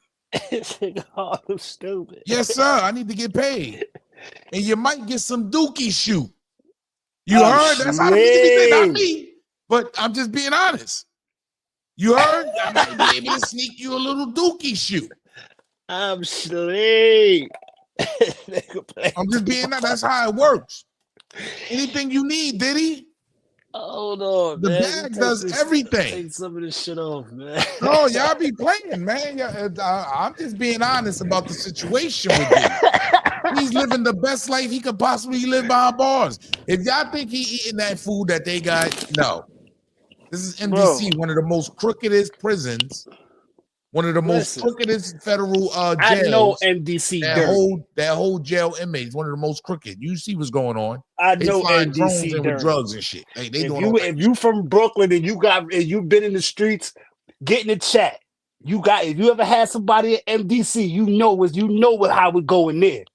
Speaker 10: I'm stupid.
Speaker 1: Yes, sir. I need to get paid. And you might get some dookie shoot. You heard? That's how the niggas be not me. But I'm just being honest. You heard? I might be able to sneak you a little dookie shoot.
Speaker 10: I'm sleep.
Speaker 1: I'm just being honest. That's how it works. Anything you need, Diddy.
Speaker 10: Hold on,
Speaker 1: the
Speaker 10: man.
Speaker 1: bag does everything.
Speaker 10: Take some of this shit off, man.
Speaker 1: No, y'all be playing, man. I'm just being honest about the situation with him. He's living the best life he could possibly live behind bars. If y'all think he eating that food that they got, no. This is MDC, one of the most crookedest prisons, one of the most crookedest federal jails.
Speaker 10: I know MDC.
Speaker 1: That whole jail inmates, one of the most crooked. You see what's going on.
Speaker 10: I know MDC
Speaker 1: with drugs and shit. Hey,
Speaker 10: if you from Brooklyn and you've been in the streets, get in the chat. If you ever had somebody at MDC, you know how we go in there.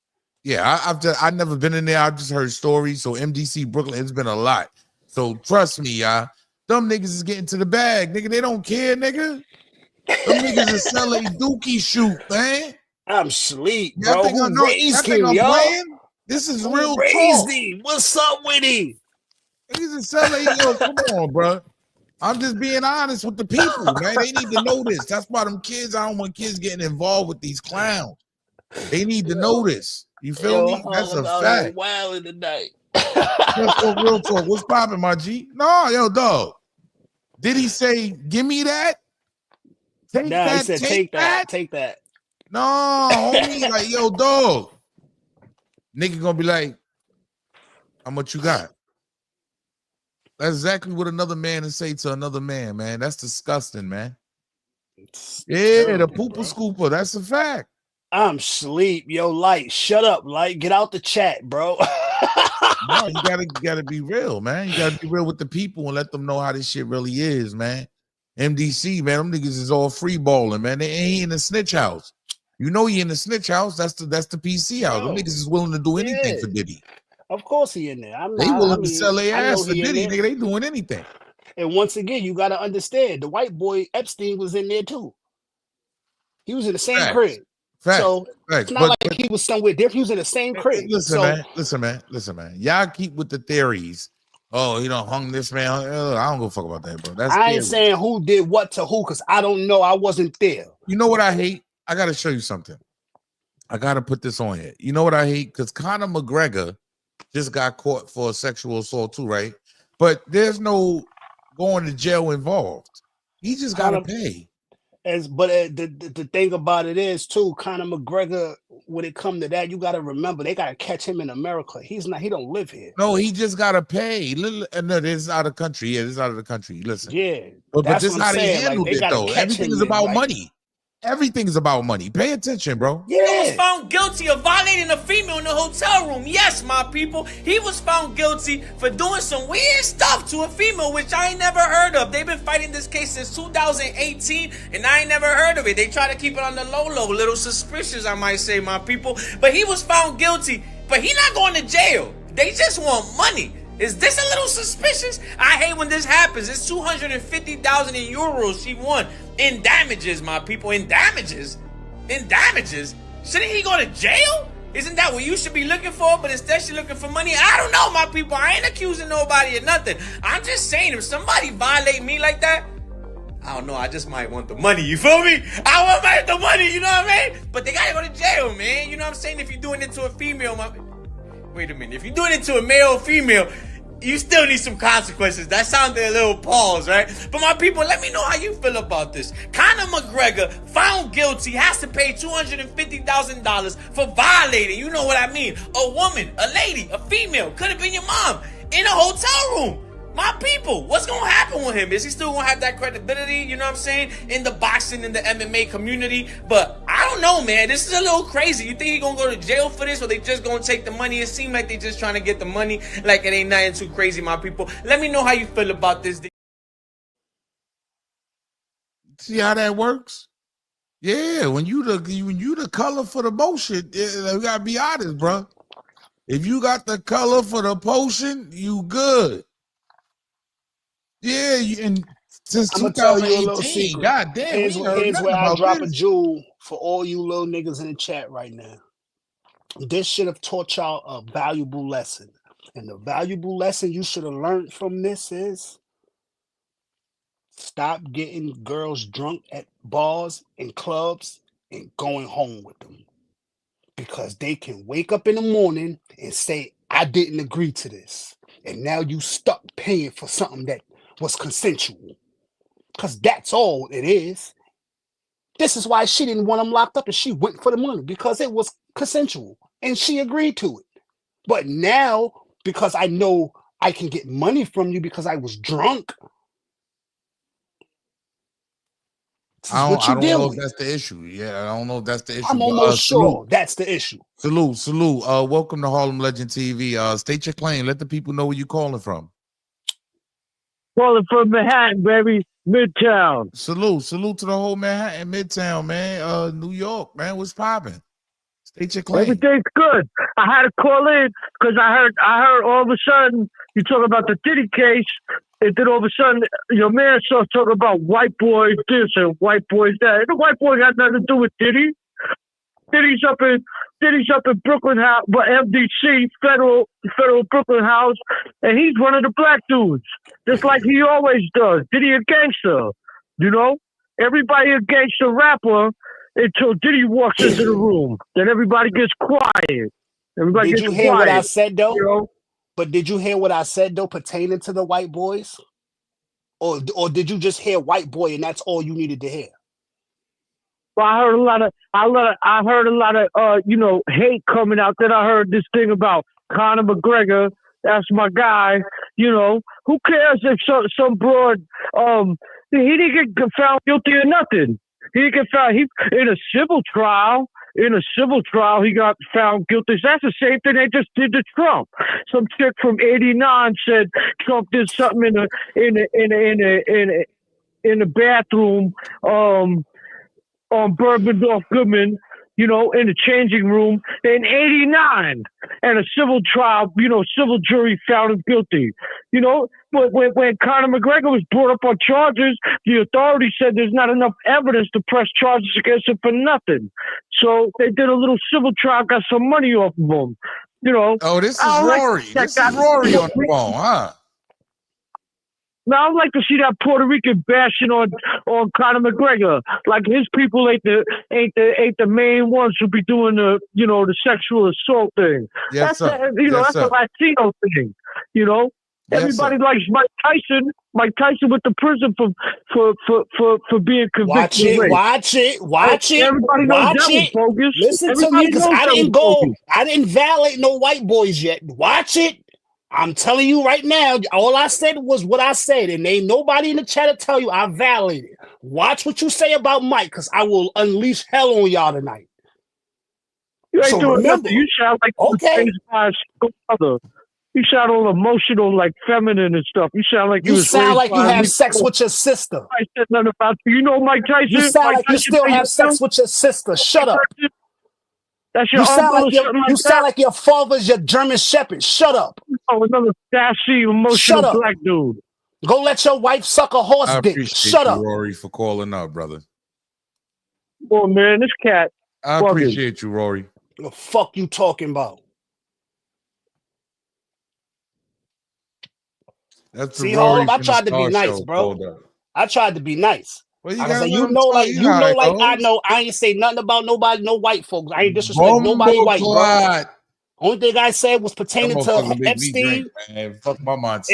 Speaker 1: Yeah, I've never been in there. I've just heard stories. So MDC, Brooklyn, it's been a lot. So trust me, y'all. Them niggas is getting to the bag, nigga. They don't care, nigga. Them niggas is selling dookie shoot, man.
Speaker 10: I'm sleep, bro. Who raised him, yo?
Speaker 1: This is real
Speaker 10: talk.
Speaker 1: Him?
Speaker 10: What's up with him?
Speaker 1: Niggas is selling, yo, come on, bro. I'm just being honest with the people, man. They need to know this. That's why them kids, I don't want kids getting involved with these clowns. They need to know this. You feel me? That's a fact.
Speaker 10: Wild in the night.
Speaker 1: Real talk. What's popping, my G? No, yo, dog. Did he say, give me that?
Speaker 10: Take that.
Speaker 1: No, homie, like, yo, dog. Nigga gonna be like, how much you got? That's exactly what another man is say to another man, man. That's disgusting, man. Yeah, the pooper scooper. That's a fact.
Speaker 10: I'm sleep, yo. Light, shut up, Light. Get out the chat, bro.
Speaker 1: No, you gotta be real, man. You gotta be real with the people and let them know how this shit really is, man. MDC, man, them niggas is all free balling, man. They ain't in the snitch house. You know he in the snitch house. That's the PC house. Them niggas is willing to do anything for Diddy.
Speaker 10: Of course he in there.
Speaker 1: They willing to sell their ass for Diddy,
Speaker 10: nigga.
Speaker 1: nigga. They doing anything.
Speaker 10: And once again, you got to understand, the white boy Epstein was in there too. He was in the same crib. So it's not like he was somewhere different. He was in the same crib.
Speaker 1: Listen, man. Y'all keep with the theories. Oh, he done hung this man. I don't go fuck about that, bro. That's
Speaker 10: I ain't saying who did what to who, because I don't know. I wasn't there.
Speaker 1: You know what I hate? I gotta show you something. I gotta put this on here. You know what I hate? Because Conor McGregor just got caught for a sexual assault too, right? But there's no going to jail involved. He just gotta pay.
Speaker 10: The thing about it is too, Conor McGregor, when it come to that, you got to remember they got to catch him in America. He don't live here.
Speaker 1: No, he just got to pay. No, this is out of the country. Yeah, this is out of the country. Listen.
Speaker 10: Yeah.
Speaker 1: But this is how they handled it though. Everything is about money. Everything is about money. Pay attention, bro.
Speaker 13: He was found guilty of violating a female in a hotel room. Yes, my people. He was found guilty for doing some weird stuff to a female, which I ain't never heard of. They've been fighting this case since 2018, and I ain't never heard of it. They try to keep it on the low, little suspicious, I might say, my people. But he was found guilty, but he not going to jail. They just want money. Is this a little suspicious? I hate when this happens. It's 250,000 euros she won in damages, my people. In damages? Shouldn't he go to jail? Isn't that what you should be looking for? But instead she's looking for money. I don't know, my people. I ain't accusing nobody of nothing. I'm just saying, if somebody violate me like that, I don't know, I just might want the money, you feel me? I want the money, you know what I mean? But they gotta go to jail, man. You know what I'm saying? If you're doing it to a female, wait a minute. If you're doing it to a male or female, you still need some consequences. That sounded a little pause, right? But my people, let me know how you feel about this. Conor McGregor, found guilty, has to pay $250,000 for violating, you know what I mean, a woman, a lady, a female, could have been your mom, in a hotel room. My people, what's going to happen with him? Is he still going to have that credibility, you know what I'm saying, in the boxing, in the MMA community? But I don't know, man. This is a little crazy. You think he's going to go to jail for this, or they just going to take the money? It seems like they just trying to get the money, like it ain't nothing too crazy, my people. Let me know how you feel about this.
Speaker 1: See how that works? Yeah, when you the color for the motion, you got to be honest, bro. If you got the color for the potion, you good. Yeah, and since 2018, God damn,
Speaker 10: here's where I drop a jewel for all you little niggas in the chat right now. This should have taught y'all a valuable lesson. And the valuable lesson you should have learned from this is stop getting girls drunk at bars and clubs and going home with them. Because they can wake up in the morning and say, I didn't agree to this. And now you stuck paying for something that was consensual, because that's all it is. This is why she didn't want him locked up, and she went for the money, because it was consensual and she agreed to it. But now, because I know I can get money from you because I was drunk,
Speaker 1: I don't know if that's the issue. Yeah, I don't know if that's the issue.
Speaker 10: I'm almost sure that's the issue.
Speaker 1: Salute. Welcome to Harlem Legend TV. State your claim. Let the people know where you calling from.
Speaker 14: Calling from Manhattan, baby. Midtown.
Speaker 1: Salute to the whole Manhattan, Midtown, man. New York, man. What's popping? State your claim.
Speaker 14: Everything's good. I had to call in because I heard all of a sudden you talk about the Diddy case, and then all of a sudden your man starts talking about white boys this and white boys that. And the white boy got nothing to do with Diddy. Diddy's up in Brooklyn House, but MDC, federal Brooklyn House, and he's one of the black dudes, just like he always does. Diddy a gangster, you know? Everybody a gangster rapper until Diddy walks into the room. Then everybody gets quiet.
Speaker 10: Did you hear what I said, though? You know? But did you hear what I said, though, pertaining to the white boys? Or did you just hear white boy and that's all you needed to hear?
Speaker 14: Well, I heard a lot of hate coming out. Then I heard this thing about Conor McGregor. That's my guy. You know, who cares if some broad he didn't get found guilty of nothing. He didn't get found in a civil trial. In a civil trial, he got found guilty. That's the same thing they just did to Trump. Some chick from '89 said Trump did something in the bathroom on Bergdorf Goodman, in the changing room in '89, and a civil trial, civil jury found him guilty. When Conor McGregor was brought up on charges, the authorities said there's not enough evidence to press charges against him for nothing. So they did a little civil trial, got some money off of him.
Speaker 1: Oh, this is Rory. This is Rory on the phone, huh?
Speaker 14: Now, I'd like to see that Puerto Rican bashing on Conor McGregor. Like his people ain't the main ones who be doing the sexual assault thing.
Speaker 1: Yes,
Speaker 14: That's
Speaker 1: sir.
Speaker 14: that's a Latino thing. Everybody likes Mike Tyson. Mike Tyson went to prison for being convicted.
Speaker 10: Watch it.
Speaker 14: Everybody knows that was bogus.
Speaker 10: Listen to me, because I didn't violate no white boys yet. Watch it. I'm telling you right now, all I said was what I said, and ain't nobody in the chat to tell you I violated. Watch what you say about Mike, because I will unleash hell on y'all tonight.
Speaker 14: You ain't doing nothing. You sound like
Speaker 10: okay.
Speaker 14: You sound all emotional, like feminine and stuff. You sound like
Speaker 10: you have sex with your sister.
Speaker 14: I said nothing about you. You know Mike Tyson?
Speaker 10: You sound
Speaker 14: Mike
Speaker 10: like you still have sex with your sister. Shut up.
Speaker 14: That's your uncle.
Speaker 10: You sound like your father's your German Shepherd. Shut up.
Speaker 14: Oh, another sassy, emotional black dude.
Speaker 10: Go let your wife suck a horse dick. Shut up,
Speaker 1: Rory, for calling up, brother.
Speaker 14: Oh man, this cat.
Speaker 1: I appreciate you, Rory.
Speaker 10: What the fuck you talking about?
Speaker 1: That's
Speaker 10: See, Harlem, I tried to be nice, bro. I tried to be nice.
Speaker 1: Well,
Speaker 10: I ain't say nothing about nobody, no white folks. I ain't disrespect nobody white, bro. Only thing I said was pertaining to Epstein
Speaker 1: Fuck my mind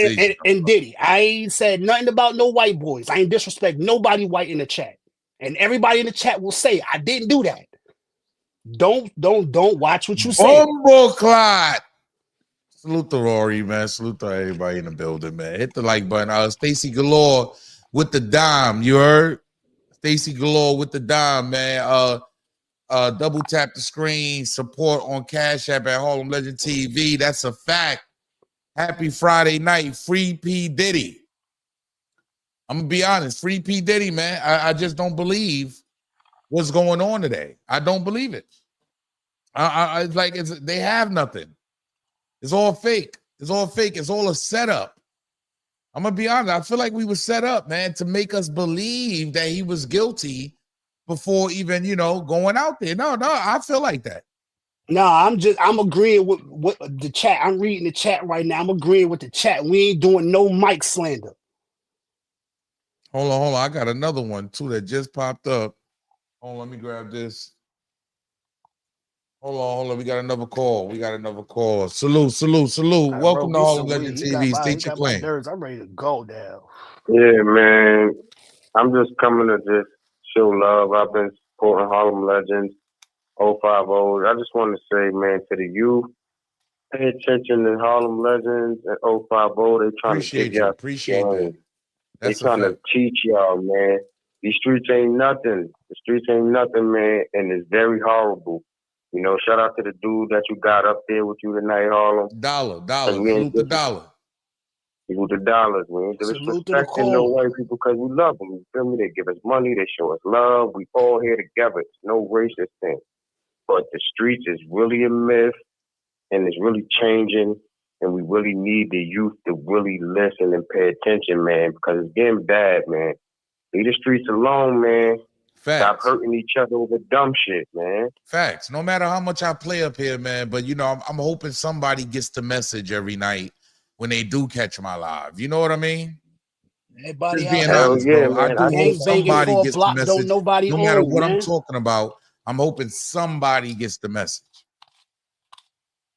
Speaker 10: and Diddy. I ain't said nothing about no white boys. I ain't disrespect nobody white in the chat. And everybody in the chat will say I didn't do that. Don't watch what you say.
Speaker 1: Bumbleclot. Salute to Rory, man. Salute to everybody in the building, man. Hit the like button. Stacy Galore with the dime. You heard? Stacy Galore with the dime, man. Double tap the screen. Support on Cash App at Harlem Legend TV. That's a fact. Happy Friday night. Free P. Diddy. I'm going to be honest. Free P. Diddy, man. I just don't believe what's going on today. I don't believe it. It's like they have nothing. It's all fake. It's all fake. It's all a setup. I'm going to be honest. I feel like we were set up, man, to make us believe that he was guilty before even, going out there. No, I feel like that.
Speaker 10: No, I'm agreeing with the chat. I'm reading the chat right now. I'm agreeing with the chat. We ain't doing no Mike slander.
Speaker 1: Hold on. I got another one, too, that just popped up. Hold on, let me grab this. Hold on. We got another call. Salute. Welcome to Harlem Legend TV. State your claim.
Speaker 10: I'm ready to go down.
Speaker 15: Yeah, man. I'm just coming to just show love. I've been supporting Harlem Legends, 050. I just want to say, man, to the youth, pay attention to Harlem Legends and 050. They trying to get y'all.
Speaker 1: Appreciate that.
Speaker 15: They trying to teach y'all, man. These streets ain't nothing. The streets ain't nothing, man, and it's very horrible. Shout out to the dude that you got up there with you tonight, Harlem.
Speaker 1: Dollar. Salute the dollar.
Speaker 15: Salute the dollars. We ain't disrespecting no white people because we love them. You feel me? They give us money. They show us love. We all here together. It's no racist thing. But the streets is really a myth, and it's really changing, and we really need the youth to really listen and pay attention, man, because it's getting bad, man. Leave the streets alone, man.
Speaker 1: Facts.
Speaker 15: Stop hurting each other over dumb shit, man.
Speaker 1: Facts. No matter how much I play up here, man, but I'm hoping somebody gets the message every night when they do catch my live. You know what I mean?
Speaker 10: Everybody
Speaker 1: just being honest,
Speaker 15: yeah,
Speaker 1: bro.
Speaker 15: man.
Speaker 1: I do hope somebody gets the message. No matter what
Speaker 10: man.
Speaker 1: I'm talking about, I'm hoping somebody gets the message.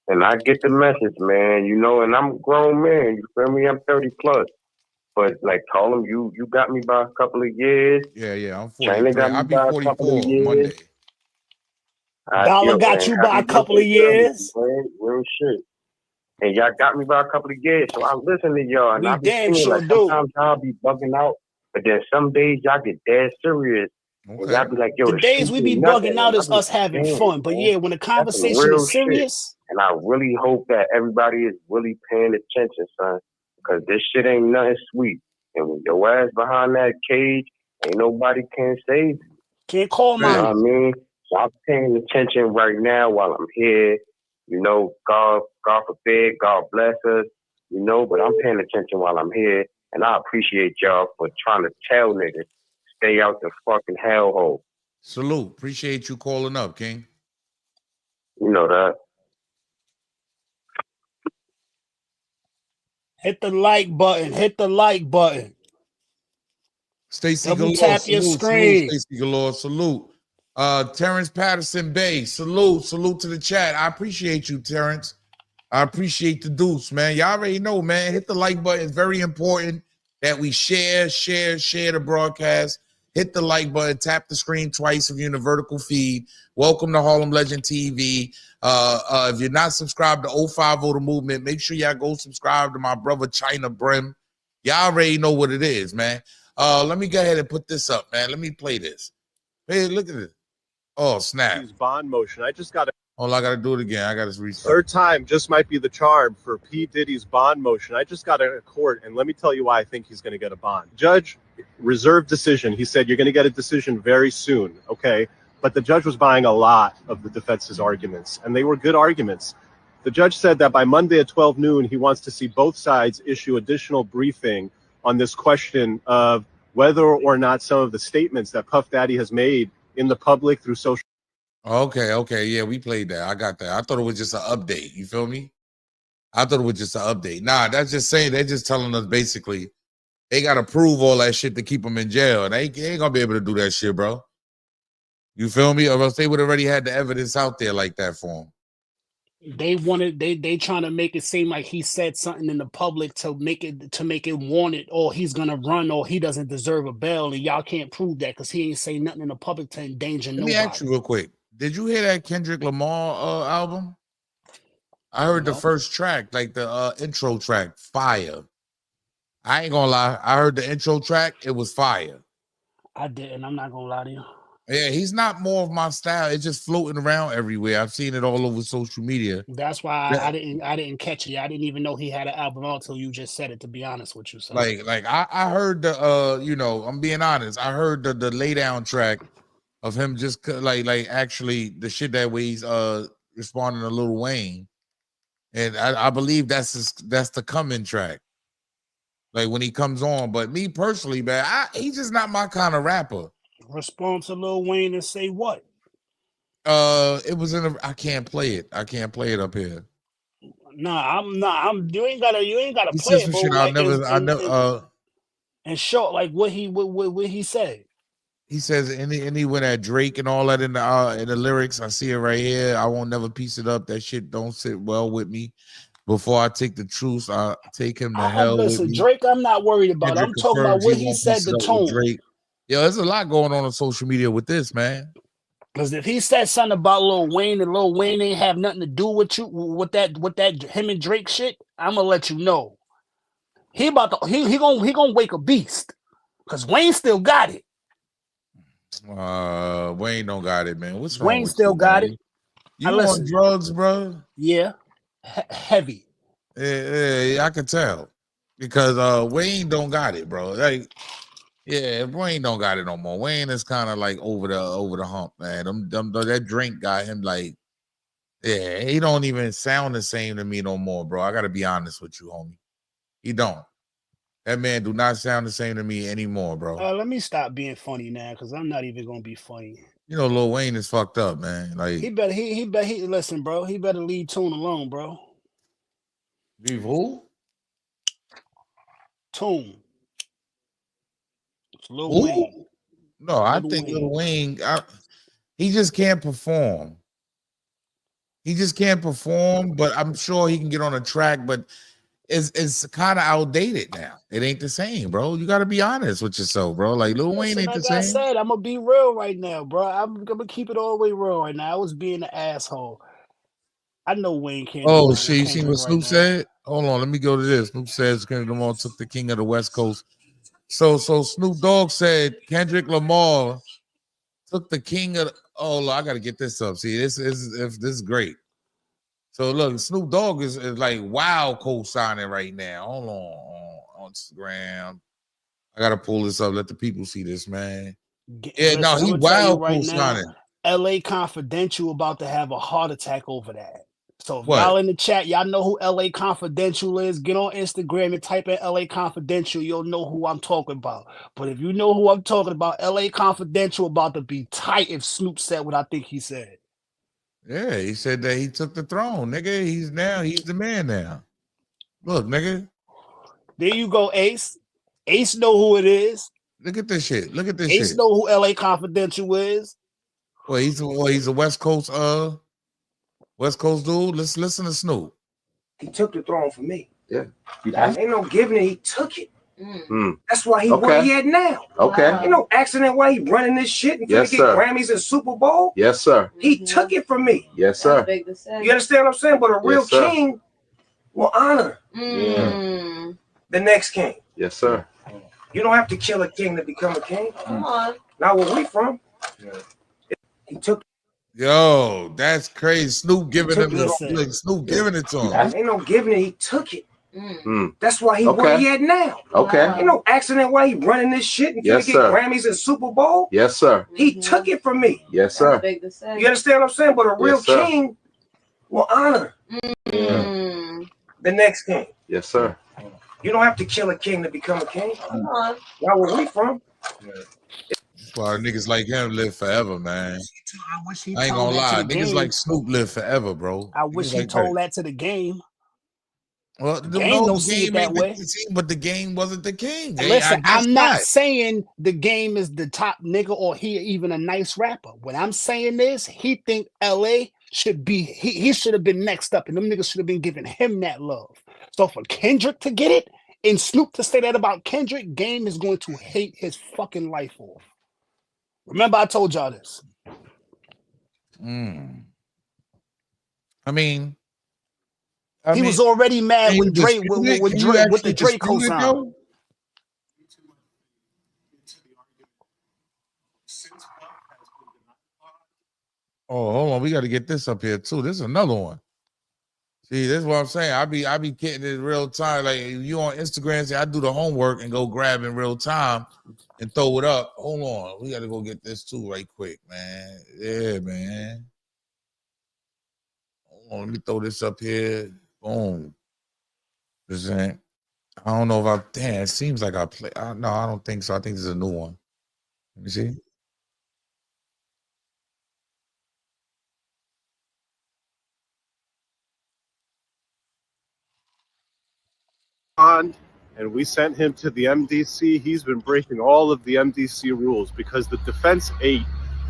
Speaker 15: And I get the message, man. And I'm a grown man. You feel me? I'm 30 plus. But like Harlem, you got me by a couple of years.
Speaker 1: Yeah, I'm
Speaker 15: 43.
Speaker 1: I'll be 44 Monday.
Speaker 10: Dollar got you by a couple of years.
Speaker 15: Real shit. And y'all got me by a couple of years. So I listen to y'all. And I be feeling like sometimes y'all be bugging out. But then some days y'all get dead serious. Okay. And y'all be like, yo,
Speaker 10: the days we be bugging out is us having fun. But yeah, when the conversation is serious.
Speaker 15: Shit. And I really hope that everybody is really paying attention, son. Because this shit ain't nothing sweet. And when your ass behind that cage, ain't nobody can save you.
Speaker 10: Can't call
Speaker 15: my. You know what I mean? So I'm paying attention right now while I'm here. You know, God forbid, God bless us. You know, but I'm paying attention while I'm here, and I appreciate y'all for trying to tell niggas stay out the fucking hellhole.
Speaker 1: Salute. Appreciate you calling up, King.
Speaker 15: You know that.
Speaker 10: Hit the like button. Hit the like button.
Speaker 1: Stacey
Speaker 10: Double
Speaker 1: Galore,
Speaker 10: tap your
Speaker 1: salute,
Speaker 10: screen.
Speaker 1: Stacey Galore, salute. Terrence Patterson Bay, salute to the chat. I appreciate you, Terrence. I appreciate the deuce, man. Y'all already know, man. Hit the like button. It's very important that we share the broadcast. Hit the like button. Tap the screen twice if you're in the vertical feed. Welcome to Harlem Legend TV. If you're not subscribed to 050 The Movement, make sure y'all go subscribe to my brother China Brim. Y'all already know what it is, man. Let me go ahead and put this up, man. Let me play this. Hey, look at it. Oh, snap.
Speaker 8: Bond motion. I just got to.
Speaker 1: Oh, I got to do it again. I got to restart.
Speaker 8: Third time just might be the charm for P. Diddy's bond motion. I just got a court, and let me tell you why I think he's going to get a bond. Judge, reserved decision. He said, you're going to get a decision very soon, okay? But the judge was buying a lot of the defense's arguments, and they were good arguments. The judge said that by Monday at 12 noon, he wants to see both sides issue additional briefing on this question of whether or not some of the statements that Puff Daddy has made in the public through social.
Speaker 1: Okay. Yeah, we played that. I got that. I thought it was just an update. You feel me? I thought it was just an update. Nah, that's just saying, they're just telling us basically they got to prove all that shit to keep them in jail. And they ain't going to be able to do that shit, bro. You feel me? Or else they would already had the evidence out there like that for them.
Speaker 10: They trying to make it seem like he said something in the public to make it wanted, or he's gonna run, or he doesn't deserve a bail, and y'all can't prove that because he ain't say nothing in the public to endanger nobody.
Speaker 1: Let me ask you real quick. Did you hear that Kendrick Lamar album? I heard the first track, like the intro track, fire. I ain't gonna lie. I heard the intro track. It was fire.
Speaker 10: I didn't. I'm not gonna lie to you.
Speaker 1: Yeah, he's not more of my style. It's just floating around everywhere. I've seen it all over social media.
Speaker 10: That's why I didn't catch it. I didn't even know he had an album out until you just said it, to be honest with you. So
Speaker 1: like I heard the you know, I'm being honest. I heard the lay down track of him just like actually the shit that way he's responding to Lil Wayne. And I believe that's the coming track. Like when he comes on. But me personally, man, he's just not my kind of rapper.
Speaker 10: Respond to Lil Wayne and say what?
Speaker 1: It was I can't play it. I can't play it up here.
Speaker 10: Nah, you ain't gotta
Speaker 1: He
Speaker 10: play
Speaker 1: said
Speaker 10: it,
Speaker 1: some
Speaker 10: bro.
Speaker 1: shit I never
Speaker 10: and short, like what he said.
Speaker 1: He says, and he went at Drake and all that in the lyrics. I see it right here. I won't never piece it up. That shit don't sit well with me. Before I take the truth, I take him to hell
Speaker 10: Listen,
Speaker 1: with me.
Speaker 10: Drake, I'm not worried about.
Speaker 1: Kendrick
Speaker 10: I'm talking about what he said, the tone.
Speaker 1: Drake. Yo, there's a lot going on social media with this, man.
Speaker 10: Because if he said something about Lil Wayne and Lil Wayne ain't have nothing to do with you, with that him and Drake shit, I'm gonna let you know. He gonna wake a beast. Because Wayne still got it.
Speaker 1: Wayne don't got it, man. What's wrong
Speaker 10: Wayne
Speaker 1: with
Speaker 10: still
Speaker 1: you,
Speaker 10: got
Speaker 1: man?
Speaker 10: it.
Speaker 1: You on drugs, bro?
Speaker 10: Yeah. Heavy.
Speaker 1: Yeah, I can tell. Because Wayne don't got it, bro. Like, yeah, Wayne don't got it no more. Wayne is kind of like over the hump, man. That drink got him like, yeah, he don't even sound the same to me no more, bro. I gotta be honest with you, homie. He don't. That man do not sound the same to me anymore, bro.
Speaker 10: Let me stop being funny now, because I'm not even gonna be funny.
Speaker 1: You know, Lil Wayne is fucked up, man. Like
Speaker 10: he listen, bro. He better leave Tune alone, bro.
Speaker 1: Leave who?
Speaker 10: Tune. It's Lil Wayne.
Speaker 1: No, I think Lil Wayne, he just can't perform. He just can't perform, but I'm sure he can get on a track, but it's kind of outdated now. It ain't the same, bro. You got to be honest with yourself, bro. Like Lil Wayne ain't the same.
Speaker 10: Like I said, I'm gonna be real right now, bro. I'm gonna keep it all the way real right now. I was being an asshole. I know Wayne can't.
Speaker 1: Oh shit! You seen what Snoop said? Hold on, let me go to this. Snoop says Kendrick Lamar took the king of the West Coast. So Snoop Dogg said Kendrick Lamar took the king of. I got to get this up. See, this is great. So look, Snoop Dogg is like wow co-signing right now. Hold on Instagram. I gotta pull this up. Let the people see this, man.
Speaker 10: He wow
Speaker 1: co-signing.
Speaker 10: LA Confidential about to have a heart attack over that. So if
Speaker 1: What?
Speaker 10: y'all in the chat, y'all know who LA Confidential is. Get on Instagram and type in LA Confidential. You'll know who I'm talking about. But if you know who I'm talking about, LA Confidential about to be tight if Snoop said what I think he said.
Speaker 1: Yeah, he said that he took the throne, nigga. He's the man now. Look, nigga.
Speaker 10: There you go, Ace. Ace know who it is.
Speaker 1: Look at this shit. Look at this
Speaker 10: Ace
Speaker 1: shit.
Speaker 10: know who LA Confidential is.
Speaker 1: Well, he's a West Coast dude. Let's listen to Snoop.
Speaker 16: He took the throne from me.
Speaker 15: Yeah.
Speaker 16: Ain't no giving it, he took it.
Speaker 15: Mm.
Speaker 16: That's why he where he at now.
Speaker 15: Okay.
Speaker 16: Ain't no accident why he running this shit and finna get Grammys and Super Bowl.
Speaker 15: Yes, sir.
Speaker 16: He took it from me.
Speaker 15: Yes, sir.
Speaker 16: You understand what I'm saying? But a real king will honor
Speaker 15: Yeah.
Speaker 16: the next king.
Speaker 15: Yes, sir.
Speaker 16: You don't have to kill a king to become a king. Come on. Not where we from. He took.
Speaker 1: Yo, that's crazy. Snoop giving him Snoop giving it to him.
Speaker 16: Ain't no giving it, he took it. That's why he where he at now.
Speaker 15: Okay.
Speaker 16: Ain't no accident why he running this shit and finna get Grammys and Super Bowl.
Speaker 15: Yes, sir.
Speaker 16: He took it from me.
Speaker 15: Yes, sir.
Speaker 16: You understand what I'm saying? But a real king will honor the next king.
Speaker 15: Yes, sir.
Speaker 16: You don't have to kill a king to become a king. Come on. Not where we from.
Speaker 1: That's why niggas like him live forever, man.
Speaker 10: I wish he
Speaker 1: I ain't
Speaker 10: told
Speaker 1: gonna
Speaker 10: that to
Speaker 1: lie.
Speaker 10: the
Speaker 1: Niggas
Speaker 10: game.
Speaker 1: like Snoop live forever, bro.
Speaker 10: I wish
Speaker 1: Niggas
Speaker 10: he
Speaker 1: like
Speaker 10: told that to the game.
Speaker 1: Well,
Speaker 10: The game don't see it that way.
Speaker 1: But the game wasn't the king.
Speaker 10: Listen, I'm not saying the game is the top nigga or he even a nice rapper. What I'm saying is he think LA should be he should have been next up, and them niggas should have been giving him that love. So for Kendrick to get it and Snoop to say that about Kendrick, Game is going to hate his fucking life off. Remember, I told y'all this.
Speaker 1: I mean,
Speaker 10: he was already mad when Drake with the Drake co-sign.
Speaker 1: Oh, hold on. We got to get this up here too. This is another one. See, this is what I'm saying. I be getting it in real time. Like you on Instagram, say I do the homework and go grab in real time and throw it up. Hold on. We got to go get this too right quick, man. Yeah, man. Hold on. Let me throw this up here. Boom. Present. I don't know if it seems like I play. No, I don't think so. I think this is a new one. Let me see.
Speaker 8: And we sent him to the MDC. He's been breaking all of the MDC rules because the defense ate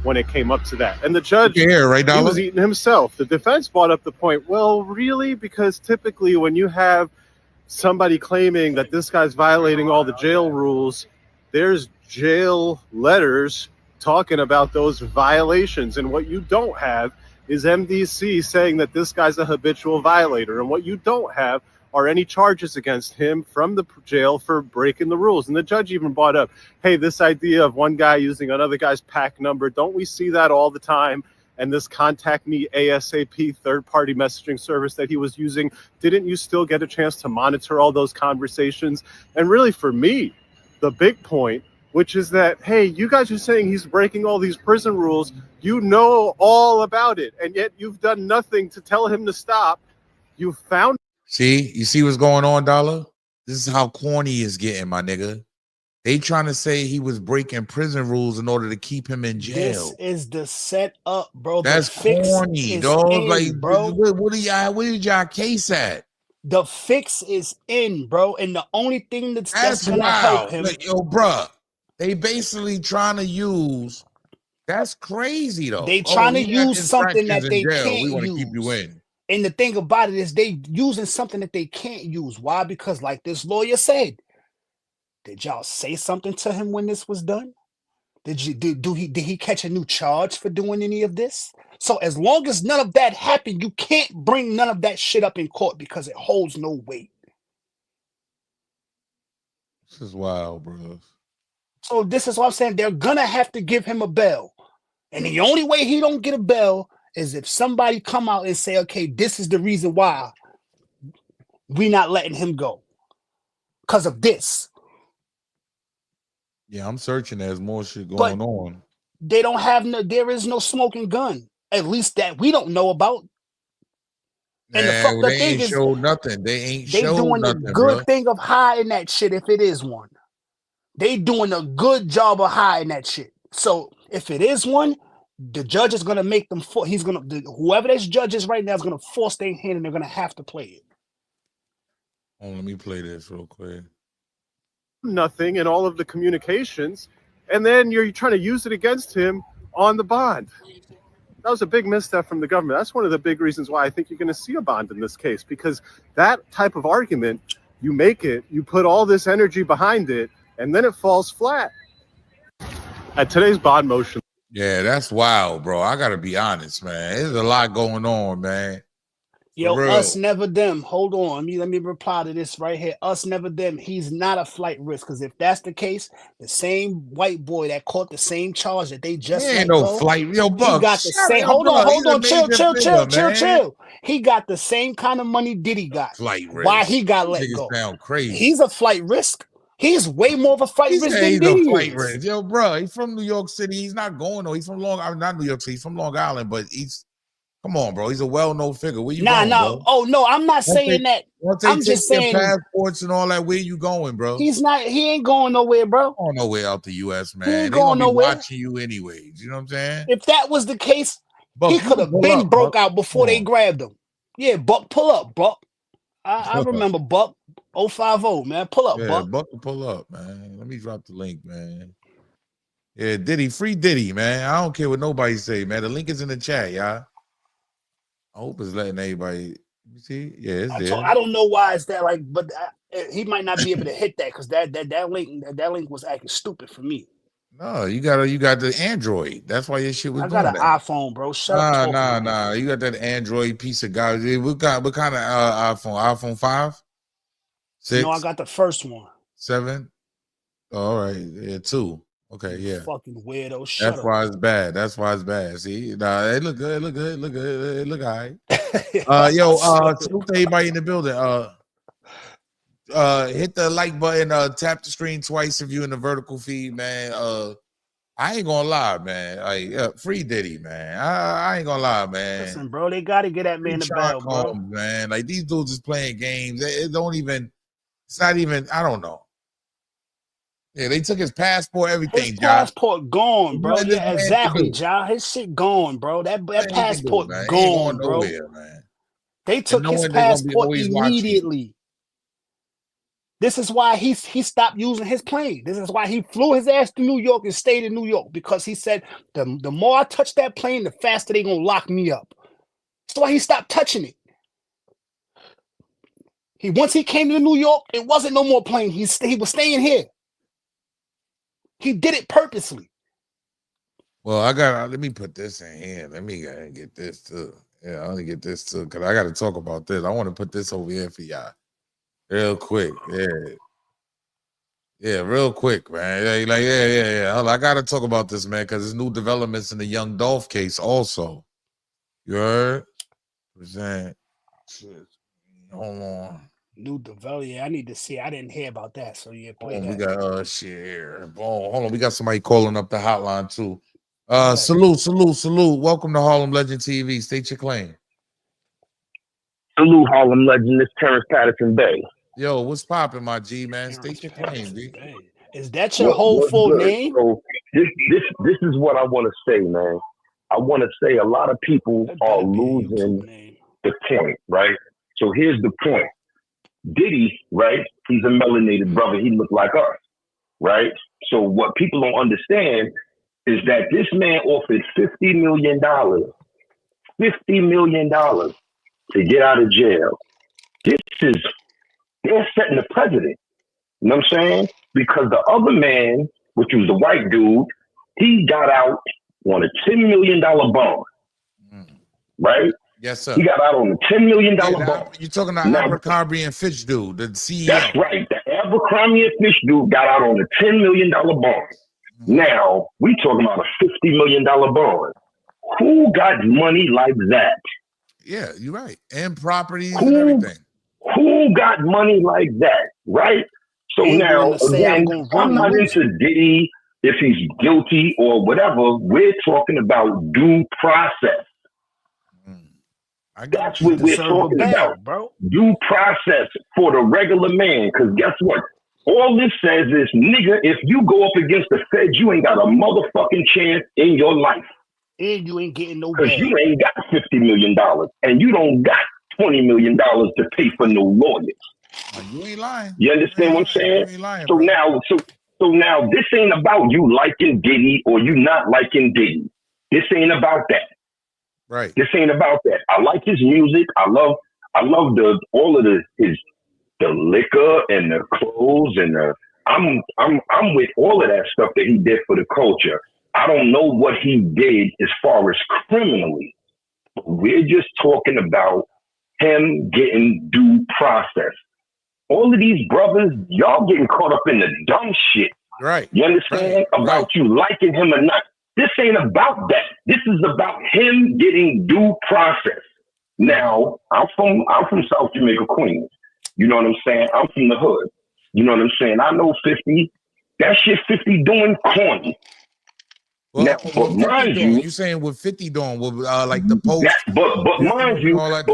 Speaker 8: when it came up to that. And the judge, he was eating himself. The defense brought up the point, well, really? Because typically when you have somebody claiming that this guy's violating all the jail rules, there's jail letters talking about those violations. And what you don't have is MDC saying that this guy's a habitual violator. And what you don't have are any charges against him from the jail for breaking the rules. And the judge even brought up, hey, this idea of one guy using another guy's PAC number, don't we see that all the time? And this contact me ASAP third-party messaging service that he was using, didn't you still get a chance to monitor all those conversations? And really for me, the big point, which is that, hey, you guys are saying he's breaking all these prison rules. You know all about it, and yet you've done nothing to tell him to stop. You found.
Speaker 1: See, you see what's going on, Dollar? This is how corny is getting, my nigga. They trying to say he was breaking prison rules in order to keep him in jail.
Speaker 10: This is the setup, bro.
Speaker 1: That's corny, dog. Like,
Speaker 10: bro.
Speaker 1: Where did y'all case at?
Speaker 10: The fix is in, bro. And the only thing that's gonna help him.
Speaker 1: Like, yo, bruh, they basically trying to use. That's crazy, though.
Speaker 10: They trying to use something that they can't
Speaker 1: We want to
Speaker 10: use.
Speaker 1: keep you in.
Speaker 10: And the thing about it is they using something that they can't use. Why? Because like this lawyer said, did y'all say something to him when this was done? Did he catch a new charge for doing any of this? So as long as none of that happened, you can't bring none of that shit up in court because it holds no weight.
Speaker 1: This is wild, bro.
Speaker 10: So this is what I'm saying. They're gonna have to give him a bail. And the only way he don't get a bail is if somebody come out and say, okay, this is the reason why we not letting him go. Because of this.
Speaker 1: Yeah, I'm searching. There's more shit going on.
Speaker 10: They don't have no. There is no smoking gun, at least that we don't know about. And the fucked up
Speaker 1: they
Speaker 10: thing
Speaker 1: ain't
Speaker 10: is,
Speaker 1: showed nothing. They ain't
Speaker 10: they
Speaker 1: showed
Speaker 10: doing a
Speaker 1: nothing,
Speaker 10: good
Speaker 1: bro.
Speaker 10: thing of hiding that shit if it is one. They doing a good job of hiding that shit. So if it is one, the judge is gonna make them. He's gonna whoever this judge is right now is gonna force their hand, and they're gonna have to play it.
Speaker 1: Oh, let me play this real quick.
Speaker 17: Nothing in all of the communications, and then you're trying to use it against him on the bond. That was a big misstep from the government. That's one of the big reasons why I think you're going to see a bond in this case, because that type of argument, you make it, you put all this energy behind it, and then it falls flat. At today's bond motion.
Speaker 1: Yeah, that's wild, bro. I gotta be honest, man. There's a lot going on, man.
Speaker 10: Yo,
Speaker 1: For real.
Speaker 10: us never them. Hold on, let me reply to this right here. Us never them. He's not a flight risk, because if that's the case, the same white boy that caught the same charge that they just
Speaker 1: There ain't
Speaker 10: let
Speaker 1: no
Speaker 10: go,
Speaker 1: flight. Yo, Buck,
Speaker 10: he got the
Speaker 1: shut
Speaker 10: same.
Speaker 1: up,
Speaker 10: Hold
Speaker 1: bro.
Speaker 10: on,
Speaker 1: He's a major player, man.
Speaker 10: He got the same kind of money Diddy got.
Speaker 1: Flight risk.
Speaker 10: Why he got let
Speaker 1: Niggas
Speaker 10: go?
Speaker 1: sound crazy.
Speaker 10: He's a flight risk. He's way more of a flight risk than
Speaker 1: He's
Speaker 10: Diddy
Speaker 1: a flight
Speaker 10: is.
Speaker 1: risk. Yo, bro, he's from New York City. He's not going though. He's from not New York City. He's from Long Island, but he's come on, bro. He's a well-known figure. Where you going, bro?
Speaker 10: Oh no, I'm not saying that.
Speaker 1: Once they
Speaker 10: I'm
Speaker 1: take
Speaker 10: just
Speaker 1: your
Speaker 10: saying
Speaker 1: passports and all that, where you going, bro?
Speaker 10: he ain't going nowhere, bro.
Speaker 1: Going nowhere out the U.S., man.
Speaker 10: He ain't
Speaker 1: They gonna
Speaker 10: going
Speaker 1: be
Speaker 10: nowhere.
Speaker 1: watching you anyways. You know what I'm saying?
Speaker 10: If that was the case,
Speaker 1: Buck,
Speaker 10: he could have
Speaker 1: pull
Speaker 10: been
Speaker 1: up,
Speaker 10: broke
Speaker 1: Buck.
Speaker 10: out before they grabbed him. Yeah, Buck, pull up, Buck. I remember Buck 050, man. Pull up,
Speaker 1: Yeah,
Speaker 10: Buck.
Speaker 1: Buck will pull up, man. Let me drop the link, man. Yeah, Diddy, free Diddy, man. I don't care what nobody say, man. The link is in the chat, y'all. I hope it's letting everybody. You see? Yeah, it's there.
Speaker 10: I don't know why it's that like, but he might not be able to hit that because that link was acting stupid for me.
Speaker 1: No, you got the Android. That's why your shit was doing that.
Speaker 10: I got an iPhone, bro. Shut up.
Speaker 1: Nah. You got that Android piece of garbage. What kind of iPhone? iPhone 5? 6?
Speaker 10: No, I got the first one.
Speaker 1: 7? All right. Yeah, 2. Okay, yeah.
Speaker 10: Fucking weirdo. Shut
Speaker 1: That's
Speaker 10: up.
Speaker 1: why it's bad. That's why it's bad. See, nah, it look good. It look all right. Yo, salute to everybody in the building. Hit the like button, tap the screen twice if you're in the vertical feed, man. I ain't gonna lie, man. Like, free Diddy, man. I ain't gonna lie, man.
Speaker 10: Listen, bro, they gotta get that man the bell, bro.
Speaker 1: Man. Like, these dudes is playing games. It don't even. It's not even. I don't know. Yeah, they took his passport, everything.
Speaker 10: His passport gone, bro. Yeah, exactly, Ja. His shit gone, bro. That passport gone, bro.
Speaker 1: Nowhere, man.
Speaker 10: They took his passport immediately. This is why he stopped using his plane. This is why he flew his ass to New York and stayed in New York, because he said the more I touch that plane, the faster they gonna lock me up. That's why he stopped touching it. Once he came to New York, it wasn't no more plane. He was staying here. He did it purposely.
Speaker 1: Well, let me put this in here. Let me get this too. Yeah, I want to get this too, because I got to talk about this. I want to put this over here for y'all real quick. Yeah, real quick, man. Yeah. Hold on, I got to talk about this, man, because there's new developments in the Young Dolph case also. You heard? Shit. Hold on.
Speaker 10: New development. Yeah, I need to see. I didn't hear about that. So yeah, play that.
Speaker 1: We got shit here. Hold on. We got somebody calling up the hotline too. Salute. Welcome to Harlem Legend TV. State your claim.
Speaker 18: Salute, Harlem Legend. It's Terrence Patterson Bay.
Speaker 1: Yo, what's popping, my G, man? State your claim, G.
Speaker 10: Is that your whole full name?
Speaker 18: So this is what I want to say, man. I want to say a lot of people are losing the point, right? So here's the point. Diddy, right? He's a melanated brother. He looked like us, right? So what people don't understand is that this man offered $50 million to get out of jail. They're setting the precedent. You know what I'm saying? Because the other man, which was the white dude, he got out on a $10 million bond, right?
Speaker 1: Yes, sir.
Speaker 18: He got out on a $10 million bond.
Speaker 1: You're talking about Abercrombie and Fitch dude, the CEO.
Speaker 18: That's right. The Abercrombie and Fitch dude got out on a $10 million bond. Now, we talking about a $50 million bond. Who got money like that?
Speaker 1: Yeah, you're right. And properties and everything.
Speaker 18: Who got money like that, right? So now, again, I'm not into Diddy. if he's guilty or whatever. We're talking about due process. That's what we're talking about,
Speaker 10: bro.
Speaker 18: Due process for the regular man. Because guess what? All this says is, nigga, if you go up against the feds, you ain't got a motherfucking chance in your life.
Speaker 10: And you ain't getting no
Speaker 18: Because
Speaker 10: bail.
Speaker 18: you ain't got $50 million. And you don't got $20 million to pay for no lawyers.
Speaker 1: You ain't lying.
Speaker 18: You understand what I'm saying?
Speaker 1: You ain't lying,
Speaker 18: so
Speaker 1: bro.
Speaker 18: now this ain't about you liking Diddy or you not liking Diddy. This ain't about that.
Speaker 1: Right.
Speaker 18: This ain't about that. I like his music. I love all of the liquor and the clothes and I'm with all of that stuff that he did for the culture. I don't know what he did as far as criminally. We're just talking about him getting due process. All of these brothers, y'all getting caught up in the dumb shit.
Speaker 1: Right.
Speaker 18: You understand? About you liking him or not. This ain't about that. This is about him getting due process. Now, I'm from South Jamaica, Queens. You know what I'm saying? I'm from the hood. You know what I'm saying? I know 50. That shit 50 doing corny.
Speaker 1: Well,
Speaker 18: Now, but mind you
Speaker 1: saying with 50 doing with like the post.
Speaker 18: But mind you, but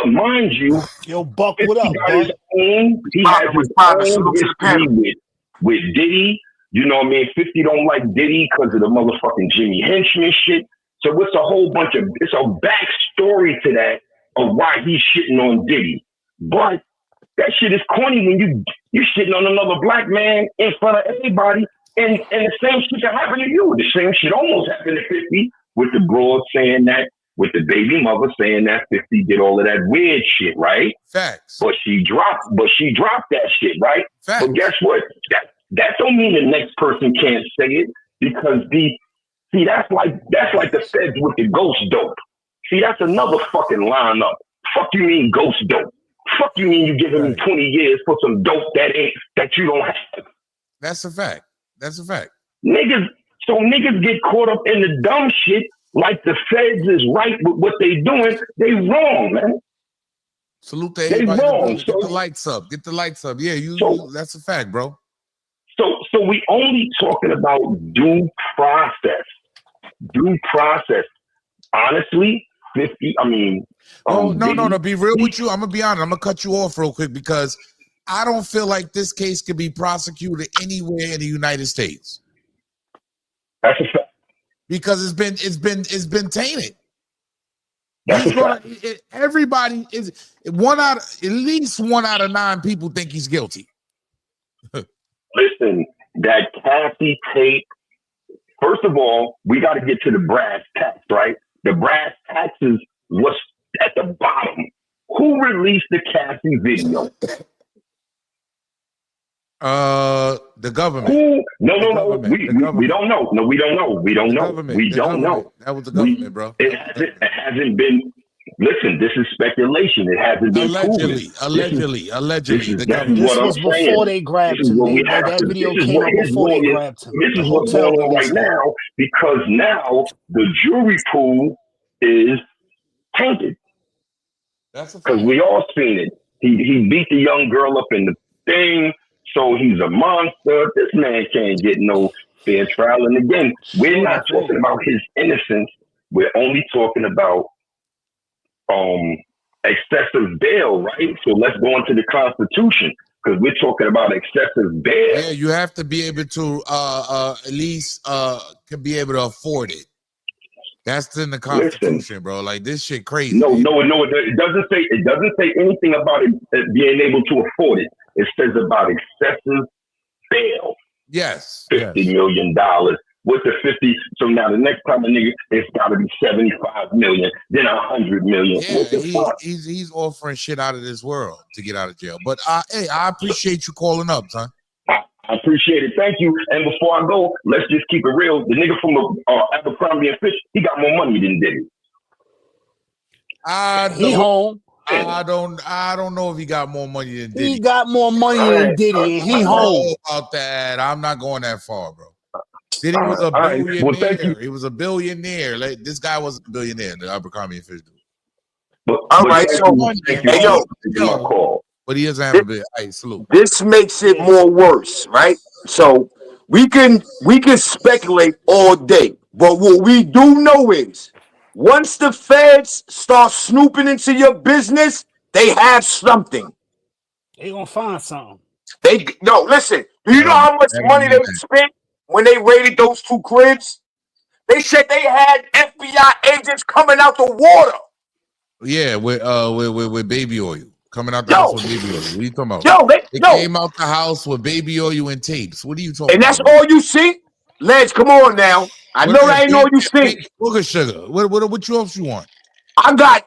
Speaker 18: mind you,
Speaker 10: yo, Buck, what up, Buck?
Speaker 18: He has his own history with Diddy. You know what I mean? 50 don't like Diddy because of the motherfucking Jimmy Henchman shit. So it's a backstory to that of why he's shitting on Diddy. But that shit is corny when you shitting on another black man in front of everybody, and the same shit that happened to you. The same shit almost happened to 50 with the broad saying that, with the baby mother saying that 50 did all of that weird shit, right?
Speaker 1: Facts.
Speaker 18: But she dropped that shit, right?
Speaker 1: Facts.
Speaker 18: But guess what? That don't mean the next person can't say it, because that's like the feds with the ghost dope. See, that's another fucking lineup. Fuck you mean ghost dope? Fuck you mean you giving me 20 years for some dope that you don't have?
Speaker 1: That's a fact. That's a fact.
Speaker 18: Niggas get caught up in the dumb shit like the feds is right with what they doing. They wrong, man.
Speaker 1: Salute to everybody. Get the lights up. Get the lights up. Yeah, that's a fact, bro.
Speaker 18: So we only talking about due process. Due process. Honestly, 50, I mean...
Speaker 1: No. To be real with you, I'm going to be honest. I'm going to cut you off real quick because I don't feel like this case could be prosecuted anywhere in the United States.
Speaker 18: That's a fact.
Speaker 1: Because it's been tainted.
Speaker 18: That's
Speaker 1: everybody is at least 1 out of 9 people think he's guilty.
Speaker 18: Listen, that Cassie tape, first of all, we got to get to the brass tacks, right? The brass tacks is what's at the bottom. Who released the Cassie video?
Speaker 1: The government.
Speaker 18: Who? No. We don't know. No, we don't know. We don't know. We don't know.
Speaker 1: That was the government, bro.
Speaker 18: It hasn't been. Listen, this is speculation. It hasn't been proven.
Speaker 1: Allegedly.
Speaker 10: This was before they grabbed him. That video came out before they grabbed him.
Speaker 18: This is what's going on right now, because now the jury pool is tainted. Because we all seen it. He beat the young girl up in the thing, so he's a monster. This man can't get no fair trial. And again, we're not talking about his innocence. We're only talking about excessive bail, right? So let's go into the Constitution, because we're talking about excessive bail.
Speaker 1: Yeah, you have to be able to at least can be able to afford it. That's in the Constitution, bro. Like, this shit crazy.
Speaker 18: No, it doesn't say anything about it being able to afford it. It says about excessive bail.
Speaker 1: Yes.
Speaker 18: $50 million. With the 50, so now the next time a nigga, it's got to be 75 million, then 100 million.
Speaker 1: Yeah, he's offering shit out of this world to get out of jail. But hey, I appreciate you calling up, son.
Speaker 18: I appreciate it. Thank you. And before I go, let's just keep it real. The nigga from Abercrombie and Fitch, he got more money than Diddy.
Speaker 10: He home.
Speaker 1: I don't know if he got more money than Diddy.
Speaker 10: He got more money than Diddy, and he home.
Speaker 1: About that, I'm not going that far, bro. Diddy was a billionaire. Well, thank you. He was a billionaire. Like, this guy was a billionaire. The Abercrombie and Fitch dude.
Speaker 18: All right, so
Speaker 1: hey, yo, But he doesn't have a bit. Hey, salute.
Speaker 19: This makes it more worse, right? So we can speculate all day, but what we do know is once the feds start snooping into your business, they have something.
Speaker 10: They gonna find something.
Speaker 19: Listen. Do you know how much money they spent when they raided those 2 cribs? They said they had FBI agents coming out the water.
Speaker 1: Yeah, with baby oil. Coming out the house with baby oil. What are you talking about? They came out the house with baby oil and tapes. What are you talking about?
Speaker 19: And that's all you see? Ledge, come on now. I know that ain't all you see.
Speaker 1: Sugar. What else you want?
Speaker 19: I got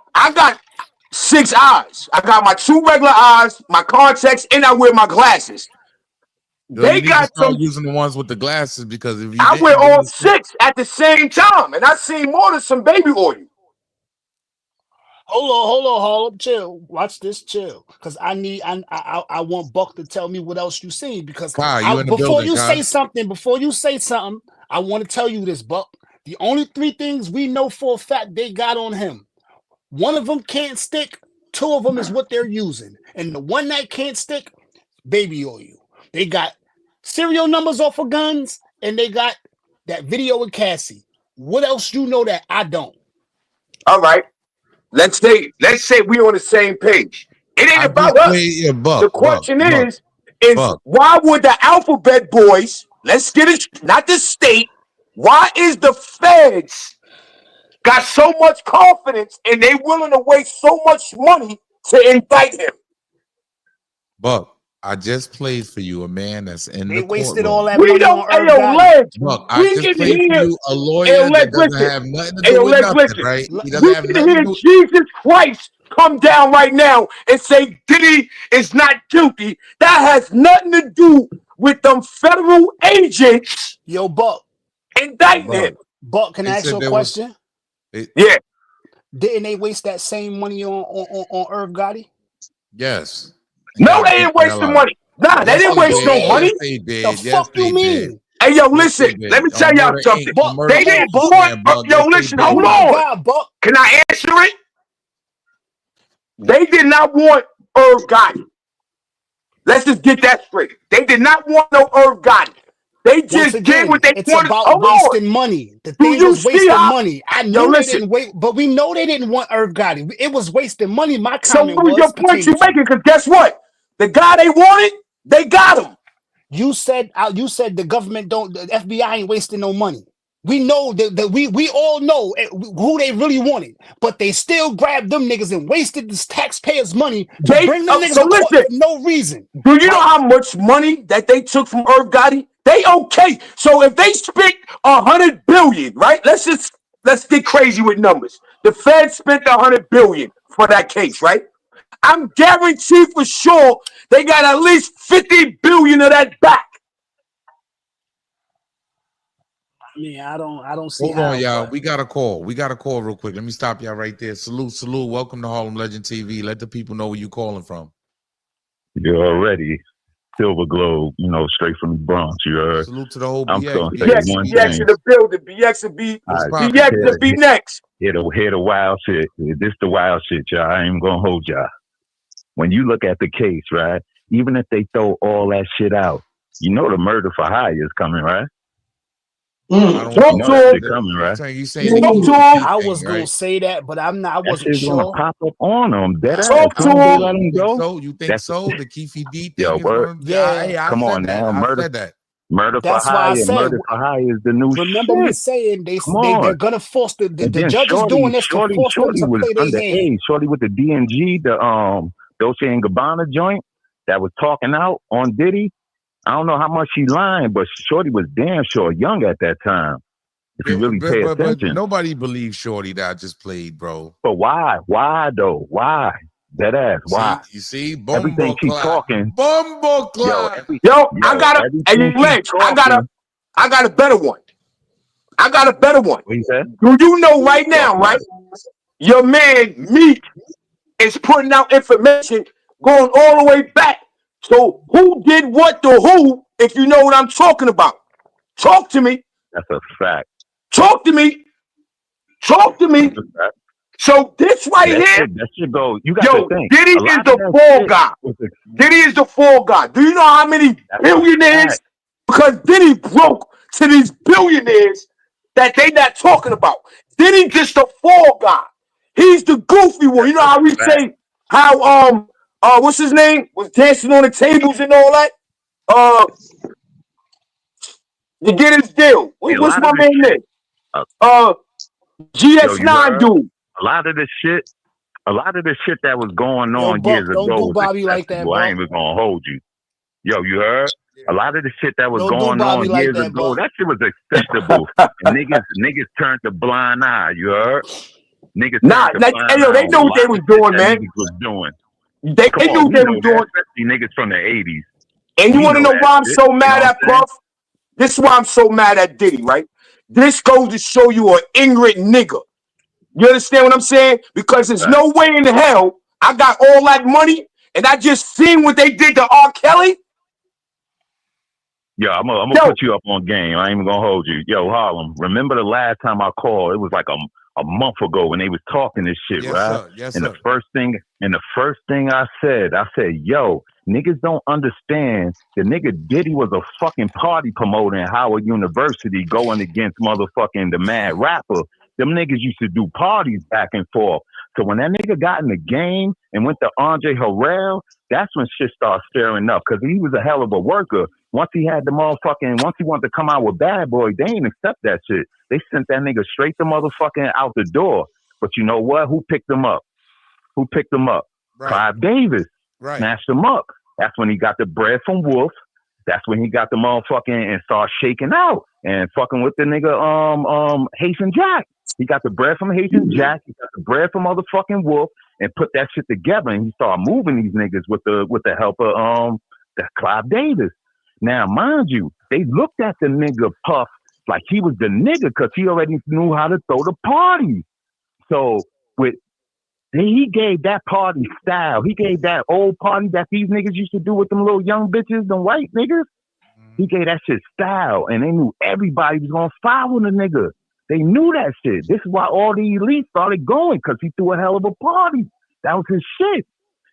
Speaker 19: 6 eyes. I got my 2 regular eyes, my contacts, and I wear my glasses.
Speaker 1: They got to start using the ones with the glasses because if you
Speaker 19: I wear all 6 at the same time, and I seen more than some baby oil.
Speaker 10: Hold on, Harlem, chill. Watch this, chill. Because I want Buck to tell me what else you seen. Because before you say something, I want to tell you this, Buck. The only 3 things we know for a fact they got on him. One of them can't stick. 2 of them is what they're using. And the one that can't stick, baby oil. They got serial numbers off of guns, and they got that video with Cassie. What else you know that I don't?
Speaker 19: All right. Let's say we on the same page. It ain't about us. The question is why would the Alphabet Boys, let's get it, not the state, why is the feds got so much confidence and they willing to waste so much money to indict him?
Speaker 1: Buck, I just played for you a man that's in the
Speaker 10: wasted
Speaker 1: courtroom.
Speaker 10: all that money on
Speaker 19: Ledge.
Speaker 1: Buck, I just played for you a lawyer that doesn't have nothing to do with nothing, right? He doesn't have nothing to do.
Speaker 19: Jesus Christ come down right now and say Diddy is not guilty. That has nothing to do with them federal agents.
Speaker 10: Yo, Buck.
Speaker 19: Indicting him.
Speaker 10: Buck, can I ask you a question?
Speaker 19: Yeah.
Speaker 10: Didn't they waste that same money on Irv Gotti?
Speaker 1: Yes.
Speaker 19: No, they didn't waste the money. Nah, they didn't waste no money.
Speaker 1: The
Speaker 10: fuck you mean?
Speaker 19: Hey, yo, listen. Let me tell y'all something. They didn't want. Yo, listen. Hold on. Can I answer it? They did not want Irv Gotti. Let's just get that straight. They did not want no Irv Gotti. They just did what they wanted.
Speaker 10: It's about wasting money. The thing was wasting money. I know they didn't wait, but we know they didn't want Irv Gotti. It was wasting money. My comment was.
Speaker 19: So your point you making? Because guess what? The guy they wanted, they got him.
Speaker 10: You said the government don't. The FBI ain't wasting no money. We know that we all know who they really wanted, but they still grabbed them niggas and wasted this taxpayers' money to bring them niggas to court for no reason.
Speaker 19: Do you know how much money that they took from Irv Gotti? They okay. So if they spent $100 billion, right? Let's get crazy with numbers. The Fed spent $100 billion for that case, right? I'm guaranteed for sure they got at least $50 billion of that back.
Speaker 10: I mean, I don't see.
Speaker 1: Hold on, y'all. We got a call real quick. Let me stop y'all right there. Salute. Welcome to Harlem Legend TV. Let the people know where you calling from.
Speaker 20: You're already Silver Globe, straight from the Bronx. You heard?
Speaker 1: Salute to the whole
Speaker 20: I'm
Speaker 1: BX.
Speaker 20: gonna say one
Speaker 19: BX
Speaker 20: thing.
Speaker 19: in the building. BX will be next.
Speaker 20: Hear the wild shit. This the wild shit, y'all. I ain't gonna hold y'all. When you look at the case, right? Even if they throw all that shit out, the murder for hire is coming, right?
Speaker 19: Talk to him.
Speaker 20: Coming, right?
Speaker 10: I was gonna say that, but I'm not. I wasn't sure.
Speaker 20: Gonna pop up on them.
Speaker 19: Talk to him.
Speaker 20: Let them go.
Speaker 1: So you think so? The Keefe D thing.
Speaker 10: Yeah.
Speaker 20: Come on now,
Speaker 1: murder. That.
Speaker 20: Murder for
Speaker 10: That's why I
Speaker 20: hire.
Speaker 10: said.
Speaker 20: Murder for hire is the new
Speaker 10: Remember
Speaker 20: shit.
Speaker 10: me saying they're gonna force the judge is doing this to force them to
Speaker 20: was
Speaker 10: play their game.
Speaker 20: Shorty with the DNG, the Dolce and Gabbana joint that was talking out on Diddy. I don't know how much she lying, but Shorty was damn sure young at that time. If you really pay attention.
Speaker 1: But nobody believes Shorty that I just played, bro.
Speaker 20: But why? Why though? Why? That ass. Why?
Speaker 1: You see?
Speaker 20: Everything keep talking.
Speaker 1: Bumbo
Speaker 19: Yo, I got a better one.
Speaker 20: What you said?
Speaker 19: Do you know right now, right? Your man Meek is putting out information going all the way back. So who did what to who, if you know what I'm talking about? Talk to me.
Speaker 20: That's a fact.
Speaker 19: Talk to me. So this right here,
Speaker 20: that should go. You got to think.
Speaker 19: Diddy is the fall guy. Diddy is the fall guy. Do you know how many billionaires? Because Diddy broke to these billionaires that they not talking about. Diddy just the fall guy. He's the goofy one. You know how we say how what's his name was dancing on the tables and all that. To get his deal. What's my man name? GS9 dude.
Speaker 20: A lot of this shit that was going on years ago.
Speaker 10: Don't do Bobby like that, bro.
Speaker 20: I ain't even gonna hold you. Yo, you heard? A lot of the shit that was going on years ago, that shit was acceptable. niggas turned a blind eye. You heard? Niggas
Speaker 19: they know what they was doing, man. They knew what they was doing.
Speaker 20: Especially niggas from the 80s.
Speaker 19: And you want to know why I'm so mad at Puff? This is why I'm so mad at Diddy, right? This goes to show you an ignorant nigga. You understand what I'm saying? Because there's no way in hell I got all that money and I just seen what they did to R. Kelly.
Speaker 20: Yo, I'm gonna put you up on game. I ain't even gonna hold you. Yo, Harlem, remember the last time I called? It was like a month ago when they was talking this shit, right?
Speaker 1: Sir. Yes,
Speaker 20: and
Speaker 1: sir.
Speaker 20: the first thing I said, yo, niggas don't understand the nigga Diddy was a fucking party promoter in Howard University going against motherfucking the mad rapper. Them niggas used to do parties back and forth. So when that nigga got in the game and went to Andre Harrell, that's when shit started stirring up because he was a hell of a worker. Once he had the motherfucking, once he wanted to come out with Bad Boy, they didn't accept that shit. They sent that nigga straight to motherfucking out the door. But you know what? Who picked him up?
Speaker 1: Right.
Speaker 20: Clive Davis.
Speaker 1: Right.
Speaker 20: Snatched him up. That's when he got the bread from Wolf. That's when he got the motherfucking and started shaking out and fucking with the nigga Haitian Jack. He got the bread from Haitian Jack. He got the bread from motherfucking Wolf and put that shit together. And he started moving these niggas with the help of Clive Davis. Now, mind you, they looked at the nigga Puff like he was the nigga because he already knew how to throw the party. So he gave that party style. He gave that old party that these niggas used to do with them little young bitches, them white niggas. He gave that shit style, and they knew everybody was gonna follow the nigga. They knew that shit. This is why all the elites started going, because he threw a hell of a party. That was his shit.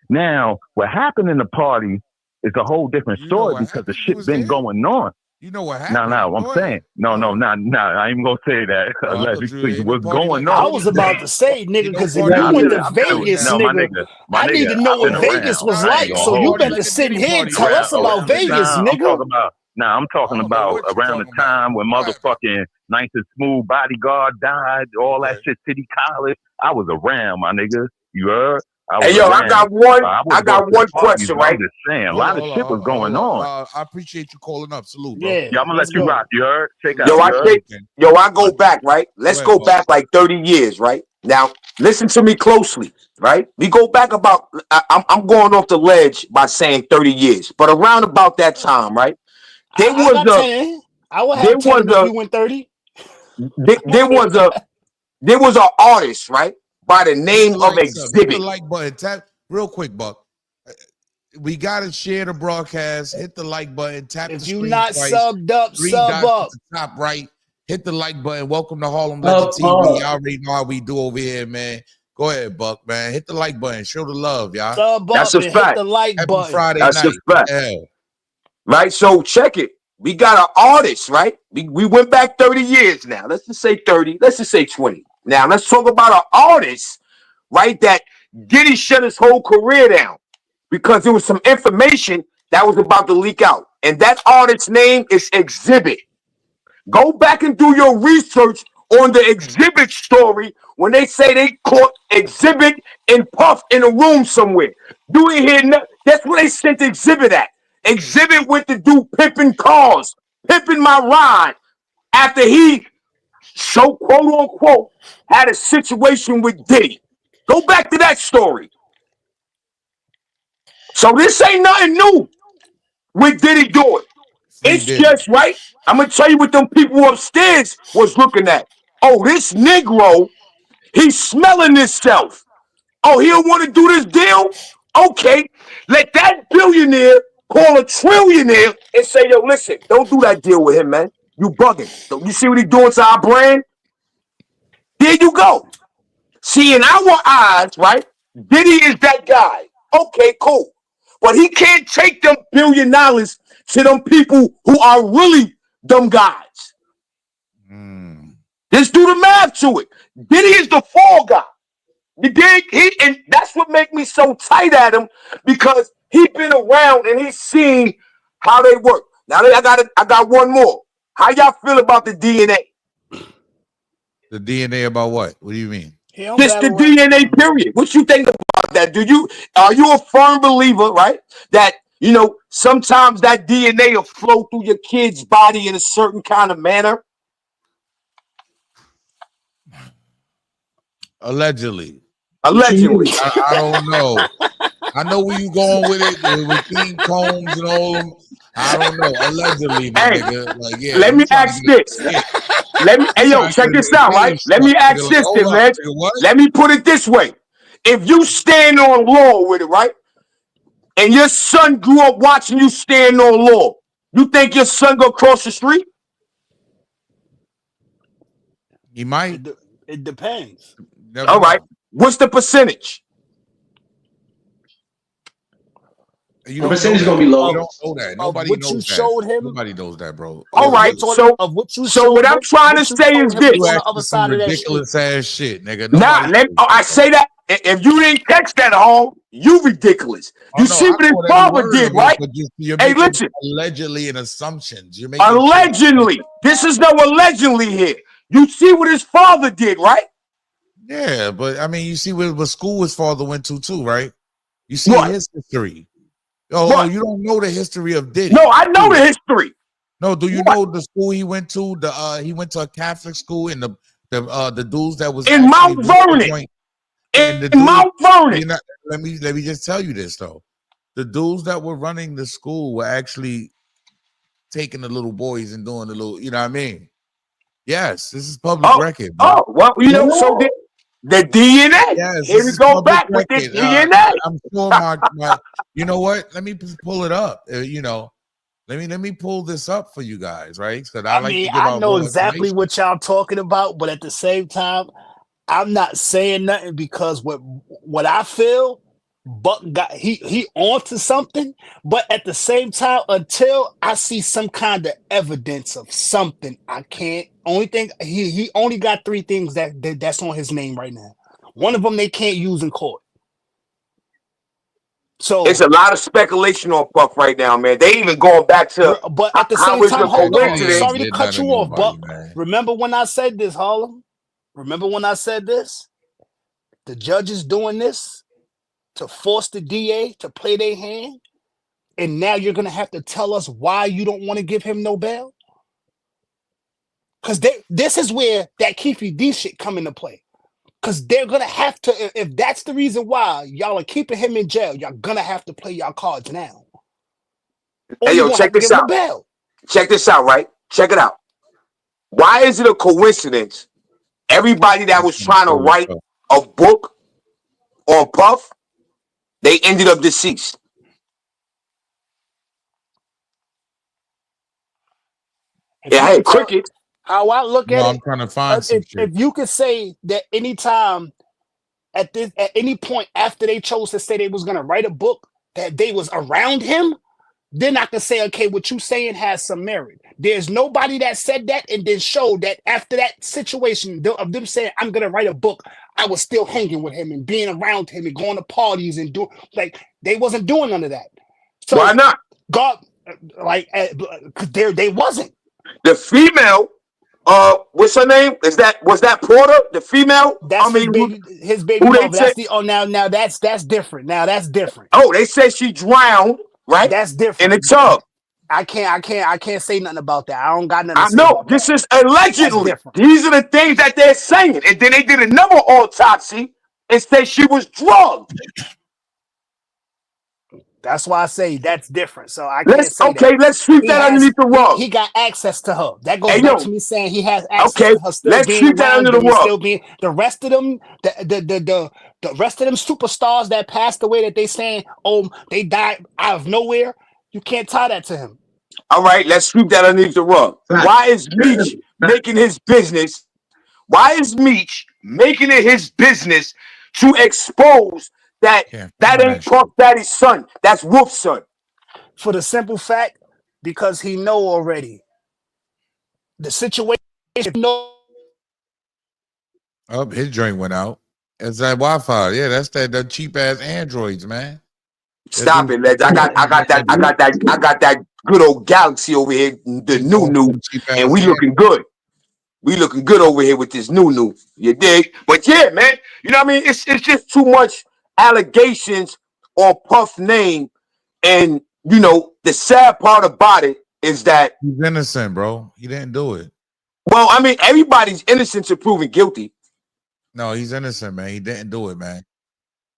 Speaker 20: Now, what happened in the party is a whole different story because the shit been going on.
Speaker 1: You know what happened?
Speaker 20: No, I'm saying. No, I ain't gonna say that. Allegedly, what's going on?
Speaker 10: I was about to say, nigga, because if you went to Vegas, nigga, I need to know what Vegas was like. So you better sit here and tell us about Vegas, nigga.
Speaker 20: I'm talking about around the time when motherfucking Nice and Smooth Bodyguard died, all that shit, City College. I was around, my nigga. You heard?
Speaker 19: Hey, yo, I got one question, right?
Speaker 20: I'm just saying, a lot of shit was going on.
Speaker 1: I appreciate you calling up. Salute, bro.
Speaker 20: Yeah, I'm gonna let you rock. You heard? Check out.
Speaker 19: I go back, right? Let's go back like 30 years, right? Now, listen to me closely, right? We go back about, I'm going off the ledge by saying 30 years, but around about that time, right? There was an artist, right, by the name of Exhibit.
Speaker 1: Hit the like button. Tap real quick, Buck. We gotta share the broadcast. Hit the like button. Tap the screen.
Speaker 10: If you not
Speaker 1: twice.
Speaker 10: subbed up, sub up.
Speaker 1: Top right. Hit the like button. Welcome to Harlem Legend TV. Y'all already know how we do over here, man. Go ahead, Buck, man. Hit the like button. Show the love, y'all.
Speaker 10: Sub up. That's a fact. Hit the like button.
Speaker 1: Friday
Speaker 19: That's
Speaker 1: night.
Speaker 19: a fact. Yeah. Right, so check it. We got an artist, right? We went back 30 years now. Let's just say 30. Let's just say 20. Now, let's talk about an artist, right, that Diddy shut his whole career down because there was some information that was about to leak out. And that artist's name is Exhibit. Go back and do your research on the Exhibit story when they say they caught Exhibit and Puff in a room somewhere. Do you hear? That's where they sent Exhibit at. Exhibit went to do pimping cars, pimping my ride, after he, so quote unquote, had a situation with Diddy. Go back to that story. So this ain't nothing new with Diddy doing. It's just right. I'm gonna tell you what them people upstairs was looking at. Oh, this Negro, he's smelling himself. Oh, he don't want to do this deal? Okay, let that billionaire call a trillionaire and say, yo, listen, don't do that deal with him, man. You bugging. You see what he doing to our brand? There you go. See, in our eyes, right? Diddy is that guy. Okay, cool. But he can't take them $1 billion to them people who are really them guys. Just do the math to it. Diddy is the fall guy. You dig? And that's what makes me so tight at him, because he been around and he's seen how they work. Now I got one more. How y'all feel about the DNA?
Speaker 1: The DNA about what? What do you mean?
Speaker 19: Just the DNA period. What you think about that? Are you a firm believer, right? That, sometimes that DNA will flow through your kid's body in a certain kind of manner?
Speaker 1: Allegedly.
Speaker 19: I
Speaker 1: don't know. I know where you going with it, with King Combs and all them. I don't know. Allegedly, my nigga. Like, yeah.
Speaker 19: Let me ask this. Check this out, right? Let me ask this, man. Let me put it this way. If you stand on law with it, right? And your son grew up watching you stand on law, you think your son go cross the street?
Speaker 1: He might.
Speaker 10: It depends.
Speaker 19: All right. What's the percentage?
Speaker 1: The percentage is gonna be low. You don't know that. Nobody knows that.
Speaker 10: Showed him.
Speaker 1: Nobody knows that, bro.
Speaker 19: All right. So what I'm trying to say is this:
Speaker 1: you asking some ridiculous ass shit, nigga.
Speaker 19: I say that if you didn't catch that at home, you ridiculous. You see what his father did, right? Hey, listen.
Speaker 1: Allegedly and assumptions. You're making
Speaker 19: allegedly. This is no allegedly here. You see what his father did, right?
Speaker 1: Yeah, but I mean, you see what school his father went to too, right? You see his history. Oh, you don't know the history of Diddy.
Speaker 19: No, I know the history.
Speaker 1: No, do you know the school he went to? He went to a Catholic school, and the dudes that was
Speaker 19: in Mount Vernon. In Mount Vernon.
Speaker 1: Let me just tell you this though. The dudes that were running the school were actually taking the little boys and doing the little, you know what I mean? Yes, this is public record. Bro.
Speaker 19: Well, so the DNA.
Speaker 1: Yes,
Speaker 19: here we go back with this DNA.
Speaker 1: I'm sure my you know what? Let me pull it up. Let me pull this up for you guys, right? Because
Speaker 10: I know exactly what y'all talking about, but at the same time, I'm not saying nothing because what I feel, Buck got he onto something, but at the same time, until I see some kind of evidence of something, I can't. Only thing he only got 3 things that's on his name right now. One of them they can't use in court. So
Speaker 19: it's a lot of speculation on Buck right now, man. They even going back to,
Speaker 10: but at the same time, hold on. Sorry to cut you off, Buck. Remember when I said this, Harlem? Remember when I said this? The judge is doing this to force the DA to play their hand, and now you're gonna have to tell us why you don't want to give him no bail. Because this is where that Keefy D shit come into play. Because they're gonna have to, if that's the reason why y'all are keeping him in jail, y'all gonna have to play y'all cards now.
Speaker 19: Hey, yo, check this out. Check this out, right? Check it out. Why is it a coincidence? Everybody that was trying to write a book on Puff, they ended up deceased. Hey, Cricket.
Speaker 10: How I look at it,
Speaker 1: I'm trying to find some shit.
Speaker 10: If you could say that anytime at any point after they chose to say they was gonna write a book that they was around him, then I can say, okay, what you saying has some merit. There's nobody that said that and then showed that after that situation of them saying I'm gonna write a book, I was still hanging with him and being around him and going to parties and doing they wasn't doing none of that. So
Speaker 19: why not?
Speaker 10: God, they wasn't.
Speaker 19: The female. What's her name? Was that Porter, the female?
Speaker 10: That's his baby mother. Now that's different. Now that's different.
Speaker 19: Oh, they said she drowned, right?
Speaker 10: That's different.
Speaker 19: In the tub.
Speaker 10: I can't say nothing about that. I don't got nothing to say.
Speaker 19: No, this is allegedly. These are the things that they're saying. And then they did another autopsy and said she was drugged.
Speaker 10: That's why I say that's different. So I can't say
Speaker 19: that. Let's sweep that underneath the rug.
Speaker 10: He got access to her. That goes back to me saying he has access to her. Still
Speaker 19: let's sweep that under the rug.
Speaker 10: Still being the rest of them, the rest of them superstars that passed away that they saying, oh, they died out of nowhere. You can't tie that to him.
Speaker 19: All right, let's sweep that underneath the rug. Why is Meech making his business? Why is Meech making it his business to expose that that ain't Puff Daddy's son. That's Wolf's son.
Speaker 10: For the simple fact, because he know already the situation.
Speaker 1: Oh, his joint went out. It's that Wi-Fi. Yeah, that's the cheap ass Androids, man.
Speaker 19: Stop it, Ledge. I got that good old Galaxy over here, the new, and we looking good. We looking good over here with this new. You dig? But yeah, man, you know what I mean? It's just too much allegations on Puff's name, and you know the sad part about it is that
Speaker 1: he's innocent, bro. He didn't do it.
Speaker 19: Well, I mean, everybody's innocent to proven guilty.
Speaker 1: No, he's innocent, man. He didn't do it, man.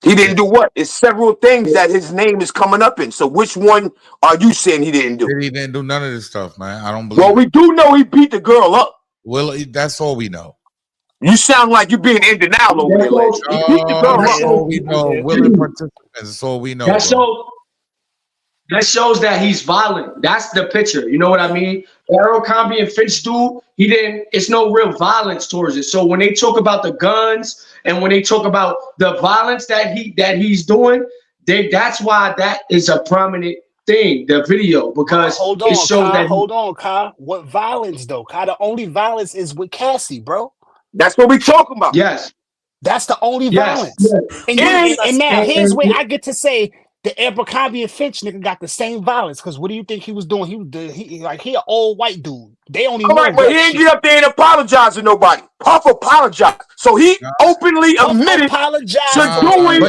Speaker 19: He didn't do what? It's several things that his name is coming up in. So which one are you saying he didn't do?
Speaker 1: He didn't do none of this stuff, man. I don't believe.
Speaker 19: Well, we do know he beat the girl up.
Speaker 1: Well, that's all we know.
Speaker 19: You sound like you're being in denial over there, Ledge. He beat the girl
Speaker 1: That's
Speaker 19: up.
Speaker 1: all we know. Willing participants. That's all we know.
Speaker 16: That shows that he's violent. That's the picture. You know what I mean? Abercrombie and Fitch dude, he didn't. It's no real violence towards it. So when they talk about the guns and when they talk about the violence that he's doing, that's why that is a prominent thing. The video because
Speaker 10: hold on,
Speaker 16: it shows that.
Speaker 10: Hold on, Kyle. What violence though? Kyle, the only violence is with Cassie, bro.
Speaker 19: That's what we talking about.
Speaker 16: Yes,
Speaker 10: that's the only violence.
Speaker 16: Yes.
Speaker 10: And now here's where I get to say. The Abercrombie and Fitch nigga got the same violence because what do you think he was doing? He an old white dude. They only
Speaker 19: all right, but he ain't get up there and apologize to nobody. Puff apologized, so he openly admitted to doing.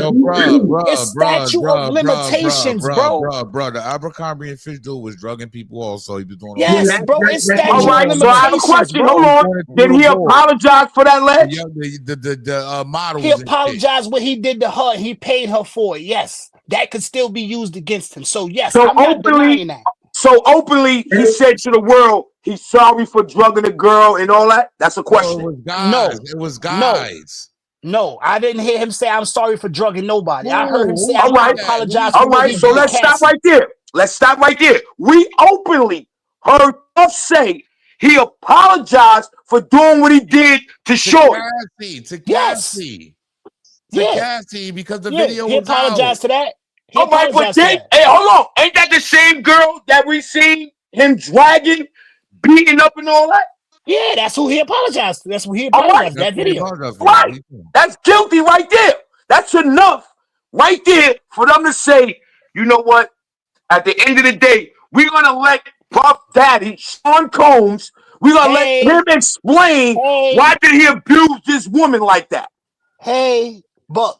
Speaker 10: It's statute of limitations, bro.
Speaker 1: The Abercrombie and Fitch dude was drugging people also. He was doing
Speaker 10: yes, bro. It's statute
Speaker 19: all right,
Speaker 10: of
Speaker 19: so I have a question. Hold on. Did he apologize for that, Ledge?
Speaker 1: The models.
Speaker 10: He apologized what he did to her. He paid her for it. Yes. That could still be used against him. So yes, I'm not denying that.
Speaker 19: So openly, he said to the world, he's sorry for drugging a girl and all that. That's a question.
Speaker 1: It was guys.
Speaker 10: No, I didn't hear him say I'm sorry for drugging nobody. I heard him say I apologize.
Speaker 19: All right, so let's stop right there. Let's stop right there. We openly heard Puff say he apologized for doing what he did to Shorty.
Speaker 1: To Cassie. Cassie, because the video was
Speaker 10: apologized to that.
Speaker 19: All right, but then, hey, hold on. Ain't that the same girl that we seen him dragging, beating up and all that?
Speaker 10: Yeah, that's who he apologized to. That's who he apologized to. That video.
Speaker 19: Right. That's guilty right there. That's enough right there for them to say, you know what? At the end of the day, we're going to let Puff Daddy, Sean Combs, we're going to let him explain why did he abuse this woman like that.
Speaker 10: Hey, but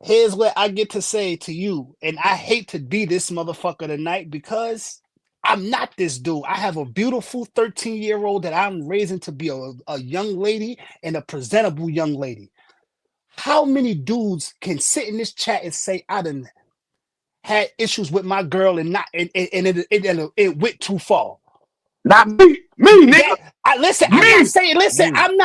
Speaker 10: here's what I get to say to you, and I hate to be this motherfucker tonight because I'm not this dude. I have a beautiful 13-year-old that I'm raising to be a young lady and a presentable young lady. How many dudes can sit in this chat and say I done had issues with my girl and it went too far?
Speaker 19: Not me, nigga.
Speaker 10: I'm not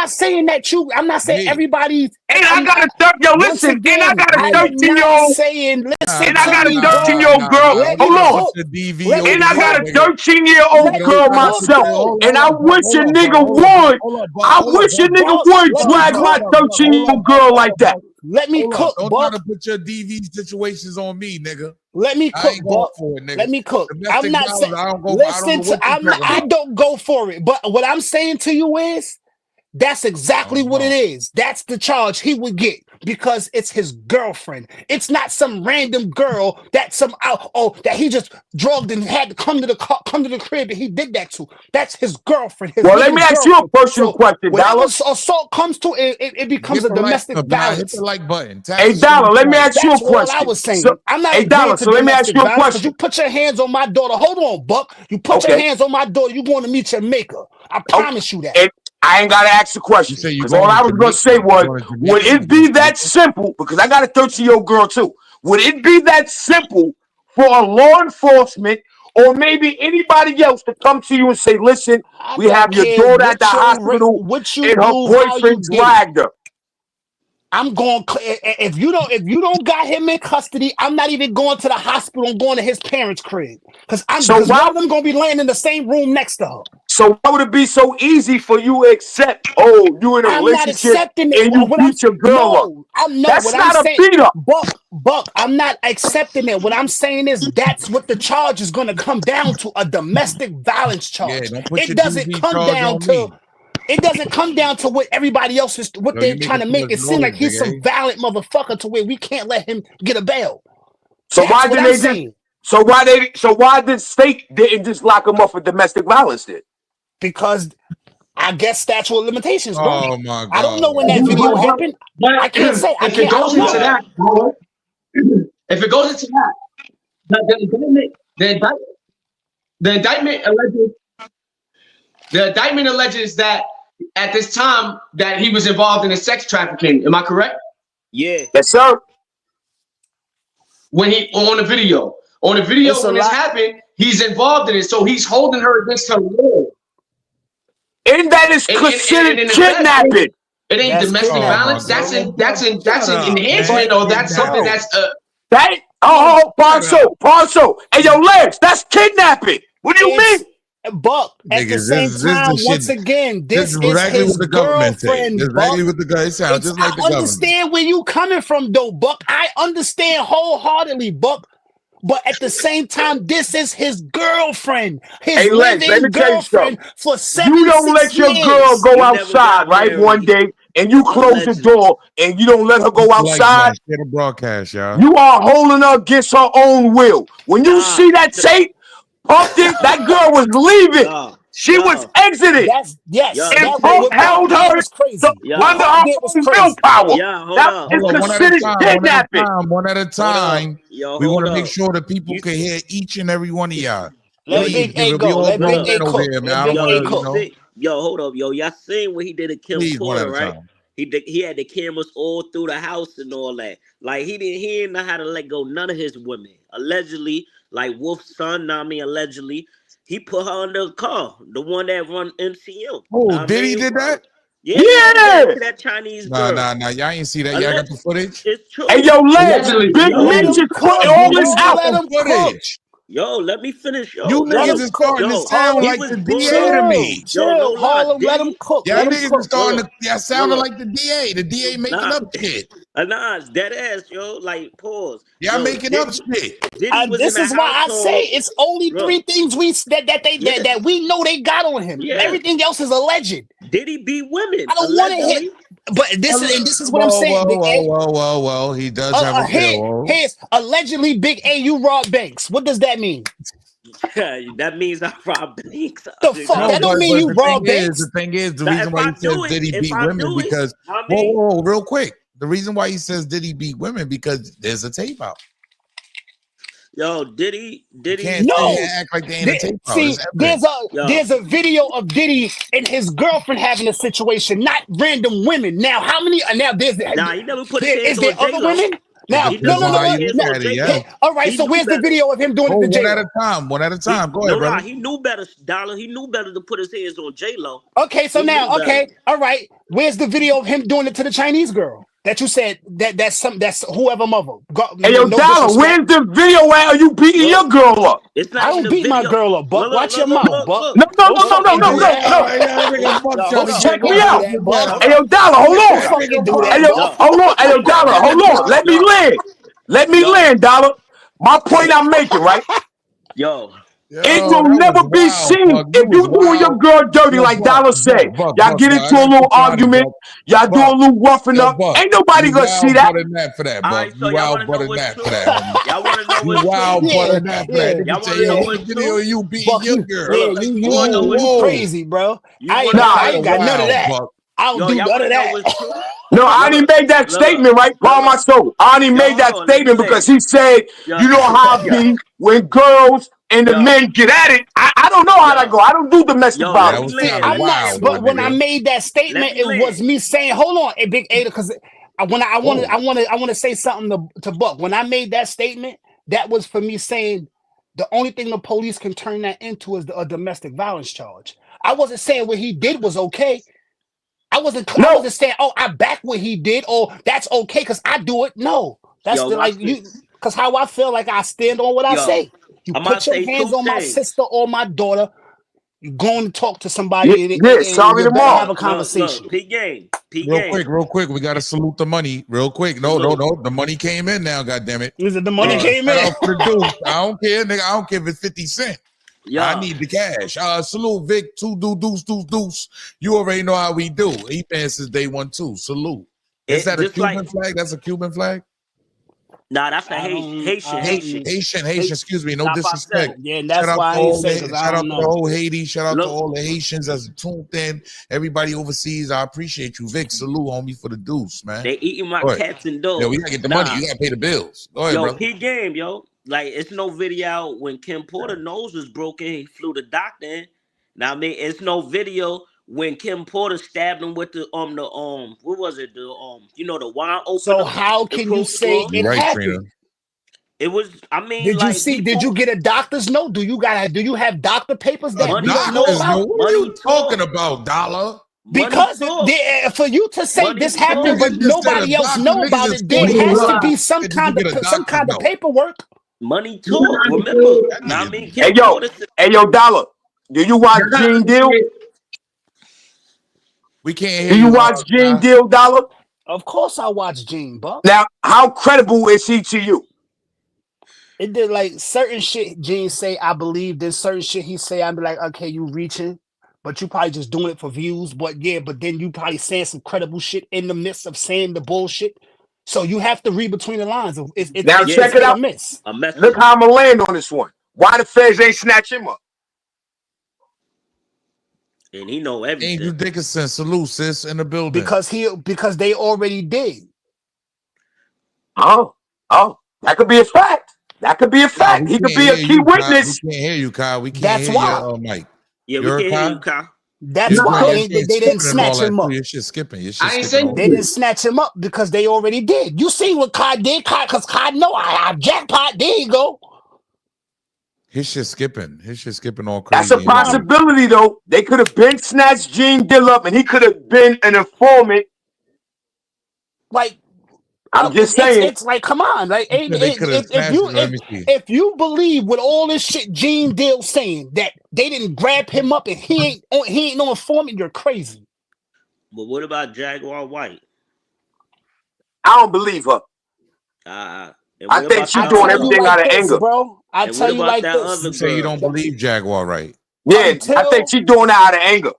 Speaker 10: saying that you. I'm not saying everybody.
Speaker 19: And I got a 13-year-old. And I got a 13-year-old girl. Hold on. And I got a 13-year-old girl myself. And I wish a nigga would. I wish a nigga would drag my 13-year-old girl like that.
Speaker 10: Let me cook.
Speaker 1: Don't try to put your DV situations on me, nigga.
Speaker 10: Let me cook, Buck. Let me cook. I'm not saying. I don't go for it. But what I'm saying to you is, that's exactly what it is. That's the charge he would get because it's his girlfriend. It's not some random girl that that he just drugged and had to come to the crib and he did that to. That's his girlfriend.
Speaker 19: Well, let me ask you a personal question, Dollar.
Speaker 10: When assault comes to it becomes a domestic violence.
Speaker 1: Hit the like button.
Speaker 19: Hey, Dollar, let me ask you a question.
Speaker 10: That's all I was saying. I'm not.
Speaker 19: Hey, Dollar, so let me ask you a question.
Speaker 10: You put your hands on my daughter. Hold on, Buck. You put your hands on my daughter. You're going to meet your maker. I promise you that.
Speaker 19: I ain't gotta ask the question. Because all I was gonna say was, would it be that simple? Because I got a 13-year-old girl too. Would it be that simple for a law enforcement or maybe anybody else to come to you and say, "Listen, we have your daughter at the hospital, and her boyfriend dragged her"?
Speaker 10: I'm going. If you don't got him in custody, I'm not even going to the hospital. I'm going to his parents' crib because one of them gonna be laying in the same room next to her.
Speaker 19: So why would it be so easy for you to accept? Oh, you in a
Speaker 10: I'm not
Speaker 19: relationship
Speaker 10: accepting
Speaker 19: and
Speaker 10: it.
Speaker 19: you
Speaker 10: What
Speaker 19: beat your girl up. That's
Speaker 10: what I'm
Speaker 19: not a
Speaker 10: saying,
Speaker 19: beat up.
Speaker 10: Buck, I'm not accepting it. What I'm saying is that's what the charge is going to come down to, a domestic violence charge.
Speaker 1: Yeah, don't put
Speaker 10: It
Speaker 1: your
Speaker 10: doesn't
Speaker 1: 2B
Speaker 10: come
Speaker 1: charge
Speaker 10: down
Speaker 1: on
Speaker 10: to
Speaker 1: me.
Speaker 10: it doesn't come down to what everybody else is what
Speaker 1: Yo,
Speaker 10: they're
Speaker 1: you
Speaker 10: trying
Speaker 1: making
Speaker 10: to
Speaker 1: too
Speaker 10: make
Speaker 1: much
Speaker 10: it seem like
Speaker 1: noise,
Speaker 10: he's
Speaker 1: Big
Speaker 10: some
Speaker 1: A.
Speaker 10: violent motherfucker to where we can't let him get a bail.
Speaker 19: So
Speaker 10: That's
Speaker 19: why
Speaker 10: what
Speaker 19: did
Speaker 10: I'm
Speaker 19: they just?
Speaker 10: saying.
Speaker 19: So why did state didn't just lock him up for domestic violence then?
Speaker 10: Because I guess statute of limitations, bro.
Speaker 1: Oh my
Speaker 10: I don't know when
Speaker 1: God.
Speaker 10: that video happened. I can't say. I
Speaker 16: If it
Speaker 10: can't. I
Speaker 16: goes
Speaker 10: don't know.
Speaker 16: into that, if it goes into that, the indictment alleges that at this time that he was involved in a sex trafficking. Am I correct?
Speaker 7: Yeah.
Speaker 19: Yes, sir.
Speaker 16: When he on the video
Speaker 10: It's a
Speaker 16: when this
Speaker 10: lot.
Speaker 16: happened, he's involved in it, so he's holding her against her will.
Speaker 19: And that is considered
Speaker 16: in effect,
Speaker 19: kidnapping.
Speaker 16: it ain't
Speaker 10: That's
Speaker 16: domestic
Speaker 1: Oh my
Speaker 16: violence.
Speaker 1: God.
Speaker 16: That's an
Speaker 1: up,
Speaker 16: enhancement,
Speaker 1: man.
Speaker 16: or that's something
Speaker 1: Yo.
Speaker 16: that's
Speaker 19: That Poncho. Hey, yo, Legs, that's kidnapping. What do you
Speaker 10: It's
Speaker 19: mean?
Speaker 10: Buck. At the
Speaker 1: Niggas,
Speaker 10: same
Speaker 1: this is the
Speaker 10: time,
Speaker 1: shit.
Speaker 10: once again,
Speaker 1: This
Speaker 10: this
Speaker 1: is
Speaker 10: is
Speaker 1: exactly
Speaker 10: his
Speaker 1: what the government say. This
Speaker 10: girlfriend,
Speaker 1: is
Speaker 10: Buck.
Speaker 1: exactly what the government. It sounds just like the
Speaker 10: I
Speaker 1: government.
Speaker 10: understand where you coming from, though, Buck. I understand wholeheartedly, Buck. But at the same time, this is his girlfriend, his
Speaker 19: Hey, Legs, let me
Speaker 10: living
Speaker 19: tell you
Speaker 10: girlfriend
Speaker 19: something.
Speaker 10: for
Speaker 19: You don't
Speaker 10: 76
Speaker 19: let your girl
Speaker 10: years.
Speaker 19: go
Speaker 7: He never got
Speaker 19: outside, right, one
Speaker 7: married.
Speaker 19: day, and you close the
Speaker 7: Allegedly.
Speaker 19: door and you don't let her go
Speaker 1: Like
Speaker 19: outside.
Speaker 1: that. Share the broadcast, y'all.
Speaker 19: You are holding her against her own will. When you
Speaker 7: Nah.
Speaker 19: see that tape, Pumpkin, that girl was leaving.
Speaker 7: Yo.
Speaker 19: She was exiting.
Speaker 10: Yes.
Speaker 19: And
Speaker 10: That
Speaker 19: Pump
Speaker 10: what Pump
Speaker 19: held
Speaker 10: did
Speaker 19: her
Speaker 10: was crazy. What
Speaker 19: under
Speaker 10: Pump
Speaker 19: her
Speaker 10: did was
Speaker 19: own
Speaker 10: crazy.
Speaker 19: willpower.
Speaker 7: Yeah, hold
Speaker 19: That
Speaker 7: up.
Speaker 19: is
Speaker 1: Hold on, one at a
Speaker 19: considered
Speaker 1: time.
Speaker 19: kidnapping.
Speaker 1: One at a time.
Speaker 7: Yo,
Speaker 1: We want
Speaker 7: hold
Speaker 1: to make
Speaker 7: up.
Speaker 1: sure that people can hear each and every one of y'all.
Speaker 7: Yo,
Speaker 10: Let
Speaker 1: Please,
Speaker 10: Big A
Speaker 1: we
Speaker 10: go.
Speaker 1: all
Speaker 10: Let
Speaker 1: grown
Speaker 10: Big
Speaker 1: men
Speaker 10: A
Speaker 1: over
Speaker 10: cook.
Speaker 1: here, man.
Speaker 10: Let
Speaker 1: I don't
Speaker 10: Big
Speaker 1: want
Speaker 10: A
Speaker 1: to,
Speaker 10: cook.
Speaker 7: Yo, hold up. Yo, y'all seen what he did to Kim
Speaker 1: please, one at
Speaker 7: Porter,
Speaker 1: a
Speaker 7: right?
Speaker 1: time.
Speaker 7: He had the cameras all through the house and all that. Like he didn't know how to let go none of his women. Allegedly, like Wolf's son, allegedly, he put her under the car, the one that run MCM.
Speaker 1: Oh, Diddy did that?
Speaker 7: Yeah, he did that
Speaker 19: Yeah.
Speaker 7: to that Chinese
Speaker 1: Nah,
Speaker 7: girl.
Speaker 1: y'all ain't see that. Y'all got the footage?
Speaker 7: It's true.
Speaker 19: Hey, yo, Legs,
Speaker 16: Allegedly.
Speaker 19: Big
Speaker 10: Let
Speaker 19: Mitch
Speaker 10: him
Speaker 19: is
Speaker 10: cook.
Speaker 19: putting all this
Speaker 1: Where's
Speaker 19: out.
Speaker 10: Let
Speaker 1: the
Speaker 10: him cook.
Speaker 1: footage?
Speaker 7: Yo, let me finish. Yo,
Speaker 1: You
Speaker 10: Let
Speaker 1: niggas
Speaker 10: him
Speaker 1: is
Speaker 10: cook.
Speaker 1: starting to
Speaker 7: yo,
Speaker 1: sound
Speaker 7: he
Speaker 1: like
Speaker 7: was
Speaker 1: the
Speaker 7: brought
Speaker 1: DA
Speaker 7: up.
Speaker 1: to
Speaker 10: Chill,
Speaker 1: me.
Speaker 7: Yo, no
Speaker 10: chill.
Speaker 7: lie,
Speaker 10: Harlem, let him
Speaker 7: Diddy.
Speaker 10: cook.
Speaker 1: Y'all
Speaker 10: Let him
Speaker 1: niggas is
Speaker 10: cook.
Speaker 1: starting to, y'all sounding like the DA. The DA making
Speaker 7: Nah,
Speaker 1: up shit.
Speaker 7: nah, it's dead ass, yo. Like, pause.
Speaker 1: Y'all
Speaker 7: Yo,
Speaker 1: making up shit.
Speaker 7: Diddy was in
Speaker 10: This
Speaker 7: the
Speaker 10: is why I say
Speaker 7: household.
Speaker 10: it's only
Speaker 7: Look,
Speaker 10: three things that we know they got on him.
Speaker 7: yeah.
Speaker 10: Everything else is alleged.
Speaker 7: Diddy beat women,
Speaker 10: I don't want to hit.
Speaker 7: allegedly.
Speaker 10: But this is what I'm saying, Big A.
Speaker 1: Whoa. He does have a bill.
Speaker 10: Here's allegedly Big A. You robbed banks. What does that mean?
Speaker 7: That means I robbed banks.
Speaker 10: The fuck?
Speaker 1: No,
Speaker 10: that don't mean you robbed banks.
Speaker 1: the thing is, the
Speaker 7: Now,
Speaker 1: reason
Speaker 7: if
Speaker 1: why
Speaker 7: I
Speaker 1: he says
Speaker 7: do it,
Speaker 1: Diddy
Speaker 7: if
Speaker 1: beat
Speaker 7: I
Speaker 1: women
Speaker 7: do it,
Speaker 1: because
Speaker 7: I mean,
Speaker 1: whoa, real quick. The reason why he says Diddy beat women because there's a tape out.
Speaker 7: yo, Diddy.
Speaker 1: You can't sit here and act like there ain't a tape out.
Speaker 10: See,
Speaker 1: There's
Speaker 10: there's a video of Diddy and his girlfriend having a situation, not random women. Now, how many? Now,
Speaker 7: Nah, he never put his hands
Speaker 10: is there
Speaker 7: on
Speaker 10: other
Speaker 7: J-Lo.
Speaker 10: women? Now,
Speaker 7: He never
Speaker 10: no.
Speaker 7: put his hands on J-Lo.
Speaker 10: All right,
Speaker 7: He
Speaker 10: so
Speaker 7: knew
Speaker 10: where's the
Speaker 7: better.
Speaker 10: video of him doing it to
Speaker 1: one
Speaker 10: J-Lo?
Speaker 1: at a time. One at a time. Go ahead, brother.
Speaker 7: He knew better, Dollar. He knew better to put his hands on J-Lo.
Speaker 10: Okay, so
Speaker 7: He
Speaker 10: now,
Speaker 7: knew better.
Speaker 10: all right. Where's the video of him doing it to the Chinese girl that you said that's whoever mother?
Speaker 19: Hey, yo, Dollar, where's the video at? Are you beating your girl up?
Speaker 7: It's not
Speaker 10: I
Speaker 7: even
Speaker 10: don't
Speaker 7: a
Speaker 10: beat my
Speaker 7: video.
Speaker 10: girl up, Buck. Watch your mouth, Buck.
Speaker 19: No.
Speaker 10: Don't
Speaker 19: Check
Speaker 10: fucking
Speaker 19: me
Speaker 10: do
Speaker 19: out.
Speaker 10: that, Buck.
Speaker 19: Hey, yo, Dollar, hold
Speaker 10: Don't
Speaker 19: on.
Speaker 10: fucking do that,
Speaker 19: Hey, yo,
Speaker 10: Buck.
Speaker 19: hold on. Hey, yo, Dollar, hold on. Let me land. Let me land, Dollar. My point I'm making, right?
Speaker 7: Yo.
Speaker 19: It will never be seen if you doing your girl dirty, like Dollar said. Y'all get into a little argument. Y'all do a little roughing up. Ain't nobody gonna see that.
Speaker 1: For that,
Speaker 7: All right, so y'all want to know what's true? Y'all want to know what's true?
Speaker 1: Butter that for that.
Speaker 7: Y'all want to know what's
Speaker 1: video
Speaker 7: true?
Speaker 1: of you beating your girl.
Speaker 10: You crazy, bro. I ain't got none of that. I don't do none of that.
Speaker 19: No, I didn't make that statement, right? Paul my soul. I didn't make that statement because he said, you know how I be when girls and the men get at it. I don't know how that go. I don't do domestic violence.
Speaker 10: I'm not, but when I made that statement, it was me saying, "Hold on, hey, Big Ada," because I want to say something to Buck. When I made that statement, that was for me saying the only thing the police can turn that into is a domestic violence charge. I wasn't saying what he did was okay. I wasn't saying, oh, I back what he did, or that's okay because I do it. No, that's because how I feel like I stand on what I say. You
Speaker 7: I'm
Speaker 10: put your hands on my sister or my daughter, going to talk to somebody and you better have a conversation.
Speaker 21: Look, P game.
Speaker 1: Real quick. We gotta salute the money. Real quick. No. The money came in now. God damn it.
Speaker 10: Is it the money came
Speaker 1: shout
Speaker 10: in?
Speaker 1: out for the dude. I don't care, nigga. I don't care if it's 50 cents.
Speaker 21: Yeah.
Speaker 1: I need the cash. Salute Vic. Deuce. You already know how we do. He been since day one too. Salute. Is that a Cuban flag? That's a Cuban flag.
Speaker 21: Nah, that's a Haitian.
Speaker 1: Excuse me, no disrespect.
Speaker 10: Yeah, that's why I ain't say.
Speaker 1: Shout out to the whole Haiti. Shout out to all the Haitians that's tuned in. Everybody overseas, I appreciate you, Vic. Salute, homie, for the deuce, man.
Speaker 21: They eating my cats and dogs.
Speaker 1: Yeah, we gotta get the money. You gotta pay the bills. Go ahead, brother.
Speaker 21: P game, yo. Like it's no video out when Kim Porter nose was broken. He flew the doctor in. Now I mean, it's no video when Kim Porter stabbed him with the what was it? The the wine opener.
Speaker 10: So how can you say it happened? Trina.
Speaker 21: It was. I mean,
Speaker 10: did you see? Did you get a doctor's note? Do you have doctor papers that we don't know about?
Speaker 1: What are you talking about, Dollar?
Speaker 10: Because for you to say this happened, but nobody else know about it, there has to be some kind of paperwork.
Speaker 21: Money talk. Remember? I mean,
Speaker 19: hey yo, Dollar. Do you watch Gene Deal?
Speaker 1: We can't hear
Speaker 19: you. Do you watch Gene Deal, Dollar?
Speaker 10: Of course I watch Gene, Buck.
Speaker 19: Now, how credible is he to you?
Speaker 10: It did like certain shit Gene say, I believe. Then certain shit he say, I'd be like, okay, you reaching, but you probably just doing it for views. But then you probably saying some credible shit in the midst of saying the bullshit. So you have to read between the lines.
Speaker 19: Now check it out. Look how I'm gonna land on this one. Why the feds ain't snatch him up?
Speaker 21: And he know everything.
Speaker 1: Angel Dickinson, salute, sis, in the building.
Speaker 10: Because they already did.
Speaker 19: Oh, that could be a fact. That could be a fact. He could be a key witness.
Speaker 1: We can't hear you, Kyle. We can't hear you, Mike.
Speaker 21: Yeah, we can't hear you, Kyle.
Speaker 10: That's why they didn't snatch him up.
Speaker 1: Your shit skipping.
Speaker 10: They didn't snatch him up because they already did. You see what Kai did? Because Kai know I jackpot. There you go.
Speaker 1: His shit skipping. All crazy.
Speaker 19: That's a possibility, though. They could have been snatched Gene Dill up, and he could have been an informant.
Speaker 10: Like,
Speaker 19: I'm just saying.
Speaker 10: It's like, come on, like, if you believe with all this shit Gene Dill saying that they didn't grab him up and he ain't no informant, you're crazy.
Speaker 21: But what about Jaguar White?
Speaker 19: I don't believe her. I think she's doing everything out of anger,
Speaker 10: bro. I tell you like this.
Speaker 1: You say you don't believe Jaguar, right?
Speaker 19: Yeah, I think she's doing it out of anger.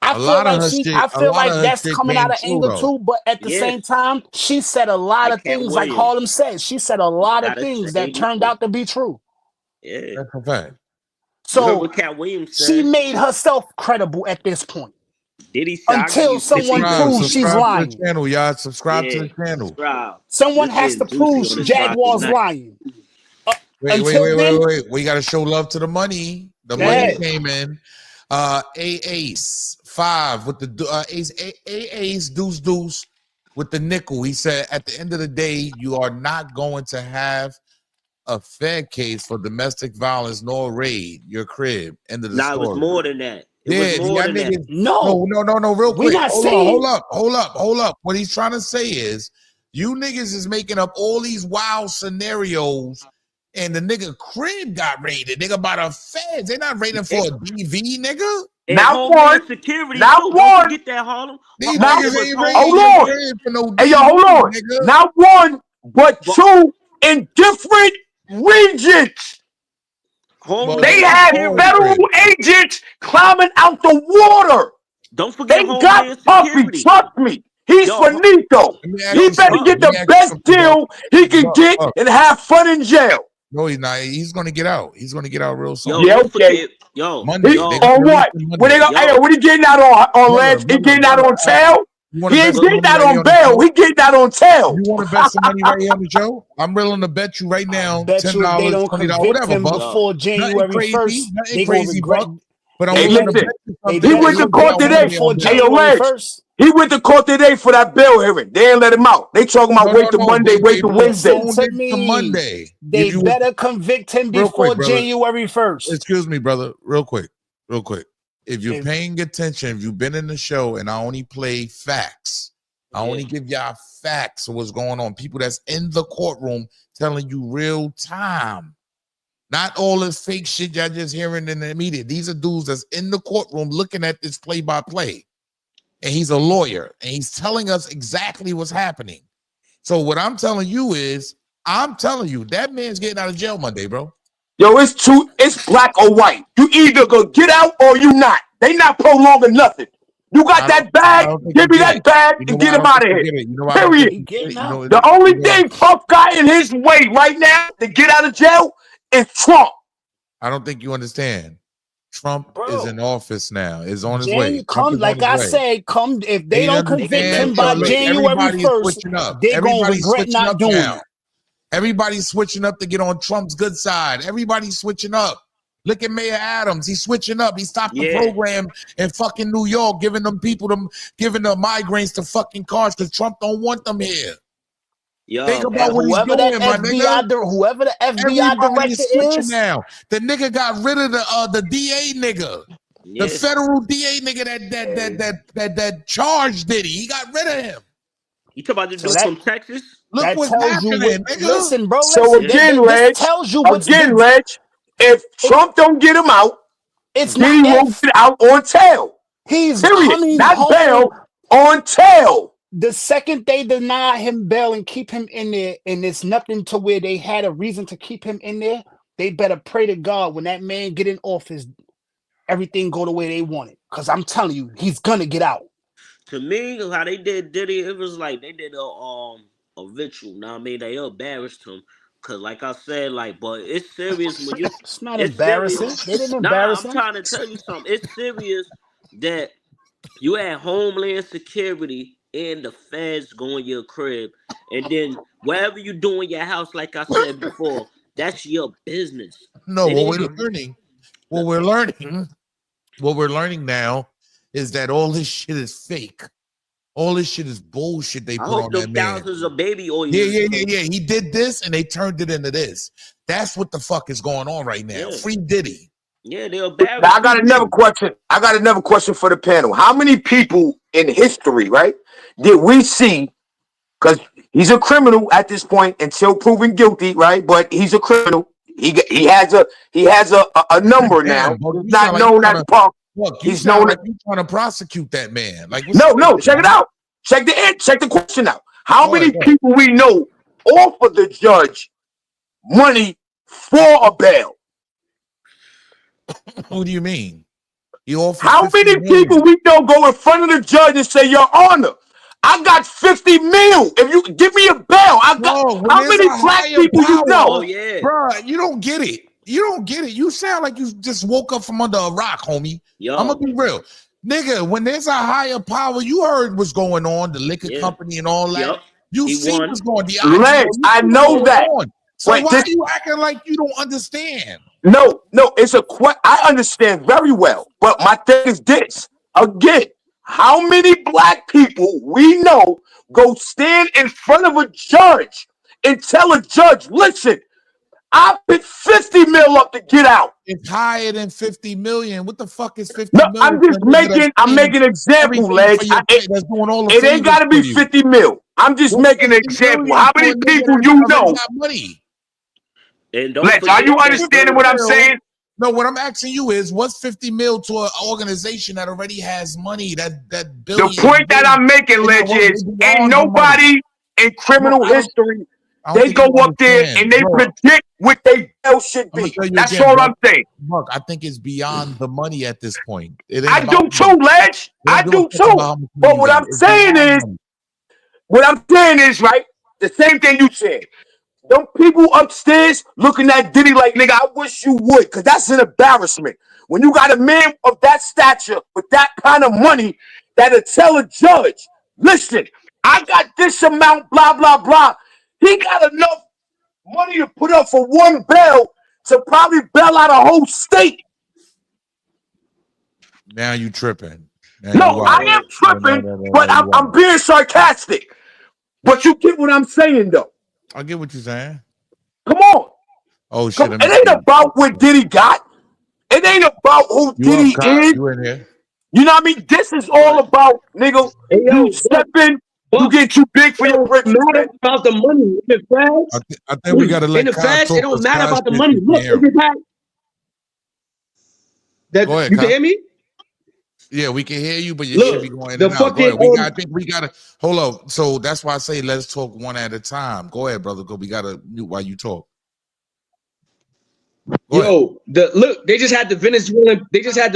Speaker 10: I feel like that's coming out of anger too, but at the same time, she said a lot of things like Harlem said. She said a lot of things that turned out to be true.
Speaker 21: Yeah,
Speaker 1: that's a fact.
Speaker 10: So she made herself credible at this point.
Speaker 21: Diddy
Speaker 10: until someone proves she's lying.
Speaker 1: To the channel, y'all. Subscribe to the channel.
Speaker 10: Someone has to prove Jaguar's lying.
Speaker 1: Wait. We got to show love to the money. The money came in. Ace 5 with the Ace deuce with the nickel. He said at the end of the day, you are not going to have a Fed case for domestic violence nor raid your crib. End of the story.
Speaker 21: It was more than that.
Speaker 1: No. Real quick. Hold up. What he's trying to say is, you niggas is making up all these wild scenarios, and the nigga crib got raided. Nigga by the feds. They're not raiding for a DV, nigga.
Speaker 19: Not one.
Speaker 21: Security.
Speaker 19: Not one.
Speaker 21: Get that, Harlem.
Speaker 19: These niggas ain't raiding for no DV. Hey, yo, hold on. Nigga. Not one, but two in different regions. They had federal agents climbing out the water.
Speaker 21: Don't forget,
Speaker 19: they got Puffy. Trust me, he's finito. He better get the best deal he can get and have fun in jail.
Speaker 1: No, he's not. He's gonna get out. He's gonna get out real soon.
Speaker 19: Yeah, okay.
Speaker 1: Monday.
Speaker 19: On what? When they go? Hey, what he getting out on Lance? He getting out on tail? He ain't getting that on bail. He getting that on tail.
Speaker 1: You want to bet some money right here on the show? I'm willing to bet you right now $10, $20, whatever.
Speaker 10: Before January 1st,
Speaker 1: nothing crazy, Buck. But
Speaker 19: hey, listen, he went to court today. Hey, yo, Lance, he went to court today for that bail hearing. They ain't let him out. They talking about wait till Monday, wait till Wednesday.
Speaker 1: Monday.
Speaker 10: They better convict him before January 1st.
Speaker 1: Excuse me, brother. Real quick. If you're paying attention, if you've been in the show and I only play facts, I only give y'all facts of what's going on. People that's in the courtroom telling you real time. Not all this fake shit y'all just hearing in the media. These are dudes that's in the courtroom looking at this play by play. And he's a lawyer and he's telling us exactly what's happening. So what I'm telling you is, I'm telling you, that man's getting out of jail Monday, bro.
Speaker 19: Yo, it's black or white. You either go get out or you not. They not prolonging nothing. You got that bag, give me that bag and get him out of here. Period. The only thing Puff got in his way right now to get out of jail is Trump.
Speaker 1: I don't think you understand. Trump is in office now. Is on his way.
Speaker 10: Come, like I said, come if they don't convict him by January 1st, they're gonna regret not doing it.
Speaker 1: Everybody's switching up to get on Trump's good side. Everybody's switching up. Look at Mayor Adams. He's switching up. He stopped the program in fucking New York, giving the migraines to fucking cars because Trump don't want them here.
Speaker 10: Yo,
Speaker 1: think about what he's doing, my nigga.
Speaker 10: Whoever the FBI director is
Speaker 1: now. The nigga got rid of the DA nigga. The federal DA nigga that charged Diddy. He got rid of him.
Speaker 21: You talking about this dude from Texas?
Speaker 1: Look what's happening, nigga.
Speaker 10: Listen, bro.
Speaker 19: So again, Reg, if Trump don't get him out, he won't get out on tail.
Speaker 10: He's
Speaker 19: coming not bail, on tail.
Speaker 10: The second they deny him bail and keep him in there, and it's nothing to where they had a reason to keep him in there, they better pray to God when that man get in office, everything go the way they want it. Because I'm telling you, he's gonna get out.
Speaker 21: To me, how they did Diddy, it was like they did a ritual. Now I mean, they embarrassed him. Cause like I said, but it's serious when you.
Speaker 10: It's not embarrassing. They didn't embarrass him.
Speaker 21: I'm trying to tell you something. It's serious that you had Homeland Security and the feds go in your crib, and then wherever you do in your house, like I said before, that's your business.
Speaker 1: No, what we're learning now is that all this shit is fake. All this shit is bullshit they put on that man.
Speaker 21: Thousands of baby oil.
Speaker 1: Yeah. He did this and they turned it into this. That's what the fuck is going on right now. Free Diddy.
Speaker 21: Yeah, they're bad.
Speaker 19: Now, I got another question for the panel. How many people in history, right, did we see? Because he's a criminal at this point until proven guilty, right? But he's a criminal. He has a number now. He's not known as Puff.
Speaker 1: Look, he's known like you trying to prosecute that man. Like
Speaker 19: no. Check it out. Check the question out. How many people we know offer the judge money for a bail?
Speaker 1: What do you mean?
Speaker 19: How many people we know go in front of the judge and say, Your Honor, I got 50 mil. If you give me a bail, I got how many black people you know?
Speaker 21: Oh, yeah.
Speaker 1: Bro, you don't get it. You sound like you just woke up from under a rock, homie. I'm gonna be real. Nigga, when there's a higher power, you heard what's going on, the liquor company and all that. You see what's going on.
Speaker 19: I know that.
Speaker 1: So why are you acting like you don't understand?
Speaker 19: No, it's I understand very well. But my thing is this. Again, how many black people we know go stand in front of a judge and tell a judge, listen, I put 50 mil up to get out.
Speaker 1: It's higher than 50 million. What the fuck is 50 million?
Speaker 19: I'm making an example, Ledge. It ain't got to be 50 mil. I'm just making an example. How many people you know? Ledge, are you understanding what I'm saying?
Speaker 1: No, what I'm asking you is, what's 50 mil to an organization that already has money? That billion.
Speaker 19: The point that I'm making, Ledge, is ain't nobody in criminal history. They go up there and they predict what they bail should be. That's all I'm saying.
Speaker 1: Look, I think it's beyond the money at this point.
Speaker 19: I do too, Ledge. I do too. But what I'm saying is, right, the same thing you said. Them people upstairs looking at Diddy like, nigga, I wish you would, because that's an embarrassment. When you got a man of that stature with that kind of money that'll tell a judge, listen, I got this amount, blah, blah, blah. He got enough money to put up for one bail to probably bail out a whole state.
Speaker 1: Now you tripping.
Speaker 19: No, I am tripping, but I'm being sarcastic. But you get what I'm saying, though.
Speaker 1: I get what you're saying.
Speaker 19: Come on.
Speaker 1: Oh, shit.
Speaker 19: It ain't about what Diddy got. It ain't about who Diddy is.
Speaker 1: You in here.
Speaker 19: You know what I mean? This is all about, nigga, you stepping You get too big for your britches,
Speaker 16: matter
Speaker 19: man.
Speaker 16: about the money in the fast.
Speaker 1: I think we gotta let
Speaker 16: in the
Speaker 1: Kyle
Speaker 16: fast,
Speaker 1: talk
Speaker 16: it don't
Speaker 1: because
Speaker 16: matter
Speaker 1: Kyle
Speaker 16: about the
Speaker 1: shit
Speaker 16: money.
Speaker 1: we
Speaker 16: Look,
Speaker 1: can't hear
Speaker 16: if
Speaker 1: him.
Speaker 16: it had, that
Speaker 1: Go ahead,
Speaker 16: you
Speaker 1: Kyle.
Speaker 16: can hear me?
Speaker 1: Yeah, we can hear you, but your
Speaker 16: Look,
Speaker 1: shit be going in
Speaker 16: the
Speaker 1: and out. Go
Speaker 16: fucking
Speaker 1: ahead. I think we gotta hold up. So that's why I say let's talk one at a time. Go ahead, brother. Go. We gotta mute while you talk.
Speaker 16: Yo, they just had the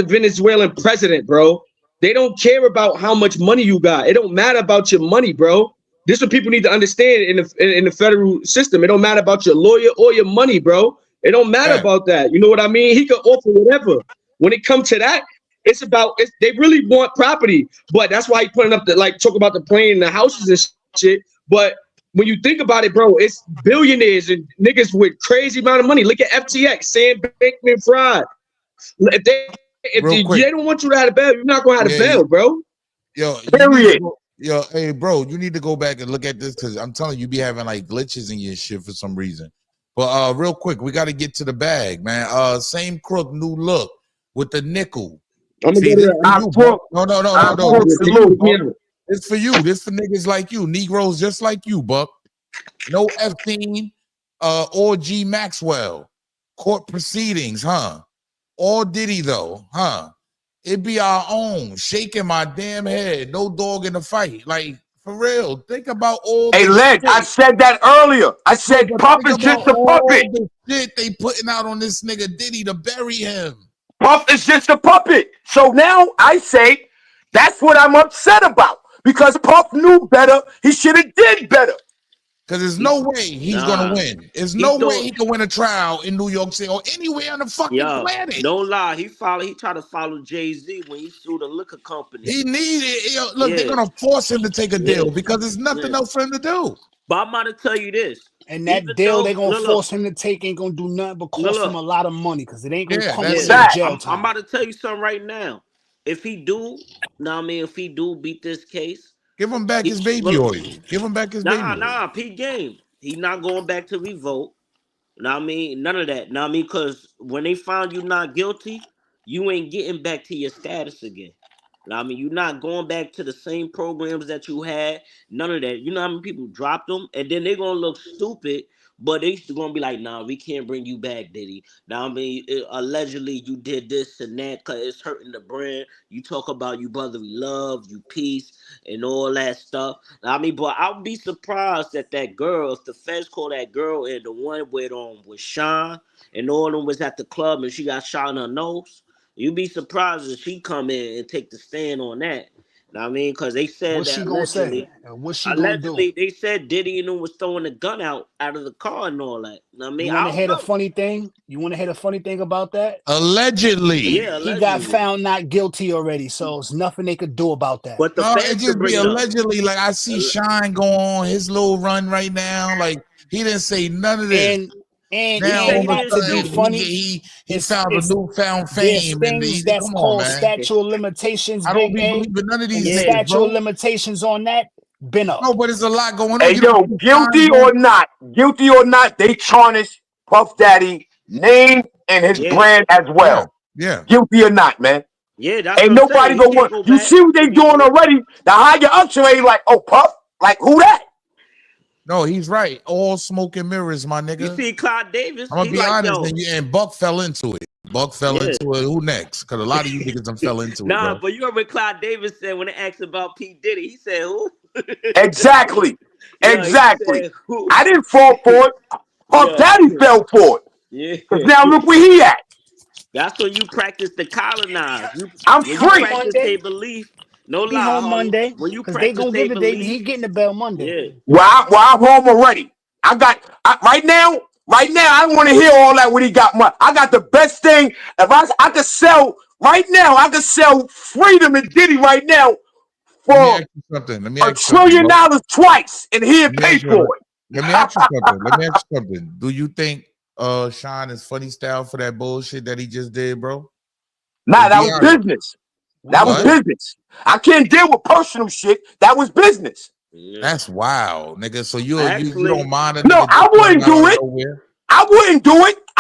Speaker 16: Venezuelan president, bro. They don't care about how much money you got. It don't matter about your money, bro. This is what people need to understand in the federal system. It don't matter about your lawyer or your money, bro. It don't matter about that. You know what I mean? He could offer whatever. When it comes to that, they really want property, but that's why he putting up talk about the plane and the houses and shit. But when you think about it, bro, it's billionaires and niggas with crazy amount of money. Look at FTX, Sam Bankman-Fried. If they don't want you to have a bail, you're not gonna have a bail, bro.
Speaker 1: Yo, hey, bro, you need to go back and look at this because I'm telling you, be having like glitches in your shit for some reason. But real quick, we got to get to the bag, man. Same crook, new look with the nickel.
Speaker 16: I'm gonna
Speaker 1: See,
Speaker 16: go
Speaker 1: this
Speaker 16: there.
Speaker 1: for you, bro. No. This for you. This for niggas like you, Negroes just like you, Buck. No Epstein, or G Maxwell. Court proceedings, huh? All Diddy though, huh? It be our own. Shaking my damn head. No dog in the fight. Like, for real. Think about all
Speaker 19: Hey,
Speaker 1: the
Speaker 19: Ledge, I said that earlier. I said Puff is just a puppet.
Speaker 1: the shit they putting out on this nigga Diddy to bury him.
Speaker 19: Puff is just a puppet. So now I say that's what I'm upset about. Because Puff knew better. He should have did better.
Speaker 1: Because there's no way he's gonna win. There's no way he can win a trial in New York City or anywhere on the fucking planet.
Speaker 21: Don't lie. He tried to follow Jay-Z when he sued a liquor company.
Speaker 1: He needed look, they're gonna force him to take a deal because there's nothing else for him to do.
Speaker 21: But I'm about to tell you this.
Speaker 10: And that deal they're gonna force him to take ain't gonna do nothing but cost him a lot of money because it ain't gonna come with jail time.
Speaker 21: I'm about to tell you something right now. If he do, if he do beat this case,
Speaker 1: give him back his baby oil. Give him back his baby oil.
Speaker 21: Nah, P game. He not going back to revolt. None of that. Because when they found you not guilty, you ain't getting back to your status again. You're not going back to the same programs that you had. None of that. You know how many people dropped them, and then they're gonna look stupid, but they gonna be like, "Nah, we can't bring you back, Diddy." Allegedly you did this and that because it's hurting the brand. You talk about you brotherly love, you peace, and all that stuff. But I'll be surprised that girl, if the feds call that girl and the one with Sean and all of them was at the club and she got shot in her nose. You'd be surprised if she come in and take the stand on that. Because they said
Speaker 10: what's she gonna say? What's she gonna do?
Speaker 21: They said Diddy and them was throwing the gun out of the car and all that.
Speaker 10: You want to hear the funny thing? You want to hear the funny thing about that?
Speaker 1: Allegedly,
Speaker 10: he got found not guilty already, so it's nothing they could do about that.
Speaker 21: But
Speaker 1: it just be allegedly. Like I see Shine go on his little run right now. Like he didn't say none of this.
Speaker 10: And
Speaker 1: now
Speaker 10: to be funny,
Speaker 1: he found a newfound fame.
Speaker 10: Things that's called statute of limitations.
Speaker 1: I don't be believing none of these niggas,
Speaker 10: statute
Speaker 1: bro.
Speaker 10: of limitations on that been up.
Speaker 1: No, but there's a lot going on.
Speaker 19: Hey, yo, guilty or not, they tarnish Puff Daddy name and his brand as well.
Speaker 1: Yeah.
Speaker 19: Guilty or not, man.
Speaker 21: Yeah, that's
Speaker 19: ain't nobody gonna want. You see what they doing already? The higher ups ain't like, oh, Puff, like who that?
Speaker 1: No, he's right. All smoke and mirrors, my nigga.
Speaker 21: You see Clyde Davis?
Speaker 1: I'm gonna be honest, and Buck fell into it. Into it. Who next? Because a lot of you niggas done fell into it.
Speaker 21: Nah,
Speaker 1: bro.
Speaker 21: but you heard what Clyde Davis said when they asked about P. Diddy. He said who?
Speaker 19: Exactly. Exactly. I didn't fall for it. Puff Daddy fell for it.
Speaker 21: Yeah.
Speaker 19: Because now look where he at.
Speaker 21: That's when you practice the colonize.
Speaker 19: I'm
Speaker 21: when
Speaker 19: free.
Speaker 21: You practice their belief. No
Speaker 10: Be
Speaker 21: lie,
Speaker 10: home Monday.
Speaker 21: When you
Speaker 10: they gonna give it.
Speaker 21: belief,
Speaker 10: He getting the bell Monday.
Speaker 21: Yeah.
Speaker 19: Well, I'm home already. Right now, I don't want to hear all that when he got money. I got the best thing. If I could sell right now, I could sell Freedom and Diddy right now for $1 trillion twice, and he'll pay for it.
Speaker 1: Let me ask you something. Do you think Sean is funny style for that bullshit that he just did, bro?
Speaker 19: Nah, that was business. That was business. I can't deal with personal shit. That was business.
Speaker 1: That's wild, nigga. So you don't mind a nigga?
Speaker 19: No, I wouldn't do it. I wouldn't do it.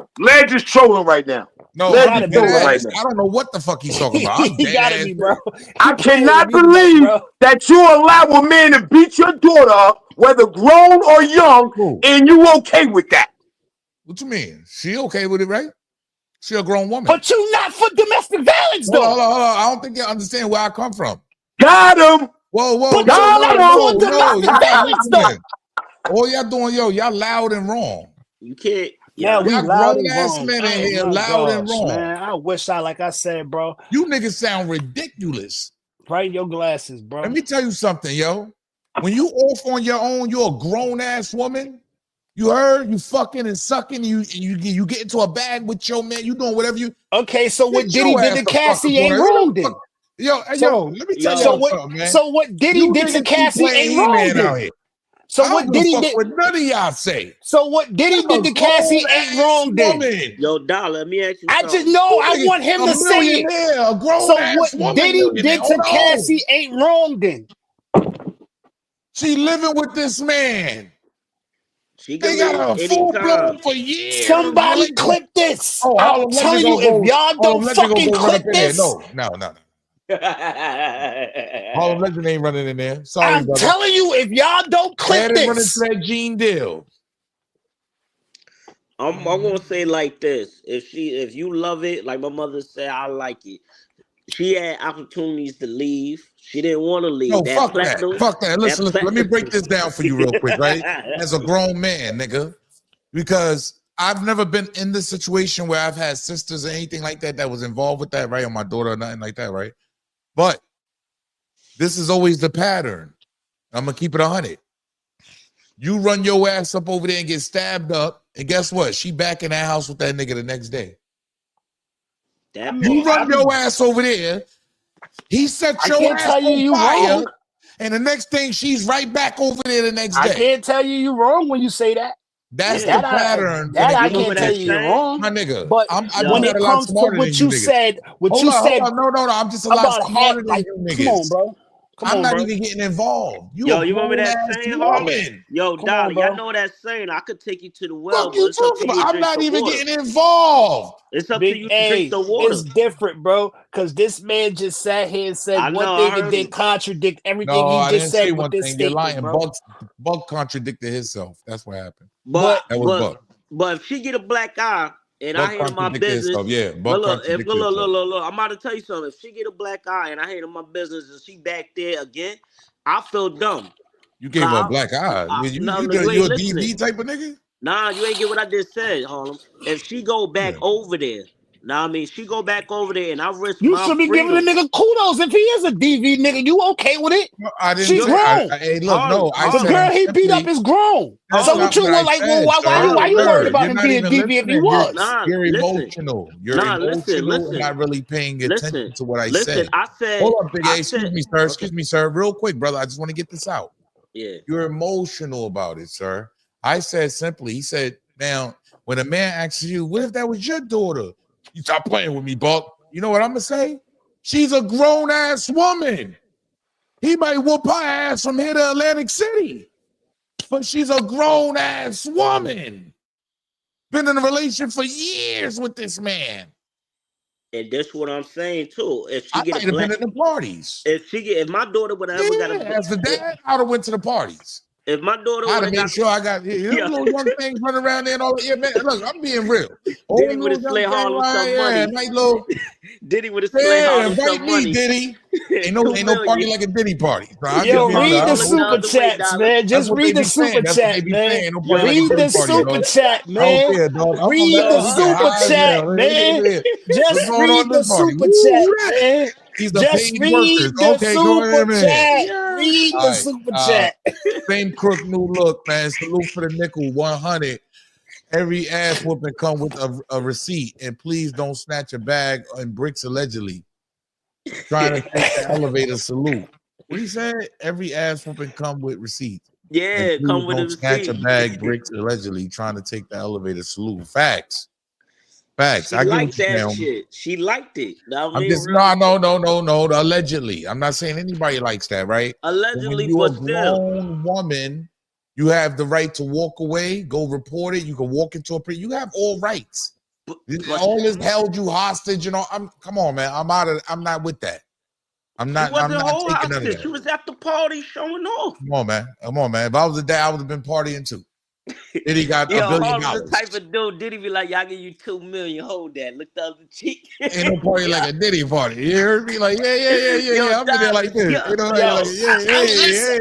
Speaker 19: now. Ledge is trolling right now.
Speaker 1: No,
Speaker 15: Let
Speaker 1: I'm
Speaker 15: me
Speaker 1: dead
Speaker 15: do it like
Speaker 1: ass.
Speaker 15: that.
Speaker 1: I don't know what the fuck he's talking about. I'm
Speaker 10: He
Speaker 1: dead
Speaker 10: gotta
Speaker 1: ass.
Speaker 10: be, bro.
Speaker 19: I cannot believe that you allow a man to beat your daughter up, whether grown or young, and you okay with that.
Speaker 1: What you mean? She okay with it, right? She a grown woman.
Speaker 10: But you not for domestic violence, though.
Speaker 1: Hold on. I don't think you understand where I come from.
Speaker 19: Got him.
Speaker 1: Whoa,
Speaker 10: But you not for domestic
Speaker 1: you're not
Speaker 10: violence, though.
Speaker 1: listening. All y'all doing, y'all loud and wrong.
Speaker 21: You can't.
Speaker 10: Man, we
Speaker 1: Y'all
Speaker 10: loud
Speaker 1: grown
Speaker 10: and
Speaker 1: ass
Speaker 10: wrong.
Speaker 1: men in
Speaker 10: Oh
Speaker 1: here,
Speaker 10: my
Speaker 1: loud and
Speaker 10: gosh,
Speaker 1: wrong.
Speaker 10: man. I wish like I said, bro.
Speaker 1: You niggas sound ridiculous.
Speaker 10: Brighten your glasses, bro.
Speaker 1: Let me tell you something, yo. When you off on your own, you're a grown ass woman. You heard? You fucking and sucking. You get into a bag with your man. You doing whatever you.
Speaker 10: Okay, so what
Speaker 1: Get
Speaker 10: Diddy
Speaker 1: your
Speaker 10: did
Speaker 1: ass
Speaker 10: to
Speaker 1: the fuck
Speaker 10: Cassie
Speaker 1: up on
Speaker 10: ain't
Speaker 1: her.
Speaker 10: wrong then.
Speaker 1: Yo, let me tell y'all something, man.
Speaker 10: So what Diddy
Speaker 1: You
Speaker 10: did to
Speaker 1: niggas keep
Speaker 10: Cassie
Speaker 1: playing
Speaker 10: ain't wrong
Speaker 1: E-Man
Speaker 10: then.
Speaker 1: out here.
Speaker 10: So
Speaker 1: I
Speaker 10: what
Speaker 1: don't give a
Speaker 10: Diddy
Speaker 1: fuck
Speaker 10: did?
Speaker 1: what none of y'all say.
Speaker 10: So what Diddy did to Cassie ain't wrong then.
Speaker 1: Woman.
Speaker 21: Yo, Dollar, let me ask you
Speaker 10: I
Speaker 21: something.
Speaker 10: just know I
Speaker 1: Nigga,
Speaker 10: want him
Speaker 1: a
Speaker 10: to say it.
Speaker 1: millionaire, a grown
Speaker 10: So
Speaker 1: ass
Speaker 10: what
Speaker 1: woman
Speaker 10: Diddy
Speaker 1: millionaire.
Speaker 10: did to
Speaker 1: Hold on.
Speaker 10: Cassie ain't wrong then.
Speaker 1: She living with this man.
Speaker 21: She
Speaker 1: They
Speaker 21: can
Speaker 1: got
Speaker 21: leave
Speaker 1: a full blown
Speaker 21: anytime.
Speaker 1: for years.
Speaker 10: Somebody clip this.
Speaker 1: Oh,
Speaker 10: I'm
Speaker 1: Harlem
Speaker 10: telling
Speaker 1: Legend
Speaker 10: you,
Speaker 1: gonna
Speaker 10: if y'all don't
Speaker 1: Legend gonna
Speaker 10: fucking
Speaker 1: go run up
Speaker 10: clip
Speaker 1: in there.
Speaker 10: this,
Speaker 1: No. Harlem Legend ain't running in there. Sorry,
Speaker 10: I'm
Speaker 1: brother.
Speaker 10: telling you, if y'all don't clip
Speaker 1: Let him run into
Speaker 10: this.
Speaker 1: that Gene deal.
Speaker 21: I'm gonna say like this: if you love it, like my mother said, I like it. She had opportunities to leave. She didn't want to leave.
Speaker 1: No,
Speaker 21: That
Speaker 1: fuck
Speaker 21: platinum.
Speaker 1: that. Fuck that. Listen. Let me break this down for you real quick, right? As a grown man, nigga. Because I've never been in this situation where I've had sisters or anything like that was involved with that, right? Or my daughter or nothing like that, right? But this is always the pattern. I'm going to keep it 100. You run your ass up over there and get stabbed up, and guess what? She back in that house with that nigga the next day. You run your ass over there, he set your ass on fire, and the next thing she's right back over there the next day.
Speaker 10: I can't tell you wrong when you say that.
Speaker 1: That's the pattern.
Speaker 10: That I can't tell you you're wrong.
Speaker 1: My nigga.
Speaker 10: But when it comes to what you said,
Speaker 1: Hold on. No. I'm just a lot smarter than you niggas.
Speaker 10: Come on, bro.
Speaker 1: I'm not even getting involved. You
Speaker 21: Yo,
Speaker 1: a
Speaker 21: you remember that
Speaker 1: grown-ass
Speaker 21: saying,
Speaker 1: woman.
Speaker 21: Yo,
Speaker 10: Come on,
Speaker 21: Dolly,
Speaker 10: bro.
Speaker 21: I know that saying. I could take you to the well,
Speaker 1: Fuck you
Speaker 21: but it's up to
Speaker 1: talking
Speaker 21: you
Speaker 1: about?
Speaker 21: to
Speaker 1: I'm
Speaker 21: drink
Speaker 1: not
Speaker 21: the
Speaker 1: even
Speaker 21: water.
Speaker 1: getting involved.
Speaker 21: It's up
Speaker 10: Big
Speaker 21: to you to drink the water.
Speaker 10: It's different, bro. Because this man just sat here and said one thing and then contradict everything he
Speaker 1: I
Speaker 10: just
Speaker 1: didn't
Speaker 10: said
Speaker 1: say
Speaker 10: with
Speaker 1: one
Speaker 10: this
Speaker 1: thing. You're
Speaker 10: statement,
Speaker 1: lying.
Speaker 10: bro.
Speaker 1: Buck contradicted himself. That's what happened.
Speaker 21: But
Speaker 1: that was Buck.
Speaker 21: But if she get a black eye and
Speaker 1: Buck
Speaker 21: I handle my
Speaker 1: contradicted
Speaker 21: business,
Speaker 1: himself. Yeah,
Speaker 21: look,
Speaker 1: Buck contradicted himself.
Speaker 21: look, I'm about to tell you something. If she get a black eye and I handle my business and she back there again, I feel dumb.
Speaker 1: You gave her a black eye. You a DV type of nigga?
Speaker 21: Nah, you ain't get what I just said, Harlem. If she go back over there, she go back over there and I risk
Speaker 10: You
Speaker 21: my
Speaker 10: should be
Speaker 21: freedom.
Speaker 10: giving a nigga kudos if he is a DV nigga. You okay with it?
Speaker 1: No, I didn't
Speaker 10: She's
Speaker 1: say.
Speaker 10: grown.
Speaker 1: Hey, look, no. I
Speaker 10: The
Speaker 1: said
Speaker 10: girl he beat
Speaker 1: simply,
Speaker 10: up is grown.
Speaker 1: That's
Speaker 10: So
Speaker 1: not
Speaker 10: what you
Speaker 1: what I
Speaker 10: like?
Speaker 1: said,
Speaker 10: Why you worried about
Speaker 1: You're
Speaker 10: him
Speaker 1: not
Speaker 10: being
Speaker 1: even
Speaker 10: DV if he
Speaker 1: listening.
Speaker 10: was?
Speaker 1: You're emotional. You're emotional and not really paying attention to what I said.
Speaker 21: I said.
Speaker 1: Hold up, Big A. Excuse me, sir. Excuse me, sir. Real quick, brother. I just want to get this out.
Speaker 21: Yeah.
Speaker 1: You're emotional about it, sir. I said simply. He said, now, when a man asks you, what if that was your daughter? You stop playing with me, Buck. You know what I'm gonna say? She's a grown ass woman. He might whoop her ass from here to Atlantic City, but she's a grown ass woman. Been in a relationship for years with this man.
Speaker 21: And that's what I'm saying too. If she
Speaker 1: I
Speaker 21: get
Speaker 1: might
Speaker 21: a
Speaker 1: have
Speaker 21: black,
Speaker 1: been in the parties.
Speaker 21: if my daughter would have ever got a
Speaker 1: As the dad, I'd have went to the parties.
Speaker 21: If my daughter
Speaker 1: I'd
Speaker 21: would
Speaker 1: have
Speaker 21: have
Speaker 1: made
Speaker 21: got
Speaker 1: sure I got little young things running around there and all that. Yeah, man. Look, I'm being real.
Speaker 21: Diddy would have slid Harlem some money.
Speaker 1: Nice little.
Speaker 21: Diddy would have slid Harlem
Speaker 1: Invite
Speaker 21: some
Speaker 1: me,
Speaker 21: money.
Speaker 1: Diddy. Ain't no party like a Diddy party. So
Speaker 10: Yo, read the super chats, man. Just read the super chat, man. Read the super chat, man. Read the super chat, man. Just read the super chat, man.
Speaker 1: These are
Speaker 10: Just
Speaker 1: paid
Speaker 10: read
Speaker 1: workers.
Speaker 10: the
Speaker 1: Okay, go ahead,
Speaker 10: super
Speaker 1: man.
Speaker 10: chat. Read the super chat.
Speaker 1: Same crook, new look, man. Salute for the nickel, 100. Every ass whooping come with a receipt, and please don't snatch a bag and bricks allegedly. Trying to take the elevator, salute. What he said? Every ass whooping come with receipt.
Speaker 21: Yeah, come with a
Speaker 1: don't snatch a
Speaker 21: receipt.
Speaker 1: bag, bricks allegedly. Trying to take the elevator, salute. Facts.
Speaker 21: She
Speaker 1: I get
Speaker 21: liked
Speaker 1: what you're
Speaker 21: that
Speaker 1: saying.
Speaker 21: shit. She liked it.
Speaker 1: I'm just no. Allegedly, I'm not saying anybody likes that, right?
Speaker 21: Allegedly,
Speaker 1: but when you're
Speaker 21: but
Speaker 1: a grown woman, you have the right to walk away, go report it. You can walk into a prison. You have all rights. All this held you hostage, you know. Come on, man. I'm not with that. I'm not
Speaker 21: She wasn't whole
Speaker 1: taking none of
Speaker 21: hostage.
Speaker 1: that.
Speaker 21: She was at the party showing off.
Speaker 1: Come on, man. Come on, man. If I was a dad, I would have been partying too. Diddy got $1 billion.
Speaker 21: Harlem the type of dude. Diddy be like, y'all give you $2 million. Hold that. Look the other cheek.
Speaker 1: Ain't no party like a Diddy party. You heard me? Like, yeah. I'm in there like this.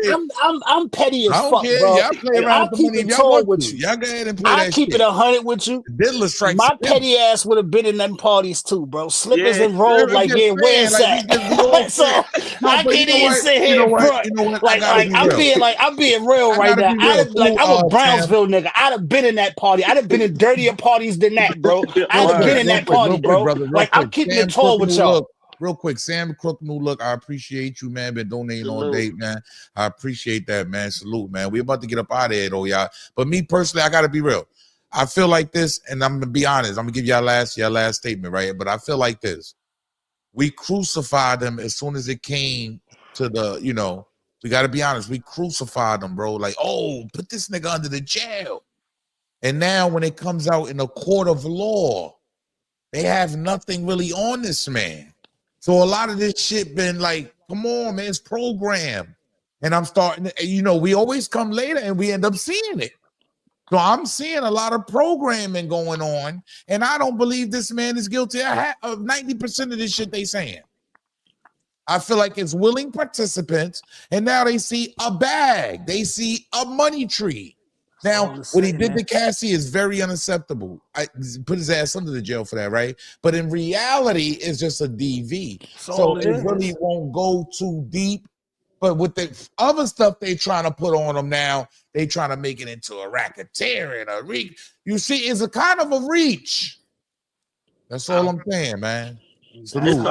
Speaker 1: You know,
Speaker 10: I'm petty as
Speaker 1: I don't
Speaker 10: fuck,
Speaker 1: care.
Speaker 10: bro.
Speaker 1: Y'all play around
Speaker 10: I'll
Speaker 1: with the
Speaker 10: keep
Speaker 1: money
Speaker 10: it
Speaker 1: if y'all
Speaker 10: tall
Speaker 1: want
Speaker 10: with
Speaker 1: to.
Speaker 10: you.
Speaker 1: Y'all go ahead and play
Speaker 10: I'll
Speaker 1: that
Speaker 10: keep
Speaker 1: shit.
Speaker 10: it 100 with you.
Speaker 1: Diddler strikes.
Speaker 10: My petty ass would have been in them parties too, bro. Slippers and
Speaker 1: I'm
Speaker 10: rolled like,
Speaker 1: just
Speaker 10: yeah, where's
Speaker 1: saying,
Speaker 10: that? So I
Speaker 1: but
Speaker 10: can't even sit here in front.
Speaker 1: You know what?
Speaker 10: Like I'm being real right now. I'm a Brownsville nigga. I'd have been in that party. I'd have been in dirtier parties than that, bro. I'd have been in that party, bro. Like I'm keeping it tall with y'all.
Speaker 1: Real quick, Sam Crook, new look. I appreciate you, man. Been donating all day, man. I appreciate that, man. Salute, man. We about to get up out of here, though, y'all. But me personally, I gotta be real. I feel like this, and I'm gonna be honest. I'm gonna give y'all last statement, right? But I feel like this. We crucified them as soon as it came to the, we gotta be honest. We crucified them, bro. Like, oh, put this nigga under the jail. And now when it comes out in a court of law, they have nothing really on this man. So a lot of this shit been like, come on, man, it's programmed. And I'm starting, we always come later and we end up seeing it. So I'm seeing a lot of programming going on, and I don't believe this man is guilty of 90% of this shit they saying. I feel like it's willing participants, and now they see a bag. They see a money tree. Now, what he did to Cassie is very unacceptable. I put his ass under the jail for that, right? But in reality, it's just a DV. So it really won't go too deep. But with the other stuff they trying to put on him now, they trying to make it into a racketeer and a reach. You see, it's a kind of a reach. That's all I'm saying, man. Salute.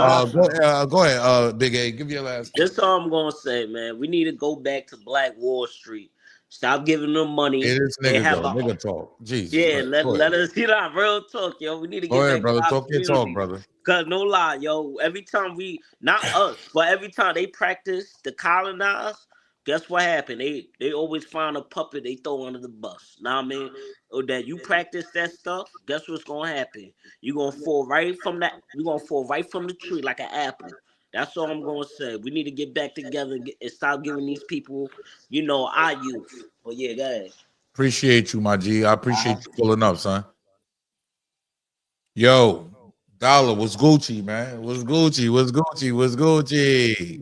Speaker 1: Go ahead, Big A. Give your last.
Speaker 21: That's all I'm gonna say, man. We need to go back to Black Wall Street. Stop giving them money.
Speaker 1: It is nigga talk. Jesus.
Speaker 21: Yeah, let us real talk, yo. We need to get back
Speaker 1: brother.
Speaker 21: to our
Speaker 1: Talk your talk, brother.
Speaker 21: Cause no lie, yo. Every time not us, but every time they practice the colonize, guess what happened? They always find a puppet they throw under the bus. Know what I mean? Or that you practice that stuff, guess what's gonna happen? You're gonna fall right from the tree like an apple. That's all I'm gonna say. We need to get back together and stop giving these people, our youth. But yeah, go ahead.
Speaker 1: Appreciate you, my G. I appreciate you pulling up, son. Yo, Dollar, what's Gucci, man? What's Gucci?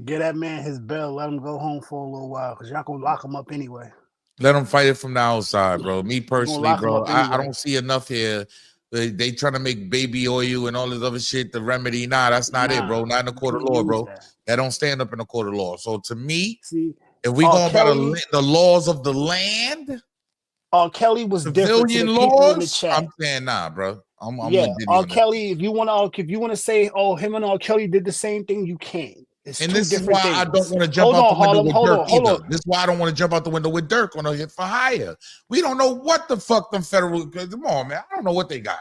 Speaker 10: Get that man his bell. Let him go home for a little while, because y'all gonna lock him up anyway.
Speaker 1: Let him fight it from the outside, bro. Me personally, bro, I don't see enough here. They trying to make baby oil and all this other shit the remedy. Nah, that's not it, bro. Not in the court of law, bro. That don't stand up in the court of law. So to me, if we going by the laws of the land,
Speaker 10: R. Kelly was different to the people in the chat.
Speaker 1: I'm saying nah, bro. I'm
Speaker 10: R. Kelly. If you want to say, oh, him and R. Kelly did the same thing, you can.
Speaker 1: And this is why I don't want to jump out the window with Dirk either. This is why I don't want to jump out the window with Dirk on a hit for hire. We don't know what the fuck them federal. Come on, man. I don't know what they got.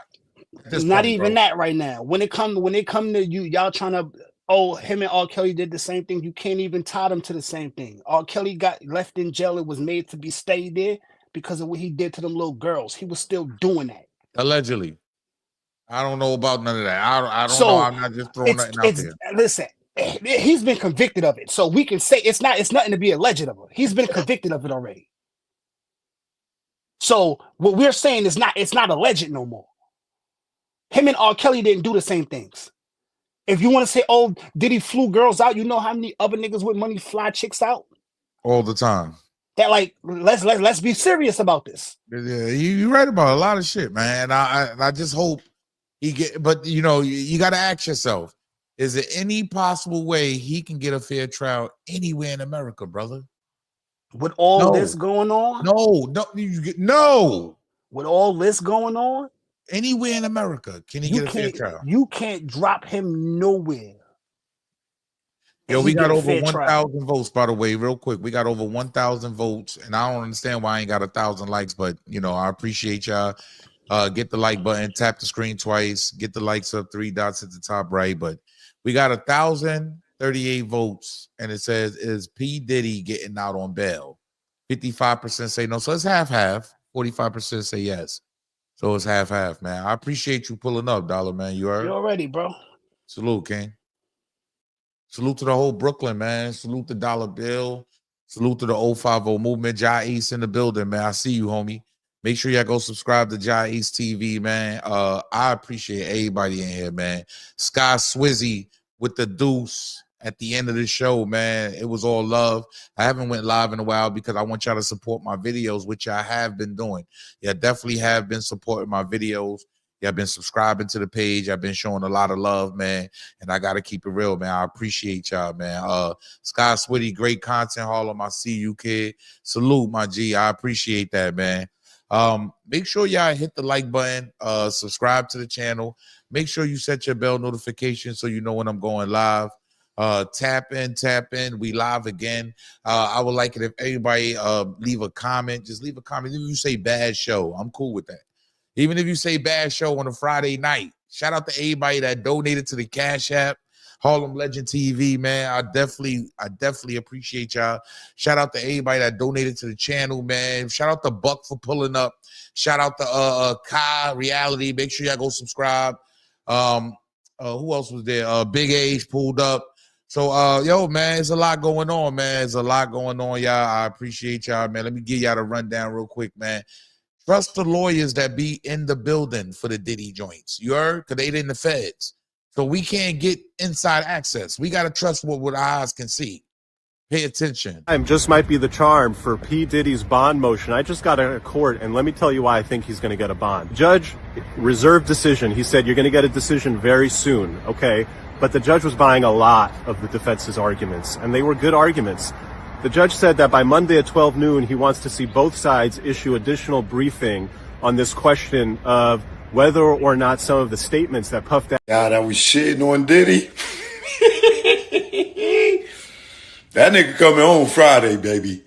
Speaker 10: Not even that right now. When it come to you, y'all trying to. Oh, him and R. Kelly did the same thing. You can't even tie them to the same thing. R. Kelly got left in jail. It was made to be stayed there because of what he did to them little girls. He was still doing that.
Speaker 1: Allegedly. I don't know about none of that. I don't know. I'm not just throwing nothing out there.
Speaker 10: Listen, he's been convicted of it. So we can say it's nothing to be alleged of it. He's been convicted of it already. So what we're saying is it's not alleged no more. Him and R. Kelly didn't do the same things. If you want to say, oh, Diddy flew girls out, you know how many other niggas with money fly chicks out?
Speaker 1: All the time.
Speaker 10: That let's be serious about this.
Speaker 1: Yeah, you're right about a lot of shit, man. I just hope he get, but you got to ask yourself, is there any possible way he can get a fair trial anywhere in America, brother?
Speaker 10: With all this going on?
Speaker 1: No.
Speaker 10: With all this going on?
Speaker 1: Anywhere in America, can he get a fair trial?
Speaker 10: You can't drop him nowhere.
Speaker 1: Yo, we got over 1,000 votes, by the way, real quick. We got over 1,000 votes, and I don't understand why I ain't got 1,000 likes, but, I appreciate y'all. Get the like button, tap the screen twice, get the likes up, 3 dots at the top right, but we got 1,038 votes, and it says, is P. Diddy getting out on bail? 55% say no, so it's half-half. 45% say yes. So it's half-half, man. I appreciate you pulling up, Dollar, man. You heard?
Speaker 10: You already, bro.
Speaker 1: Salute, King. Salute to the whole Brooklyn, man. Salute to Dollar Bill. Salute to the 050 movement. Jai East in the building, man. I see you, homie. Make sure y'all go subscribe to Jai East TV, man. I appreciate everybody in here, man. Sky Swizzy with the deuce at the end of the show, man. It was all love. I haven't went live in a while because I want y'all to support my videos, which I have been doing. Yeah, definitely have been supporting my videos. Y'all been subscribing to the page. I've been showing a lot of love, man. And I got to keep it real, man. I appreciate y'all, man. Sky Switty, great content, Harlem. I see you, kid. Salute, my G. I appreciate that, man. Make sure y'all hit the like button, subscribe to the channel. Make sure you set your bell notification so you know when I'm going live. Tap in. We live again. I would like it if everybody leave a comment. Just leave a comment. Even if you say bad show, I'm cool with that. Even if you say bad show on a Friday night, shout out to everybody that donated to the Cash App, Harlem Legend TV, man. I definitely appreciate y'all. Shout out to everybody that donated to the channel, man. Shout out to Buck for pulling up. Shout out to Kai Reality. Make sure y'all go subscribe. Who else was there? Big Age pulled up. So, yo, man, there's a lot going on, man. There's a lot going on, y'all. I appreciate y'all, man. Let me give y'all the rundown real quick, man. Trust the lawyers that be in the building for the Diddy joints. You heard? Because they in the feds. So we can't get inside access. We got to trust what our eyes can see. Pay attention.
Speaker 8: Time just might be the charm for P. Diddy's bond motion. I just got out of court, and let me tell you why I think he's going to get a bond. Judge, reserved decision. He said you're going to get a decision very soon, okay? But the judge was buying a lot of the defense's arguments, and they were good arguments. The judge said that by Monday at 12 noon, he wants to see both sides issue additional briefing on this question of whether or not some of the statements that Puff Daddy...
Speaker 2: Y'all that was shitting on Diddy. That nigga coming home Friday, baby.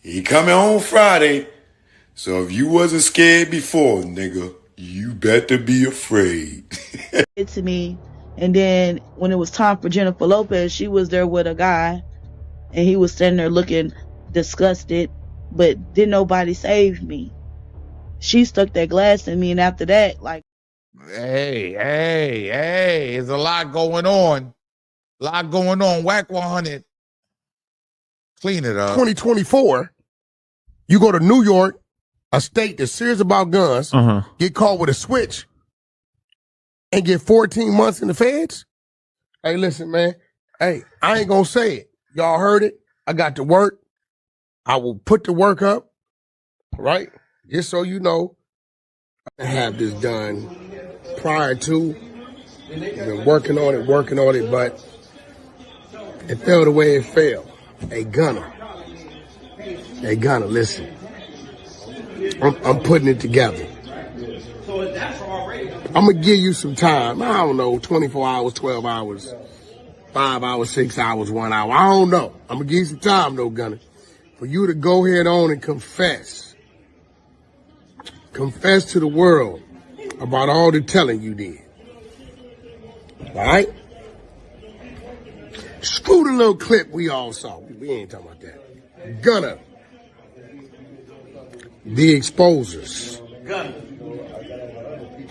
Speaker 2: He coming home Friday. So if you wasn't scared before, nigga, you better be afraid.
Speaker 12: It to me. And then when it was time for Jennifer Lopez, she was there with a guy. And he was standing there looking disgusted, but didn't nobody save me. She stuck that glass in me, and after that, like...
Speaker 1: Hey, there's a lot going on. Wack 100. Clean it up.
Speaker 6: 2024, you go to New York, a state that's serious about guns, get caught with a switch, and get 14 months in the feds? Hey, listen, man. Hey, I ain't gonna say it. Y'all heard it. I got to work. I will put the work up, right? Just so you know, I have this done prior to. I've been working on it, but it fell the way it fell. Hey, Gunna, listen. I'm putting it together. I'm going to give you some time. I don't know, 24 hours, 12 hours. 5 hours, 6 hours, 1 hour. I don't know. I'm going to give you some time, though, Gunna, for you to go ahead on and confess. Confess to the world about all the telling you did. All right? Screw the little clip we all saw. We ain't talking about that. Gunna. The exposers. Gunna.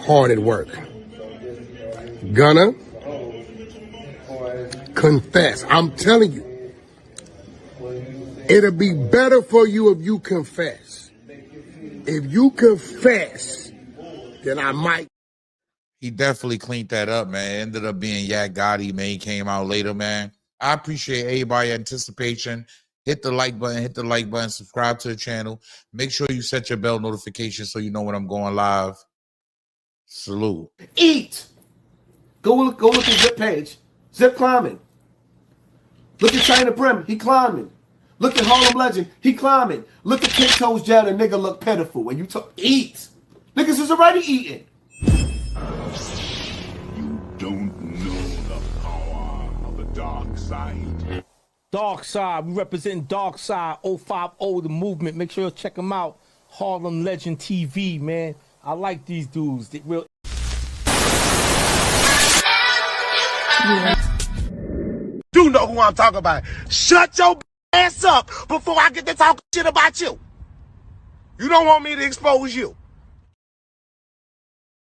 Speaker 6: Hard at work. Gunna. Confess. I'm telling you, it'll be better for you if you confess. If you confess, then I might.
Speaker 1: He definitely cleaned that up, man. It ended up being Gotti, man. He came out later, man. I appreciate everybody's anticipation. Hit the like button, subscribe to the channel. Make sure you set your bell notification so you know when I'm going live. Salute.
Speaker 3: Eat. Go look at Zip page. Zip climbing. Look at China Brim, he climbing. Look at Harlem Legend, he climbing. Look at Kid Toes Jad, a nigga look pitiful. When you talk, eat. Niggas is already eating.
Speaker 4: You don't know the power of the dark side.
Speaker 5: Dark Side, we representing Dark Side, 050 the movement. Make sure you check them out. Harlem Legend TV, man. I like these dudes. They real.
Speaker 6: You know who I'm talking about. Shut your ass up before I get to talking shit about you. You don't want me to expose you.